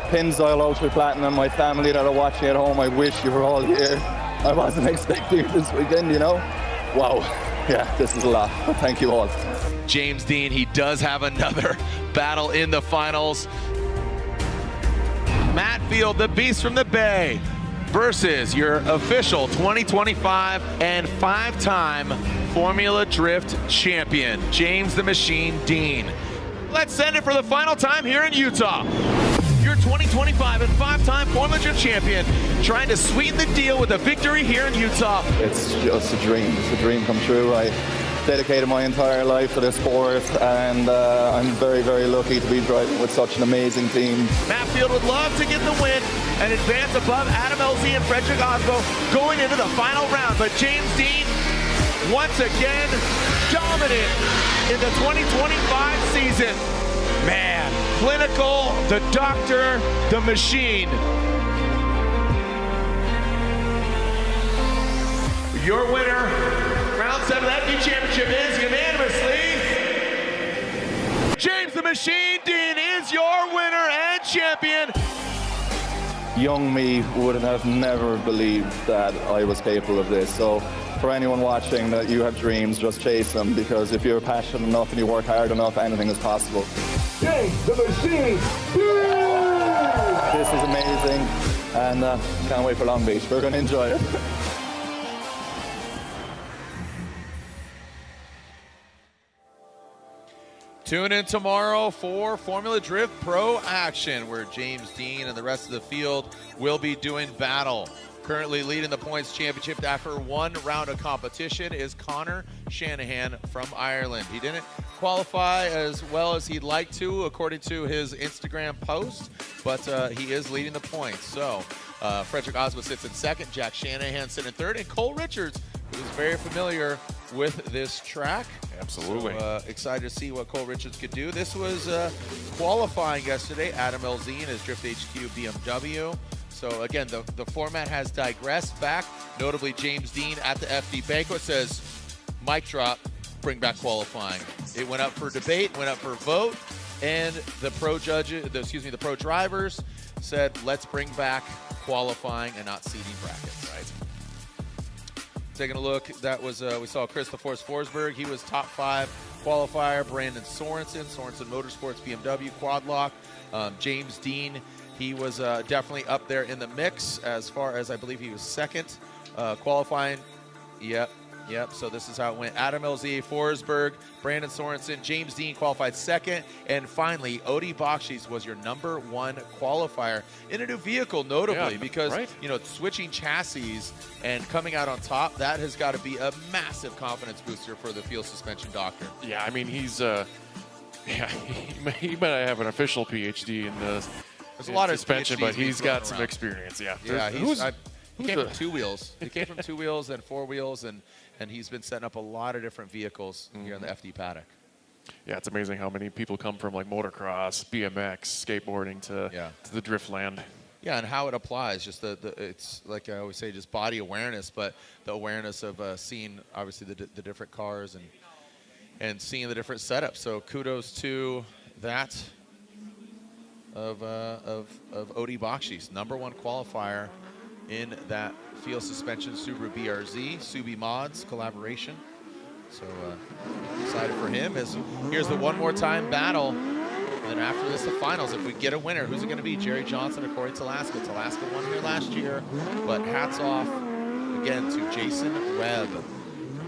Pennzoil Ultra Platinum, my family that are watching at home. I wish you were all here. I wasn't expecting it this weekend, you know? Wow, yeah, this is a lot, but thank you all. James Dean, he does have another battle in the finals. Matt Field, the Beast from the Bay, versus your official 2025 and 5-time Formula Drift champion, James the Machine Dean. Let's send it for the final time here in Utah. Your 2025 and 5-time Formula Drift champion, trying to sweeten the deal with a victory here in Utah. It's just a dream. It's a dream come true. I dedicated my entire life to this sport, and I'm very, very lucky to be driving with such an amazing team. Matt Field would love to get the win and advance above Adam LZ and Frederick Osbo going into the final round, but James Dean, once again, dominant in the 2025 season. Man, clinical, the doctor, the machine. Your winner, round 7 of that championship, is unanimously James the Machine Dean is your winner and champion. Young me would have never believed that I was capable of this. So for anyone watching, that you have dreams, just chase them, because if you're passionate enough and you work hard enough, anything is possible. James the Machine Dean! This is amazing, and can't wait for Long Beach. We're going to enjoy it. Tune in tomorrow for Formula Drift Pro action, where James Dean and the rest of the field will be doing battle. Currently leading the points championship after one round of competition is Connor Shanahan from Ireland. He didn't qualify as well as he'd like to, according to his Instagram post, but he is leading the points. So Frederick Osma sits in second, Jack Shanahan sits in third, and Cole Richards, who is very familiar with this track. Absolutely. So, excited to see what Cole Richards could do. This was qualifying yesterday. Adam Elzine is Drift HQ BMW. So again, the format has digressed back. Notably, James Dean at the FD banquet says, mic drop, bring back qualifying. It went up for debate, went up for vote, and the the pro drivers said, let's bring back qualifying and not seeding brackets. Right. Taking a look, that was we saw Christopher Forsberg. He was top 5 qualifier. Brandon Sorensen Motorsports BMW quad lock. James Dean, he was definitely up there in the mix as far as I believe he was second qualifying. Yep. So this is how it went. Adam LZ, Forsberg, Brandon Sorensen, James Dean qualified second, and finally Odie Bakshis was your #1 qualifier in a new vehicle, notably because switching chassis and coming out on top, that has got to be a massive confidence booster for the field suspension doctor. Yeah, I mean he's he might have an official PhD in the suspension, but he's got some experience. Yeah, he came from 2 wheels. He came from 2 wheels and 4 wheels, and he's been setting up a lot of different vehicles here in the FD paddock. Yeah, it's amazing how many people come from like motocross, BMX, skateboarding to the drift land. Yeah, and how it applies. Just it's like I always say, just body awareness, but the awareness of seeing obviously the different cars and seeing the different setups. So kudos to that of Odie Bakshis, #1 qualifier in that field suspension Subaru BRZ, Subi Mods collaboration. So excited for him. Here's the one more time battle. And then after this, the finals. If we get a winner, who's it going to be? Jerry Johnson or Corey Talaska? Talaska won here last year, but hats off again to Jason Webb.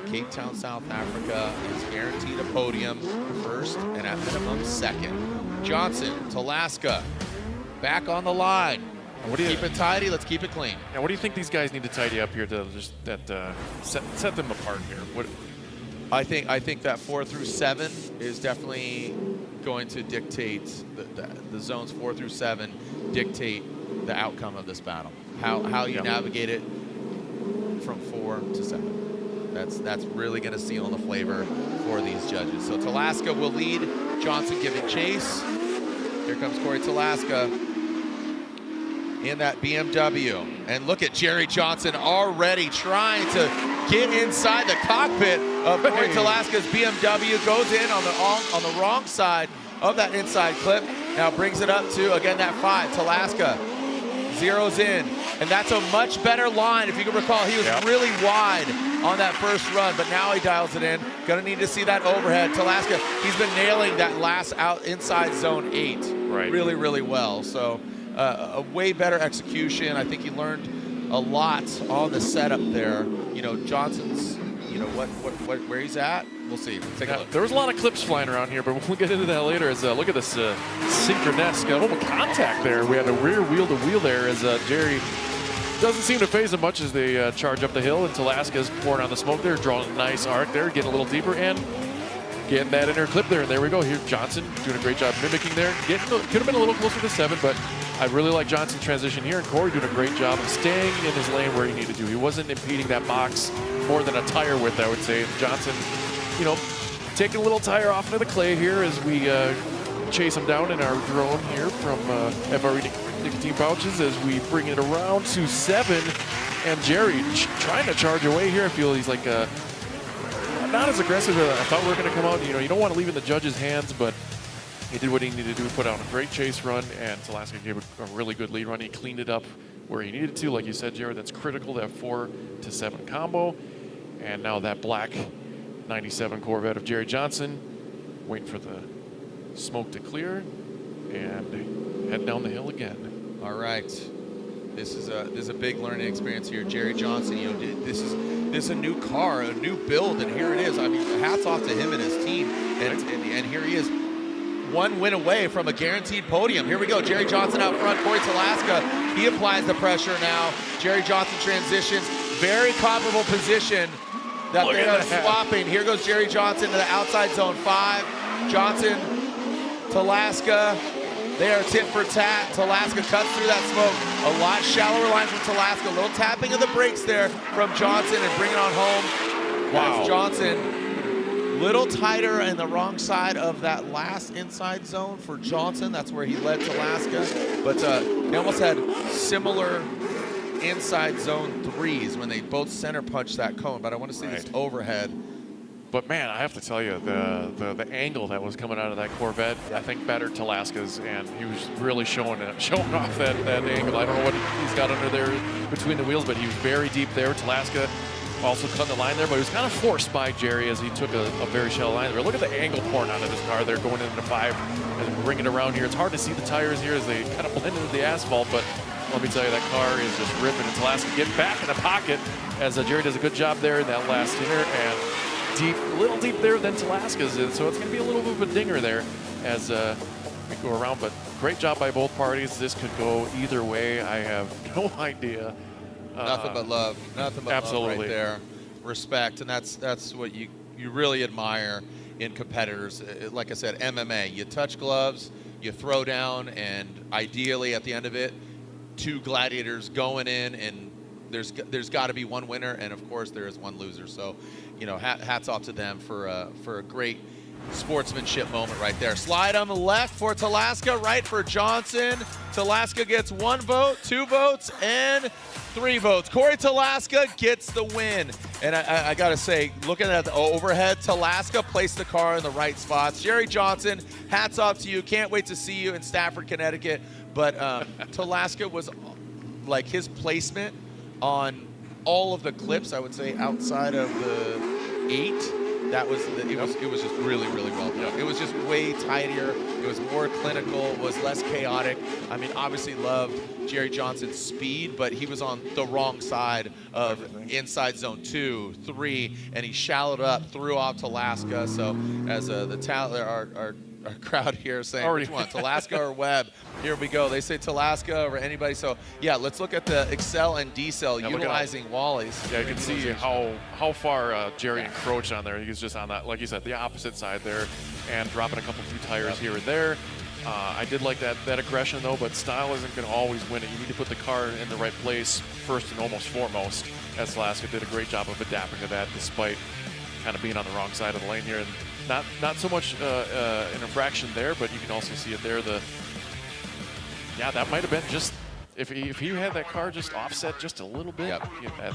Cape Town, South Africa is guaranteed a podium first and at minimum second. Johnson, Talaska, back on the line. Keep it tidy. Let's keep it clean. Yeah, what do you think these guys need to tidy up here to just set them apart here? What? I think that 4 through 7 is definitely going to dictate the zones 4 through 7 dictate the outcome of this battle. How you navigate it from 4 to 7. That's really going to seal the flavor for these judges. So Talaska will lead. Johnson giving chase. Here comes Corey Talaska in that BMW. And look at Jerry Johnson already trying to get inside the cockpit of Corey Talaska's BMW. Goes in on the wrong side of that inside clip. Now brings it up to, again, that 5. Talaska zeroes in. And that's a much better line. If you can recall, he was really wide on that first run, but now he dials it in. Gonna need to see that overhead. Talaska, he's been nailing that last out inside zone 8 really, really well. So a way better execution. I think he learned a lot on the setup there. Johnson's, where he's at, we'll see. Take a look. There was a lot of clips flying around here, but we'll get into that later. Look at this synchronesque little contact there. We had a rear wheel-to-wheel there as Jerry doesn't seem to phase them much as they charge up the hill, and Talaska's pouring on the smoke there, drawing a nice arc there, getting a little deeper, and getting that inner clip there. And there we go. Here, Johnson doing a great job mimicking there. Could have been a little closer to 7, but I really like Johnson's transition here, and Corey doing a great job of staying in his lane where he needed to. He wasn't impeding that box more than a tire width, I would say. And Johnson, taking a little tire off into the clay here as we chase him down in our drone here from FRE Nicotine Pouches as we bring it around to 7. And Jerry trying to charge away here. I feel he's like not as aggressive as I thought we were going to come out. You don't want to leave in the judge's hands, but he did what he needed to do, put out a great chase run, and Talaska gave a really good lead run. He cleaned it up where he needed to. Like you said, Jared, that's critical, that 4 to 7 combo. And now that black 97 Corvette of Jerry Johnson, waiting for the smoke to clear, and head down the hill again. All right. This is a big learning experience here. Jerry Johnson, this is a new car, a new build, and here it is. I mean, hats off to him and his team. And here he is, 1 win away from a guaranteed podium. Here we go. Jerry Johnson out front. Corey Talaska, he applies the pressure now. Jerry Johnson transitions. Very comparable position that they are swapping. Here goes Jerry Johnson to the outside zone 5. Johnson, Talaska, They are tit for tat. Talaska cuts through that smoke. A lot shallower line from Talaska. A little tapping of the brakes there from Johnson and bringing on home. Wow. Johnson, little tighter in the wrong side of that last inside zone for Johnson. That's where he led Talaska. But they almost had similar inside zone threes when they both center punched that cone. But I want to see this overhead. But man, I have to tell you, the angle that was coming out of that Corvette, I think bettered Talaska's, and he was really showing off that angle. I don't know what he's got under there between the wheels, but he was very deep there. Talaska also cut the line there, but he was kind of forced by Jerry as he took a very shallow line there. Look at the angle pouring out of this car there going into 5 and bringing it around here. It's hard to see the tires here as they kind of blend into the asphalt, but let me tell you, that car is just ripping. And Talaska getting back in the pocket as Jerry does a good job there in that last hitter, and deep, a little deep there than Talaska's is, so it's going to be a little bit of a dinger there as we go around. But great job by both parties. This could go either way. I have no idea. Nothing but love. Nothing but absolutely. love right there. Respect, and that's what you really admire in competitors. Like I said, MMA. You touch gloves, you throw down, and ideally at the end of it, 2 gladiators going in, and there's got to be one winner, and of course there is one loser. So, you know, hats off to them for a great sportsmanship moment right there. Slide on the left for Talaska, right for Johnson. Talaska gets 1 vote, 2 votes, and 3 votes. Corey Talaska gets the win. And I got to say, looking at the overhead, Talaska placed the car in the right spots. Jerry Johnson, hats off to you. Can't wait to see you in Stafford, Connecticut. But Talaska was, like, his placement on all of the clips, I would say, outside of the 8, that was it was just really well done. It was just way tighter. It was more clinical. Was less chaotic. I mean, obviously loved Jerry Johnson's speed, but he was on the wrong side of inside zone 2, 3, and he shallowed up, threw off Talaska. So as our crowd here saying, which one, Talaska or Webb? Here we go. They say Talaska over anybody. So yeah, let's look at the Excel and decel utilizing Wallies. Yeah, you can see how far Jerry encroached on there. He was just on that, like you said, the opposite side there, and dropping a few tires here and there. I did like that aggression though, but style isn't going to always win it. You need to put the car in the right place first and almost foremost. As Talaska did a great job of adapting to that, despite kind of being on the wrong side of the lane here. And not so much an infraction there, but you can also see it there. That might have been just, if he had that car just offset just a little bit,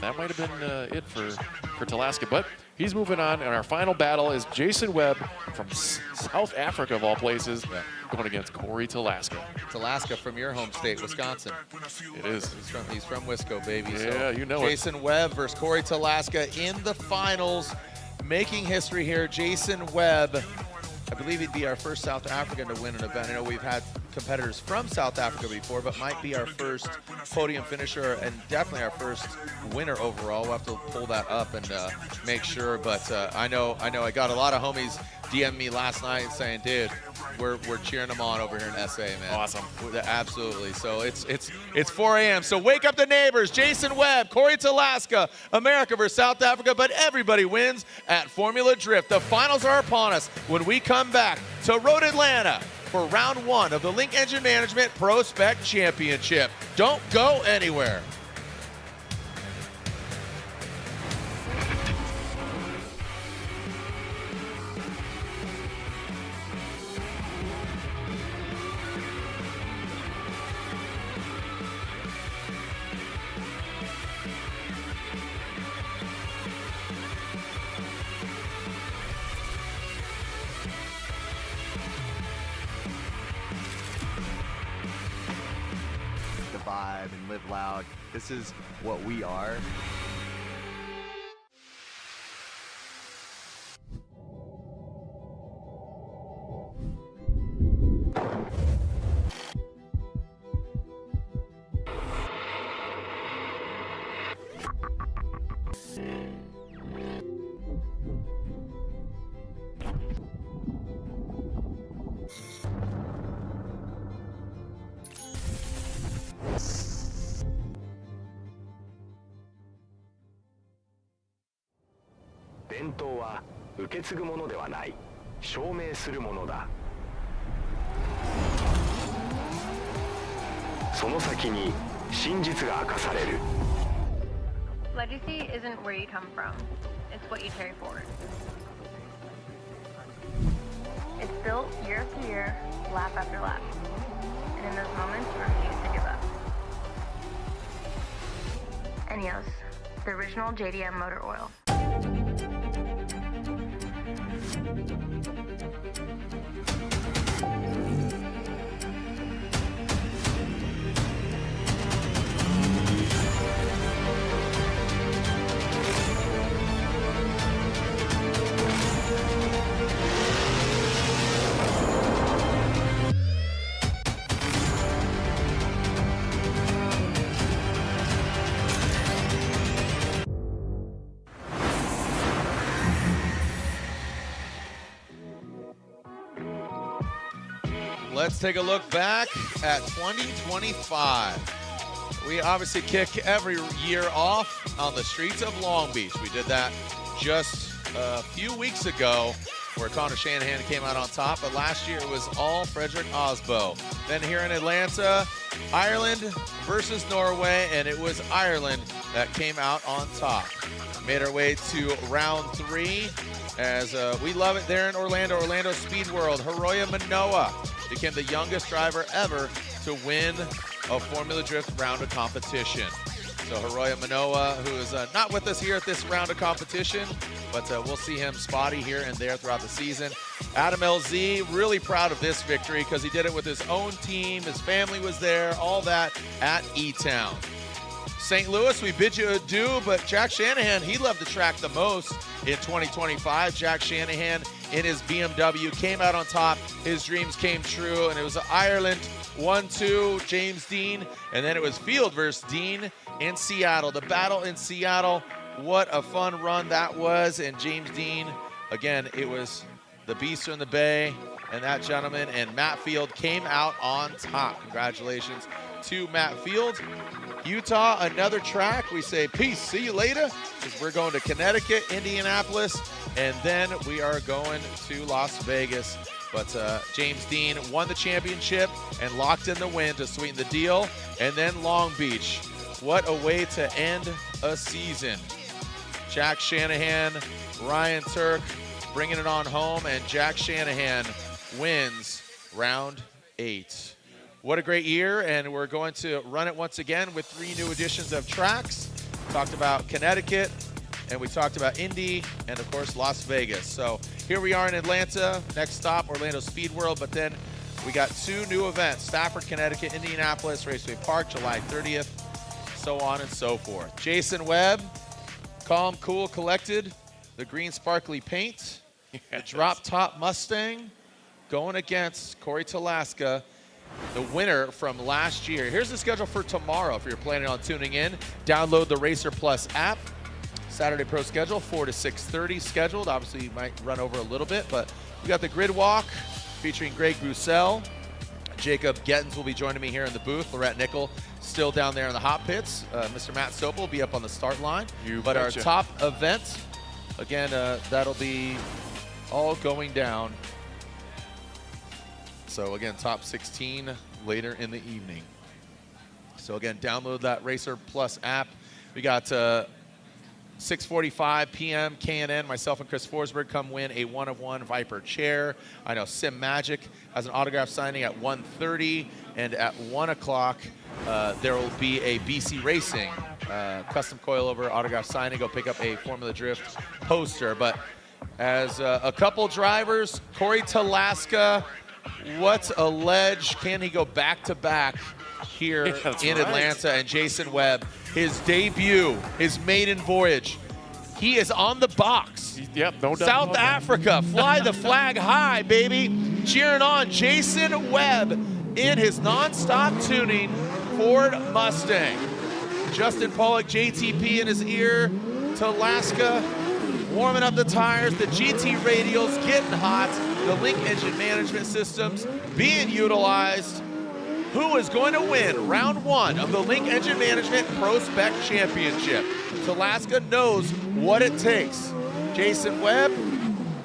that might have been it for Talaska. But he's moving on, and our final battle is Jason Webb from South Africa, of all places, going against Corey Talaska. Talaska from your home state, Wisconsin. It is. He's from Wisco, baby. Yeah, so you know Jason Webb versus Corey Talaska in the finals. Making history here, Jason Webb. I believe he'd be our first South African to win an event. I know we've had competitors from South Africa before, but might be our first podium finisher and definitely our first winner overall. We'll have to pull that up and make sure. But I know I got a lot of homies DM me last night saying, dude, we're cheering them on over here in SA, man. Awesome. Absolutely. So it's 4 a.m. So wake up the neighbors. Jason Webb, Corey Talaska, America versus South Africa, but everybody wins at Formula Drift. The finals are upon us when we come back to Road Atlanta for round 1 of the Link Engine Management ProSpec Championship. Don't go anywhere. Vibe and live loud. This is what we are. その先に真実が明かされる。 Legacy isn't where you come from, it's what you carry forward. It's built year after year, lap after lap. And in those moments, you refuse to give up. Enios, the original JDM motor oil. Let's take a look back at 2025. We obviously kick every year off on the streets of Long Beach. We did that just a few weeks ago where Connor Shanahan came out on top, but last year it was all Frederick Osbo. Then here in Atlanta, Ireland versus Norway, and it was Ireland that came out on top. Made our way to round 3 as we love it there in Orlando Speed World. Haroya Manoa became the youngest driver ever to win a Formula Drift round of competition. So Haroya Manoa, who is not with us here at this round of competition, but we'll see him spotty here and there throughout the season. Adam LZ, really proud of this victory because he did it with his own team. His family was there, all that at E-Town. St. Louis, we bid you adieu, but Jack Shanahan, he loved the track the most in 2025. Jack Shanahan in his BMW came out on top. His dreams came true, and it was Ireland 1-2, James Dean, and then it was Field versus Dean in Seattle. The battle in Seattle, what a fun run that was, and James Dean, again, it was the Beast in the Bay and that gentleman, and Matt Field came out on top. Congratulations to Matt Field. Utah, another track. We say peace, see you later, because we're going to Connecticut, Indianapolis, and then we are going to Las Vegas. But James Dean won the championship and locked in the win to sweeten the deal. And then Long Beach. What a way to end a season. Jack Shanahan, Ryan Turk bringing it on home, and Jack Shanahan wins round 8. What a great year, and we're going to run it once again with 3 new editions of tracks. Talked about Connecticut, and we talked about Indy, and of course Las Vegas. So here we are in Atlanta, next stop Orlando Speed World, but then we got 2 new events, Stafford, Connecticut, Indianapolis, Raceway Park, July 30th, so on and so forth. Jason Webb, calm, cool, collected, the green sparkly paint, the drop top Mustang, going against Corey Talaska, the winner from last year. Here's the schedule for tomorrow if you're planning on tuning in. Download the Racer Plus app. Saturday Pro schedule, 4 to 6:30 scheduled. Obviously, you might run over a little bit, but we got the grid walk featuring Greg Bussell. Jacob Gettins will be joining me here in the booth. Lorette Nickel still down there in the hot pits. Mr. Matt Sopel will be up on the start line. But our top event, again, that'll be all going down. So again, top 16 later in the evening. So again, download that Racer Plus app. We got 6:45 p.m. K&N, myself and Chris Forsberg come win a 1-of-1 Viper chair. I know Sim Magic has an autograph signing at 1:30, and at 1 o'clock there will be a BC Racing custom coilover autograph signing. Go pick up a Formula Drift poster. But as a couple drivers, Corey Talaska, what a ledge. Can he go back-to-back here in Atlanta? And Jason Webb, his debut, his maiden voyage. He is on the box. Yep, no doubt. South Africa, fly the flag high, baby. Cheering on Jason Webb in his non-stop tuning Ford Mustang. Justin Pollock, JTP in his ear. Talaska warming up the tires, the GT radials getting hot, the Link engine management systems being utilized. Who is going to win round 1 of the Link Engine Management ProSpec Championship? Talaska knows what it takes. Jason Webb,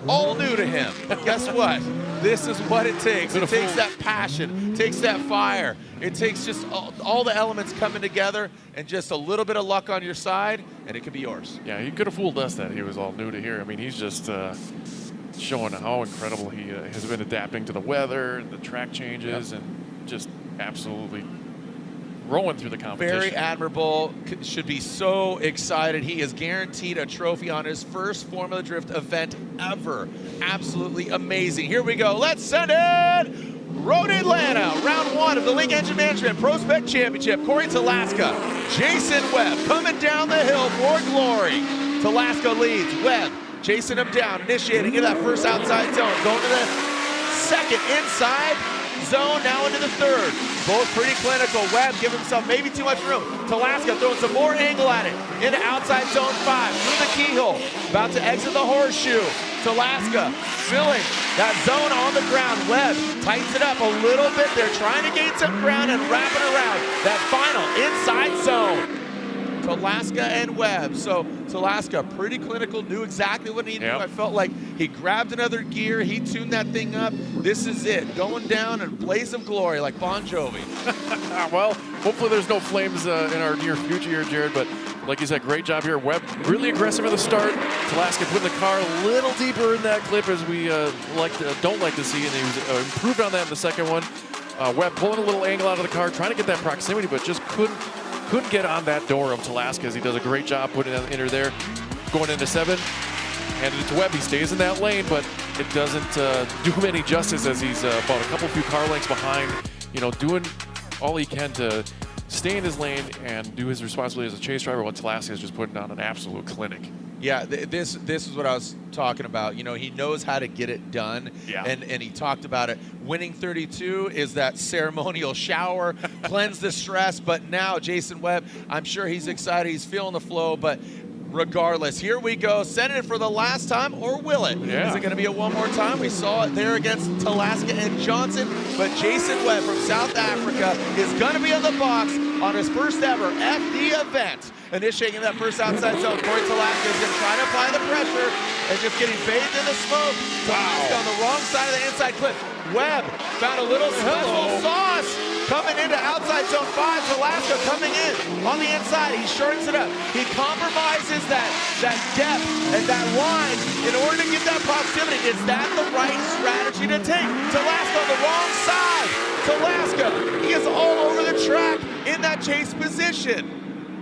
all new to him. But guess what? this is what it takes. It takes that passion, it takes that fire. It takes just all the elements coming together and just a little bit of luck on your side, and it could be yours. Yeah, he could have fooled us that he was all new to here. I mean, he's just showing how incredible he has been adapting to the weather and the track changes, and just absolutely rolling through the competition. Very admirable. Should be so excited. He is guaranteed a trophy on his first Formula Drift event ever. Absolutely amazing. Here we go. Let's send it. Road Atlanta, round 1 of the Link Engine Management ProSpec Championship. Corey Talaska, Jason Webb coming down the hill for glory. Talaska leads. Webb chasing him down, initiating into that first outside zone, going to the second inside zone, now into the third. Both pretty clinical. Webb giving himself maybe too much room. Talaska throwing some more angle at it. Into outside zone 5, through the keyhole. About to exit the horseshoe. Talaska filling that zone on the ground. Webb tightens it up a little bit. They're trying to gain some ground and wrap it around that final inside zone. Talaska and Webb. So Talaska, pretty clinical, knew exactly what he knew. I felt like he grabbed another gear, he tuned that thing up. This is it, going down in a blaze of glory like Bon Jovi. Well, hopefully there's no flames in our near future here, Jared, but like you said, great job here. Webb really aggressive at the start. Talaska putting the car a little deeper in that clip as we don't like to see, and he was improved on that in the second one. Webb pulling a little angle out of the car, trying to get that proximity, but just couldn't get on that door of Talaska, as he does a great job putting it in there. Going into 7, handed it to Webb. He stays in that lane, but it doesn't do him any justice, as he's about a few car lengths behind, doing all he can to stay in his lane and do his responsibility as a chase driver, while Talaska is just putting down an absolute clinic. Yeah, this is what I was talking about. He knows how to get it done, and he talked about it. Winning 32 is that ceremonial shower, cleanse the stress, but now Jason Webb, I'm sure he's excited, he's feeling the flow, but regardless, here we go, sending it for the last time, or will it? Yeah. Is it going to be a one more time? We saw it there against Talaska and Johnson, but Jason Webb from South Africa is going to be on the box on his first ever FD event. Initiating that first outside zone, Corey Talaska is going to try to apply the pressure and just getting bathed in the smoke. Talaska on the wrong side of the inside clip. Webb found a little special sauce coming into outside zone 5. Talaska coming in on the inside. He shortens it up. He compromises that depth and that line in order to get that proximity. Is that the right strategy to take? Talaska on the wrong side. Talaska, he is all over the track in that chase position.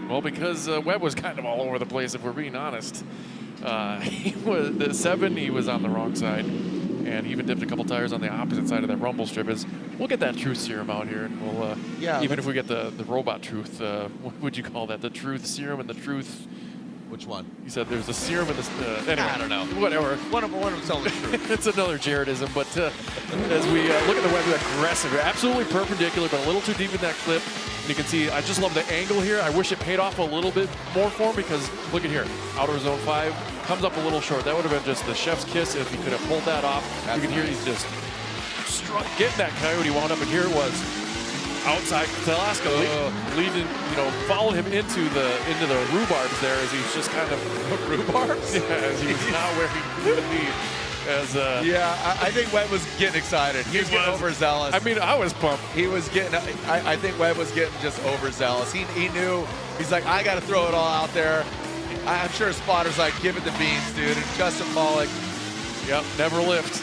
Well, because Webb was kind of all over the place, if we're being honest. He was the 7, he was on the wrong side, and he even dipped a couple tires on the opposite side of that rumble strip. We'll get that truth serum out here, and we'll even if we get the robot truth, what would you call that? The truth serum and the truth. Which one? You said there's a serum in this. Anyway, I don't know. Whatever. One of them telling the truth. It's another Jaredism, but as we look at the Webb, aggressive, absolutely perpendicular, but a little too deep in that clip. And you can see, I just love the angle here. I wish it paid off a little bit more for him, because look at here, outer zone 5 comes up a little short. That would have been just the chef's kiss if he could have pulled that off. You can hear he's just getting that coyote wound up, and here it was. Outside Talaska leading, followed him into the rhubarbs there, as he's just kind of rhubarbs. Yeah, as he was not where he could be. I think Webb was getting excited. He was getting overzealous. I mean, I was pumped. He was getting. I think Webb was getting just overzealous. He knew. He's like, I got to throw it all out there. I'm sure his spotter's like, give it the beans, dude. And Justin Pollock. Yep, never lift.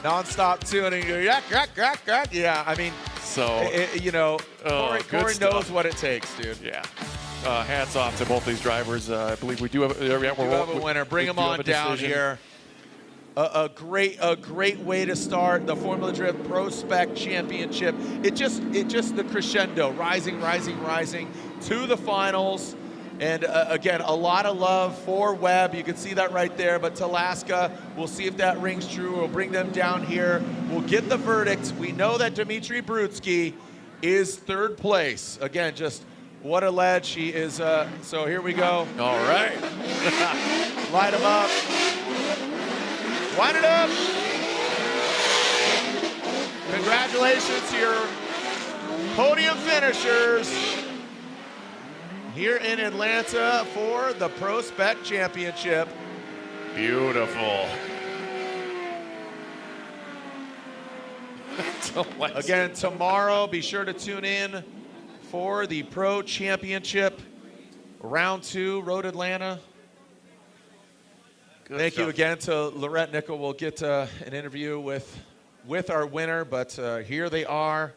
Non-stop tuning. Yeah, I mean. So, Corey knows what it takes, dude. Yeah. Hats off to both these drivers. I believe we do have a winner. Bring them on down here. A great way to start the Formula Drift ProSpec Championship. It just the crescendo, rising to the finals. And again, a lot of love for Webb. You can see that right there. But Talaska, we'll see if that rings true. We'll bring them down here. We'll get the verdict. We know that Dmitriy Brutskiy is 3rd place. Again, just what a ledge he is. So here we go. All right. Light him up. Wind it up. Congratulations to your podium finishers here in Atlanta for the ProSpec Championship. Beautiful. Again, tomorrow, be sure to tune in for the Pro Championship, Round 2, Road Atlanta. Thank you again to Lorette Nickel. We'll get an interview with our winner, but here they are.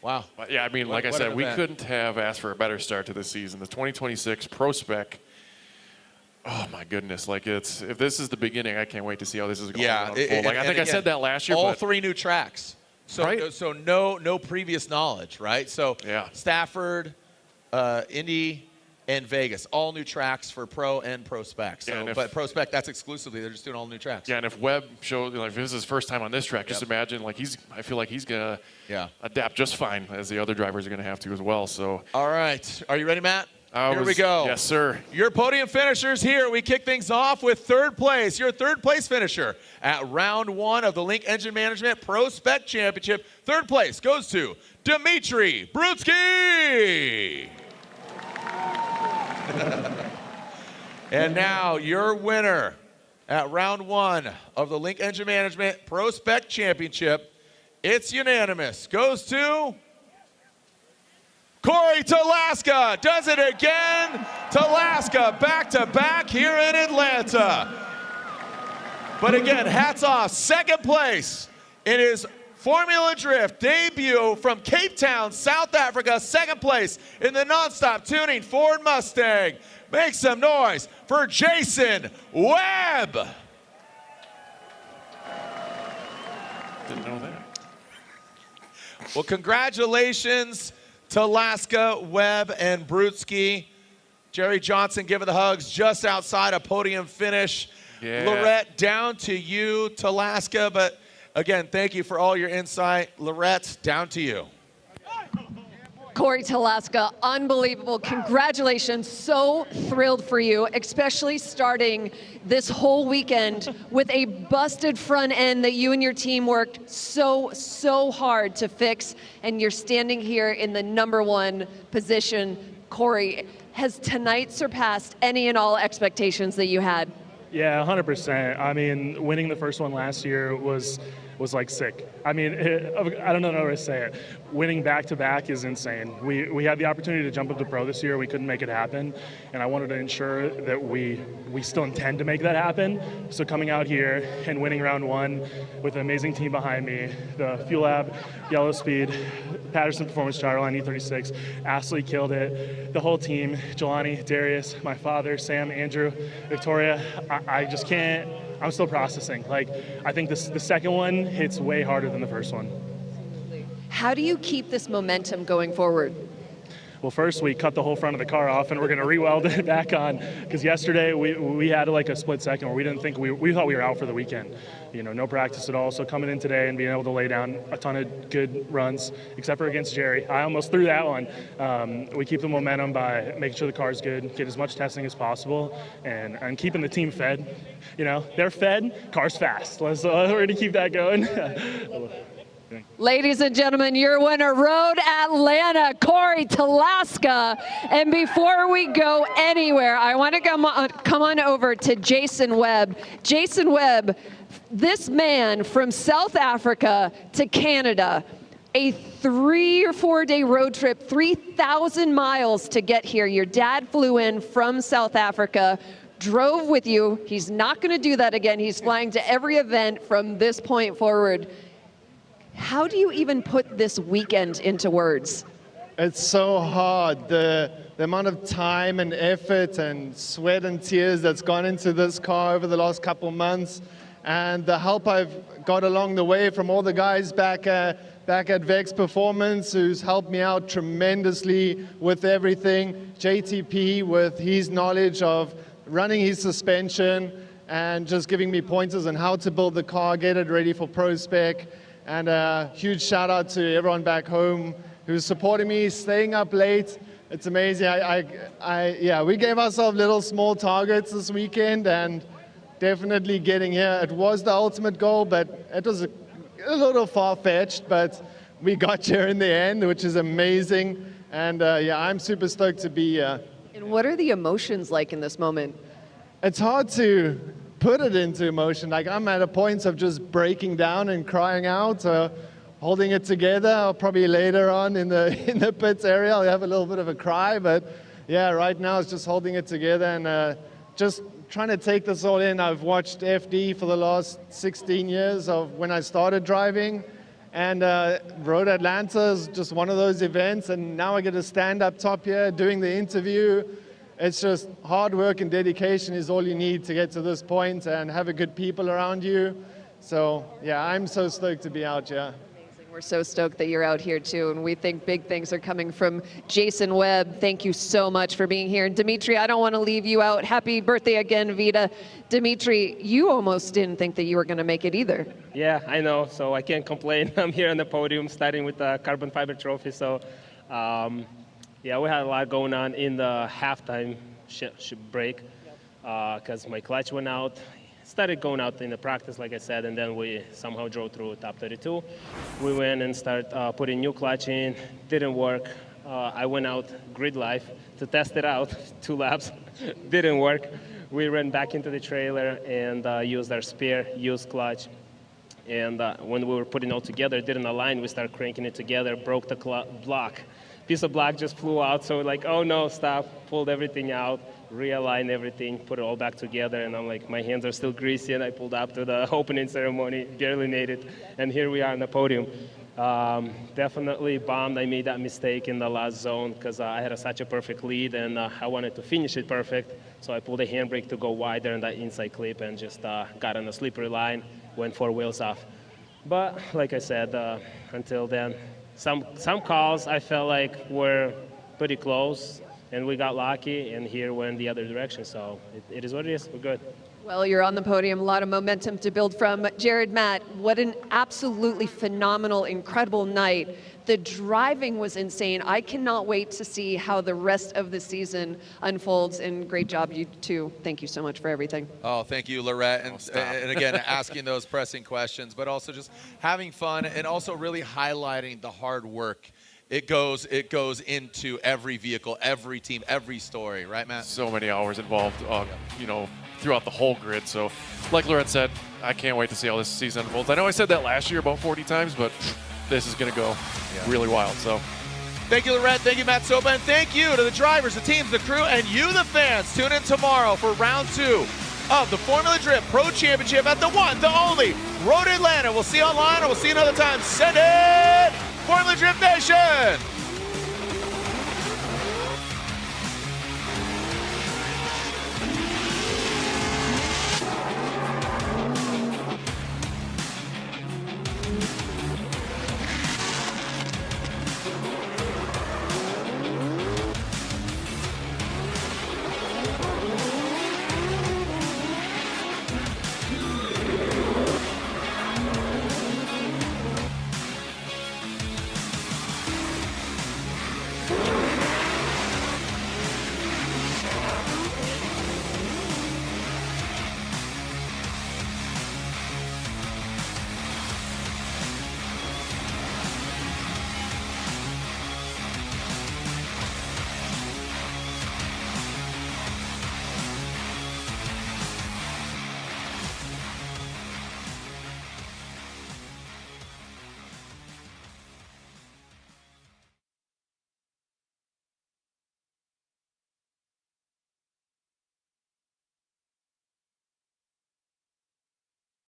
Wow. Yeah, I mean, like I said, we couldn't have asked for a better start to the season. The 2026 ProSpec. Oh my goodness! Like if this is the beginning, I can't wait to see how this is going to unfold. Like I think I said that last year. All 3 new tracks. So right? So no previous knowledge, right? So yeah. Stafford, Indy, and Vegas, all new tracks for Pro and ProSpec. So, yeah, but ProSpec, that's exclusively. They're just doing all new tracks. Yeah, and if Webb shows, like, if this is his first time on this track, just imagine, like I feel like he's gonna adapt just fine, as the other drivers are gonna have to as well. So. All right, are you ready, Matt? Here we go. Yes, sir. Your podium finishers here. We kick things off with third place. Your third place finisher at round 1 of the Link Engine Management ProSpec Championship. Third place goes to Dmitriy Brutskiy. And now your winner at round 1 of the Link Engine Management ProSpec Championship. It's unanimous. Goes to Corey Talaska. Does it again. Talaska back-to-back here in Atlanta. But again, hats off. Second place in his Formula Drift debut from Cape Town, South Africa. Second place in the nonstop tuning Ford Mustang. Make some noise for Jason Webb. Didn't know that. Well, congratulations, Talaska, Webb, and Brutskiy. Jerry Johnson giving the hugs just outside a podium finish. Yeah. Lorette, down to you, Talaska. But again, thank you for all your insight. Lorette, down to you. Corey Talaska, unbelievable. Congratulations. So thrilled for you, especially starting this whole weekend with a busted front end that you and your team worked so hard to fix, and you're standing here in the #1 position. Corey, has tonight surpassed any and all expectations that you had? Yeah, 100%. I mean, winning the first one last year was like sick. I mean, I don't know how to say it. Winning back-to-back is insane. We had the opportunity to jump up to pro this year. We couldn't make it happen, and I wanted to ensure that we still intend to make that happen. So coming out here and winning round 1 with an amazing team behind me, the Fuel Lab, Yellow Speed, Patterson Performance Gyroline E36, Astley killed it. The whole team, Jelani, Darius, my father, Sam, Andrew, Victoria, I just can't. I'm still processing. Like, I think the second one hits way harder than the first one. How do you keep this momentum going forward? Well, first we cut the whole front of the car off, and we're going to re-weld it back on. Because yesterday we had like a split second where we didn't think we thought we were out for the weekend. You know, no practice at all. So coming in today and being able to lay down a ton of good runs, except for against Jerry. I almost threw that one. We keep the momentum by making sure the car's good, get as much testing as possible, and keeping the team fed. You know, they're fed, car's fast. We're going to keep that going. Ladies and gentlemen, your winner, Road Atlanta, Corey Talaska. And before we go anywhere, I want to come on over to Jason Webb. Jason Webb, this man from South Africa to Canada, a 3 or 4 day road trip, 3,000 miles to get here. Your dad flew in from South Africa, drove with you. He's not going to do that again. He's flying to every event from this point forward. How do you even put this weekend into words? It's so hard. The amount of time and effort and sweat and tears that's gone into this car over the last couple months, and the help I've got along the way from all the guys back at Vex Performance, who's helped me out tremendously with everything. JTP with his knowledge of running his suspension and just giving me pointers on how to build the car, get it ready for ProSpec. And a huge shout out to everyone back home who's supporting me, staying up late. It's amazing. Yeah, we gave ourselves little small targets this weekend, and definitely getting here. It was the ultimate goal, but it was a little far-fetched, but we got here in the end, which is amazing. And yeah, I'm super stoked to be here. And what are the emotions like in this moment? It's hard to put it into emotion. Like I'm at a point of just breaking down and crying out, holding it together. I'll probably later on in the pits area, I'll have a little bit of a cry, but yeah, right now it's just holding it together and just trying to take this all in. I've watched FD for the last 16 years of when I started driving, and Road Atlanta is just one of those events, and now I get to stand up top here doing the interview. It's just hard work and dedication is all you need to get to this point and have a good people around you. So yeah, I'm so stoked to be out here. We're so stoked that you're out here too, and we think big things are coming from Jason Webb. Thank you so much for being here. And Dmitry, I don't want to leave you out. Happy birthday again, Vita. Dmitry, you almost didn't think that you were going to make it either. Yeah, I know, so I can't complain. I'm here on the podium starting with the carbon fiber trophy, so yeah, we had a lot going on in the halftime break because my clutch went out. Started going out in the practice, like I said, and then we somehow drove through top 32. We went and started putting new clutch in. Didn't work. I went out grid life to test it out, 2 laps. Didn't work. We ran back into the trailer and used our spare used clutch. And when we were putting it all together, it didn't align. We started cranking it together, broke the block. Piece of block just flew out, so we're like, oh no, stop. Pulled everything out, realigned everything, put it all back together, and I'm like, my hands are still greasy, and I pulled up to the opening ceremony, barely made it, and here we are on the podium. Definitely bummed I made that mistake in the last zone because I had such a perfect lead, and I wanted to finish it perfect, so I pulled a handbrake to go wider in that inside clip and just got on a slippery line, went 4 wheels off. But like I said, until then, some calls I felt like were pretty close, and we got lucky, and here went the other direction. So it is what it is. We're good. Well, you're on the podium, a lot of momentum to build from. Jared, Matt, what an absolutely phenomenal, incredible night. The driving was insane. I cannot wait to see how the rest of the season unfolds, and great job, you two. Thank you so much for everything. Oh, thank you, Lorette. And again, asking those pressing questions, but also just having fun and also really highlighting the hard work. It goes into every vehicle, every team, every story, right, Matt? So many hours involved, you know, throughout the whole grid. So, like Lorette said, I can't wait to see how this season unfolds. I know I said that last year about 40 times, but this is going to go really wild. So, thank you, Lorette. Thank you, Matt Sopa. And thank you to the drivers, the teams, the crew, and you, the fans. Tune in tomorrow for round 2 of the Formula Drift Pro Championship at the one, the only Road Atlanta. We'll see you online, and we'll see you another time. Send it, Formula Drift Nation!